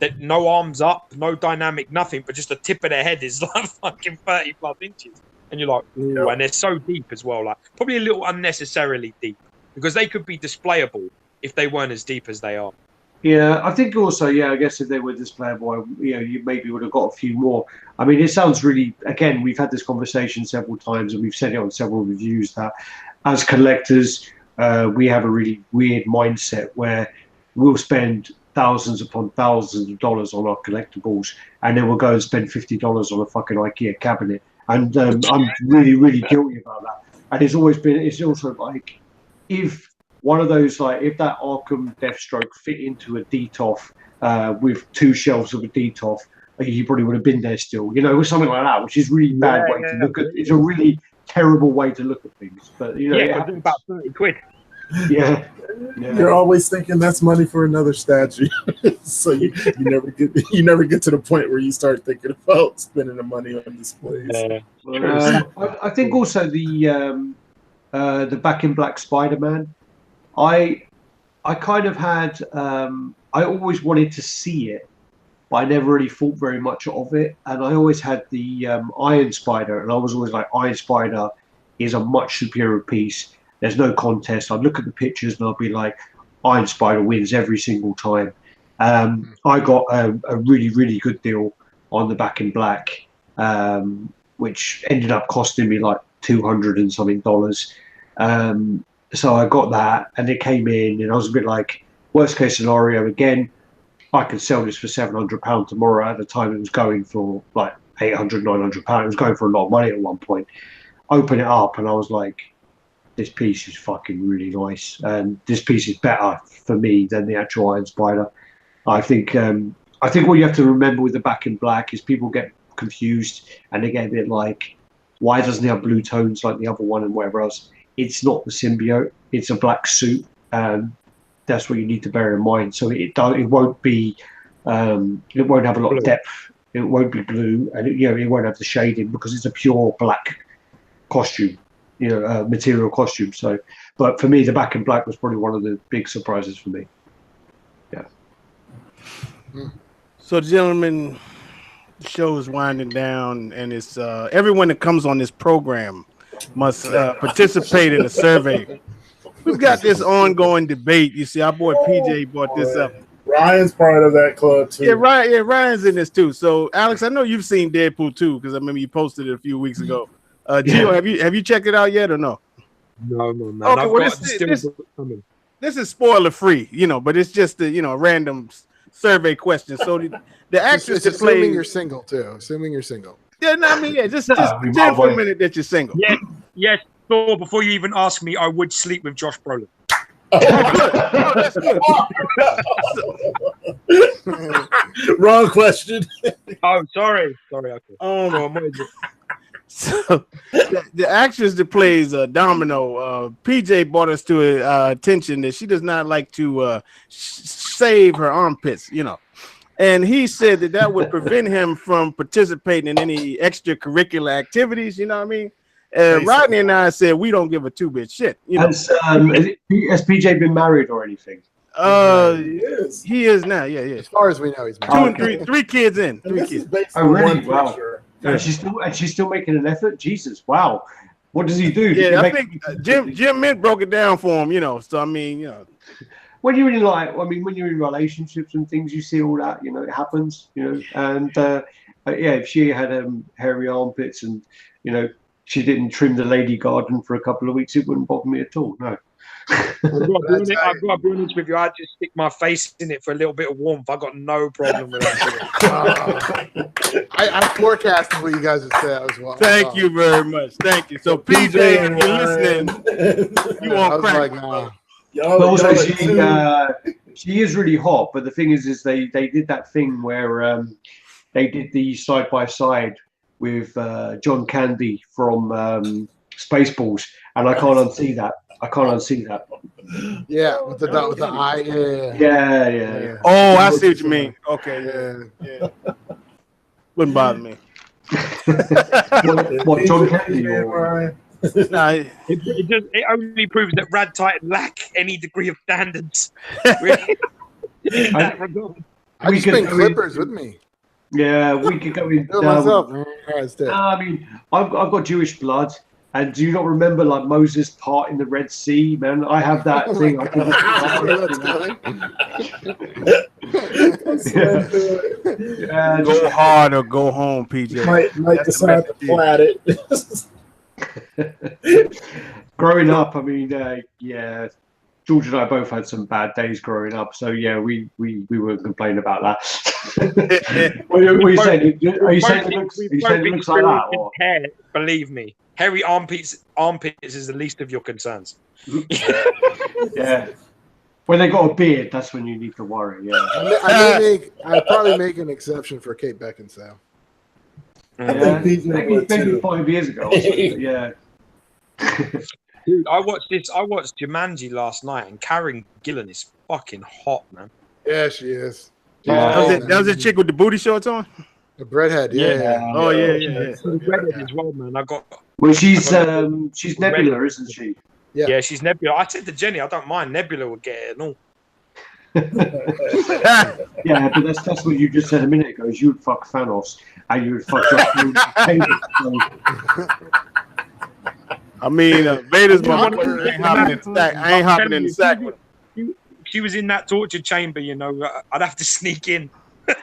that no arms up, no dynamic, nothing, but just the tip of their head is like fucking 30 plus inches, and you're like, ooh, and they're so deep as well, like probably a little unnecessarily deep, because they could be displayable if they weren't as deep as they are. Yeah, I think also, I guess if they were displayable, you maybe would have got a few more. I mean, it sounds really, again, we've had this conversation several times, and we've said it on several reviews, that as collectors, we have a really weird mindset where we'll spend thousands upon thousands of dollars on our collectibles, and then we'll go and spend $50 on a fucking IKEA cabinet. And I'm really, really guilty about that. And it's also like, if one of those, like, if that Arkham Deathstroke fit into a DTOF with 2 shelves of a DTOF, you probably would have been there still, or something like that, which is really bad way to look at. It's a really terrible way to look at things. But it's about 30 quid. Yeah. You're always thinking that's money for another statue, so you never get to the point where you start thinking about spending the money on displays. I think also the Back in Black Spider-Man. I kind of had I always wanted to see it, but I never really thought very much of it. And I always had the Iron Spider, and I was always like, Iron Spider is a much superior piece. There's no contest. I'd look at the pictures and I'd be like, Iron Spider wins every single time. I got a really, really good deal on the Back in Black, which ended up costing me like $200 and something. So I got that, and it came in, and I was a bit like, worst case scenario, again, I could sell this for £700 tomorrow. At the time, it was going for like £800, £900. It was going for a lot of money at one point. Open it up, and I was like, this piece is fucking really nice, and this piece is better for me than the actual Iron Spider. I think what you have to remember with the Back in Black is people get confused, and they get a bit like, why doesn't he have blue tones like the other one and whatever else? It's not the symbiote; it's a black suit. That's what you need to bear in mind. So it won't be, it won't have a lot of depth. It won't be blue, and it won't have the shading because it's a pure black costume, material costume. So, but for me, the Back in Black was probably one of the big surprises for me. Yeah. So, gentlemen, the show is winding down, and it's everyone that comes on this program must participate in a survey. We've got this ongoing debate. You see, our boy PJ brought this up. Ryan's part of that club too. Yeah, Ryan's in this too. So, Alex, I know you've seen Deadpool too, because I remember you posted it a few weeks ago. Gio, have you checked it out yet or no? No, man. Okay, I've well, got this is spoiler free, but it's just a random survey question. So the actress that assuming plays, you're single too. Assuming you're single. yeah, no, I mean, yeah, just pretend for a minute that you're single. Yes, Thor, before you even ask me, I would sleep with Josh Brolin. Wrong question. Oh, sorry. Okay. So the actress that plays Domino, PJ brought us to attention that she does not like to save her armpits, and he said that would prevent him from participating in any extracurricular activities. You know what I mean? Rodney and I said we don't give a two-bit shit. Has PJ been married or anything? He is now. Yeah. As far as we know, he's married. 2 and 3 kids in. 3 kids. Oh, really? Wow. And she's still making an effort. Jesus, wow. What does he do? Yeah, I think Jim Mint broke it down for him. So I mean, when you're in when you're in relationships and things, you see all that. It happens. And if she had hairy armpits and she didn't trim the lady garden for a couple of weeks, it wouldn't bother me at all. No. I've got to be honest with you. I just stick my face in it for a little bit of warmth. I got no problem with that. I forecasted what you guys would say as well. Thank you very much. Thank you. So PJ, if you're listening, you won't crack. But also, she is really hot. But the thing is they did that thing where they did the side by side with John Candy from Spaceballs, and I can't unsee that. Yeah, with the eye. Yeah. Oh, I see what you mean. Okay, yeah. Wouldn't bother me. what John Candy? It only proves that RaddTitan lack any degree of standards. I just bring clippers with me. Yeah, we could go in. Myself. I mean, I've got Jewish blood. And do you not remember Moses part in the Red Sea, man? I have that thing. Go hard or go home, PJ. Might decide to flat it. Growing up, I mean, George and I both had some bad days growing up. So yeah, we were complaining about that. What are you saying? Are you saying it looks like that? Or? Hair, believe me. Hairy armpits is the least of your concerns. Yeah. When they got a beard, that's when you need to worry. Yeah. I'd probably make an exception for Kate Beckinsale. Maybe 5 years ago. Or something, yeah. Dude, I watched Jumanji last night, and Karen Gillan is fucking hot, man. Yeah, she is. That was a chick with the booty shorts on. The breadhead, yeah. Oh yeah. The breadhead as well, man. Well, she's Nebula, isn't she? Yeah, she's Nebula. I said to Jenny, I don't mind. Nebula would get it and all. Yeah, but that's what you just said a minute ago. Is you would fuck Thanos and you would fuck I mean, Vader's my brother. I ain't hopping in the sack with him. She was in that torture chamber, I'd have to sneak in. It's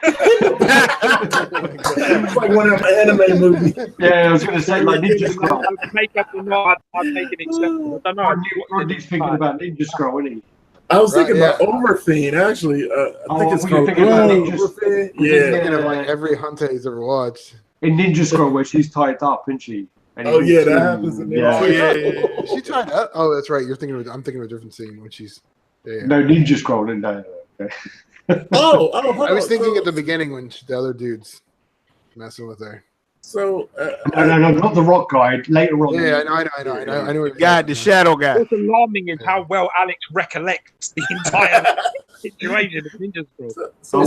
like one of them anime movies. Yeah, I was going to say Ninja Scroll. Makeup or not, I'd make an exception. I don't know. Rodney's thinking about Ninja Scroll, isn't he? I was thinking about Overfiend, actually. I think it's called Overfiend. Yeah. Thinking of every hunter he's ever watched. In Ninja Scroll, where she's tied up, isn't she? That happens in there. Is she tied up? Oh, that's right. I'm thinking of a different scene when she's. Yeah. No, Ninja Scroll, no. I was thinking at the beginning when the other dude's messing with her. So no, not the rock guy. Later on. Yeah, I know. The shadow guy. What's alarming is how well Alex recollects the entire situation of Ninja Scroll.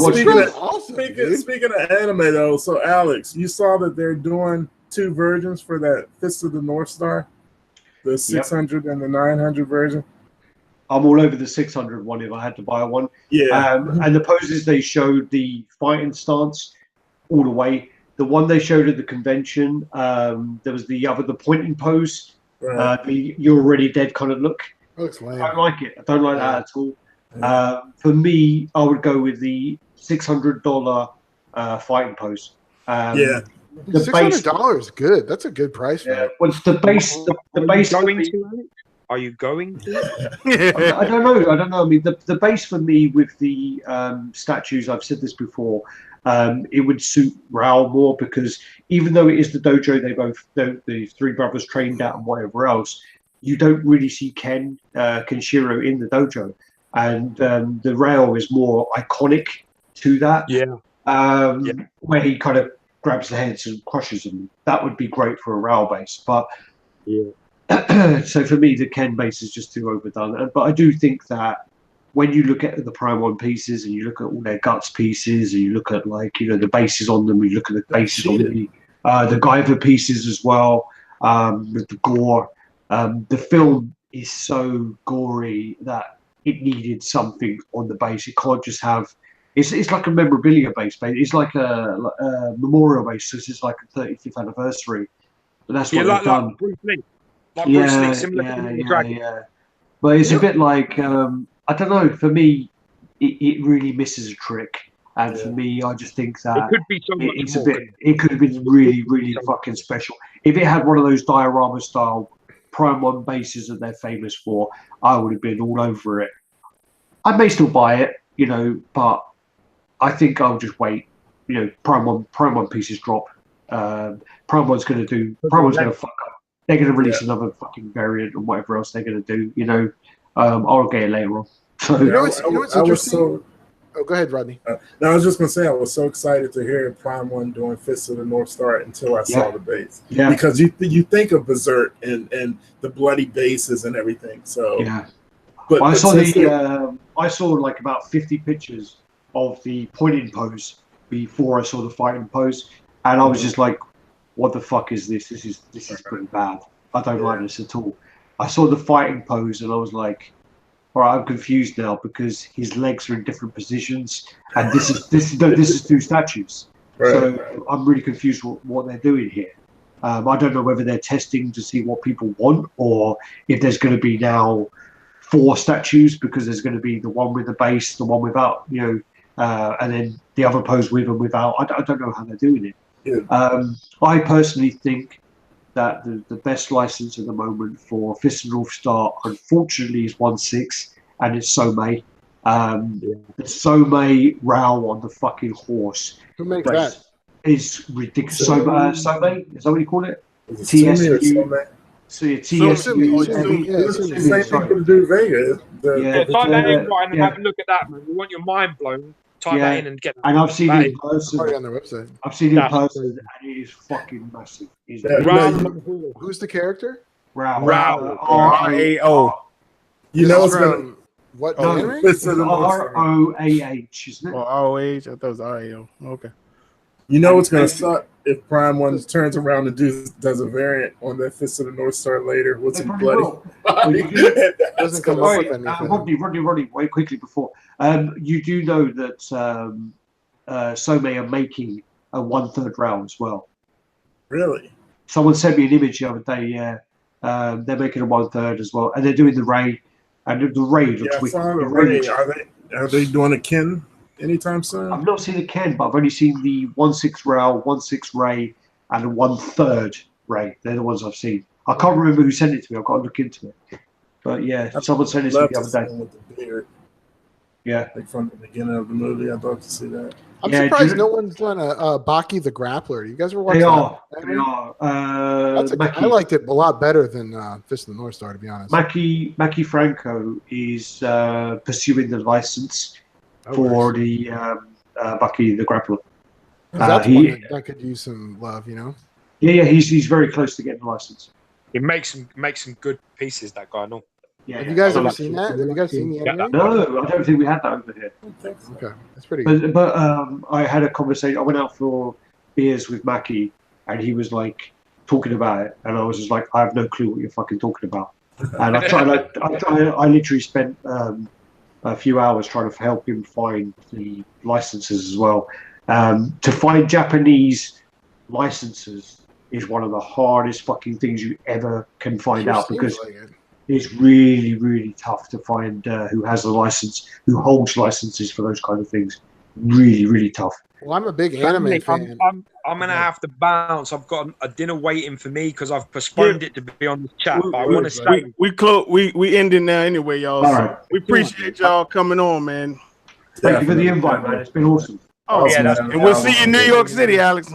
Speaking of anime, though, so Alex, you saw that they're doing 2 versions for that Fist of the North Star, the 600 and the 900 version. I'm all over the 600 one if I had to buy one. Yeah. And the poses they showed, the fighting stance, all the way. The one they showed at the convention, there was the pointing pose, the "you're already dead" kind of look. Looks lame. I don't like it. I don't like that at all. For me, I would go with the $600 fighting pose. The $600 good. That's a good price for it. Well, the base. The base. Are you going to? I don't know. I mean, the base for me with the statues, I've said this before, it would suit Raoul more because even though it is the dojo the three brothers trained at and whatever else, you don't really see Kenshiro in the dojo. And the Raoul is more iconic to that. Where he kind of grabs the heads and crushes them. That would be great for a Raoul base. But so for me, the Ken base is just too overdone. But I do think that when you look at the Prime 1 pieces and you look at all their guts pieces and you look at the bases on them, you look at the bases on the Guyver pieces as well, with the gore. The film is so gory that it needed something on the base. It can't just have. It's like a memorabilia base. It's like a memorial base. So it's like a 35th anniversary. But that's what they've done. Like Bruce Lee. Like Bruce Lee, similar to the Dragon. But it's a bit like I don't know. For me, it really misses a trick. And for me, I just think that it could be so much more. It could have been really, really fucking special. If it had one of those diorama style Prime 1 bases that they're famous for, I would have been all over it. I may still buy it, but I think I'll just wait. Prime 1 pieces drop. Prime 1's going to fuck up. They're going to release another fucking variant and whatever else they're going to do. I'll get it later on. So, what's interesting? Oh, go ahead, Rodney. No, I was just going to say I was so excited to hear Prime 1 doing Fist of the North Star until I saw the base. Yeah. Because you think of Berserk and the bloody bases and everything. So But I saw like about 50 pictures of the pointing pose before I saw the fighting pose, and I was just like, "What the fuck is this? This is pretty bad. I don't like this at all." I saw the fighting pose, and I was like, "All right, I'm confused now because his legs are in different positions, and this is two statues." Right. So I'm really confused what they're doing here. I don't know whether they're testing to see what people want, or if there's going to be now 4 statues because there's going to be the one with the base, the one without, and then the other pose with and without. I don't know how they're doing it. Yeah. I personally think that the best license at the moment for Fist of the North Star, unfortunately, is 1/6, and it's Somei. The Somei Rao on the fucking horse. Who makes that? Is ridiculous. Somei, is that what you call it? TSU. Same thing to do Vega. Type that in right and have a look at that, man. We want your mind blown. Type that in and get that. And I've seen it in person. On their website. I've seen it in person, and it is fucking massive. Who's the character? Rao. R-A-O. You know it's gonna. What? It's R-O-A-H, isn't it? R-O-A-H. I thought it was R-A-O. Okay. You know what's gonna suck if Prime 1 turns around and does a variant on that Fist of the North Star later with some bloody. Doesn't come up with anything. Rodney, wait quickly before. You do know that Somei are making a 1/3 round as well. Really? Someone sent me an image the other day. Yeah, they're making a 1/3 as well, and they're doing the Ray, and the Ray looks wicked. Are they doing a Ken anytime soon? I've not seen the Ken, but I've only seen the 1/6 Raoul, 1/6 Ray, and a 1/3 Ray. They're the ones I've seen. I can't remember who sent it to me. I've got to look into it. But yeah, someone sent it to me the other day. With the beard. Yeah, like from the beginning of the movie. I'd love to see that. I'm surprised no one's done a Baki the Grappler. You guys were watching that? They are. I liked it a lot better than Fist of the North Star, to be honest. Maki Franco is pursuing the license for the Baki the Grappler. That's one that could use some love, Yeah, he's very close to getting the license. He makes some good pieces, that guy. No. Yeah, have you guys ever seen that? Have you guys seen the anime? No, I don't think we had that over here. Okay, that's pretty good. But I had a conversation. I went out for beers with Maki, and he was like talking about it, and I was just like, I have no clue what you're fucking talking about. And I literally spent a few hours trying to help him find the licenses as well. To find Japanese licenses is one of the hardest fucking things you ever can find out because. It's really, really tough to find who has a license, who holds licenses for those kind of things. Really, really tough. Well, I'm a big anime fan. I'm gonna have to bounce. I've got a dinner waiting for me because I've postponed it to be on the chat. But I want to say we ending now anyway, y'all. All So right. we appreciate y'all coming on, man. Thank you for the invite, man. It's been awesome. Oh yeah, and we'll see you in New York City, Alex.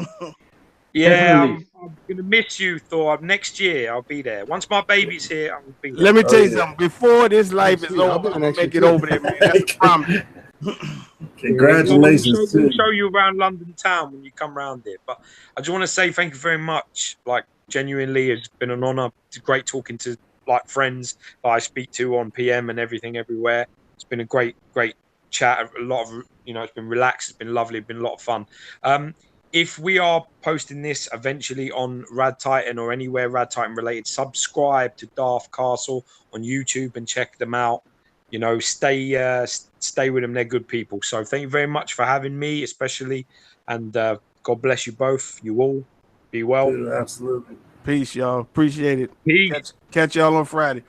Yeah, I'm gonna miss you, Thor. Next year I'll be there. Once my baby's here, I'll be there. Let me tell you something. Before this life is over, I'm gonna make it over there, man. That's a promise. Congratulations. We'll show you around London town when you come round here. But I just want to say thank you very much. Like, genuinely, it's been an honor. It's great talking to like friends that I speak to on PM and everything everywhere. It's been a great chat. A lot of, it's been relaxed. It's been lovely. It's been a lot of fun. If we are posting this eventually on RaddTitan or anywhere RaddTitan related, subscribe to Darth Castle on YouTube and check them out. Stay with them. They're good people. So thank you very much for having me, especially, and God bless you both. You all be well. Dude, absolutely. Peace, y'all. Appreciate it. Peace. Catch y'all on Friday.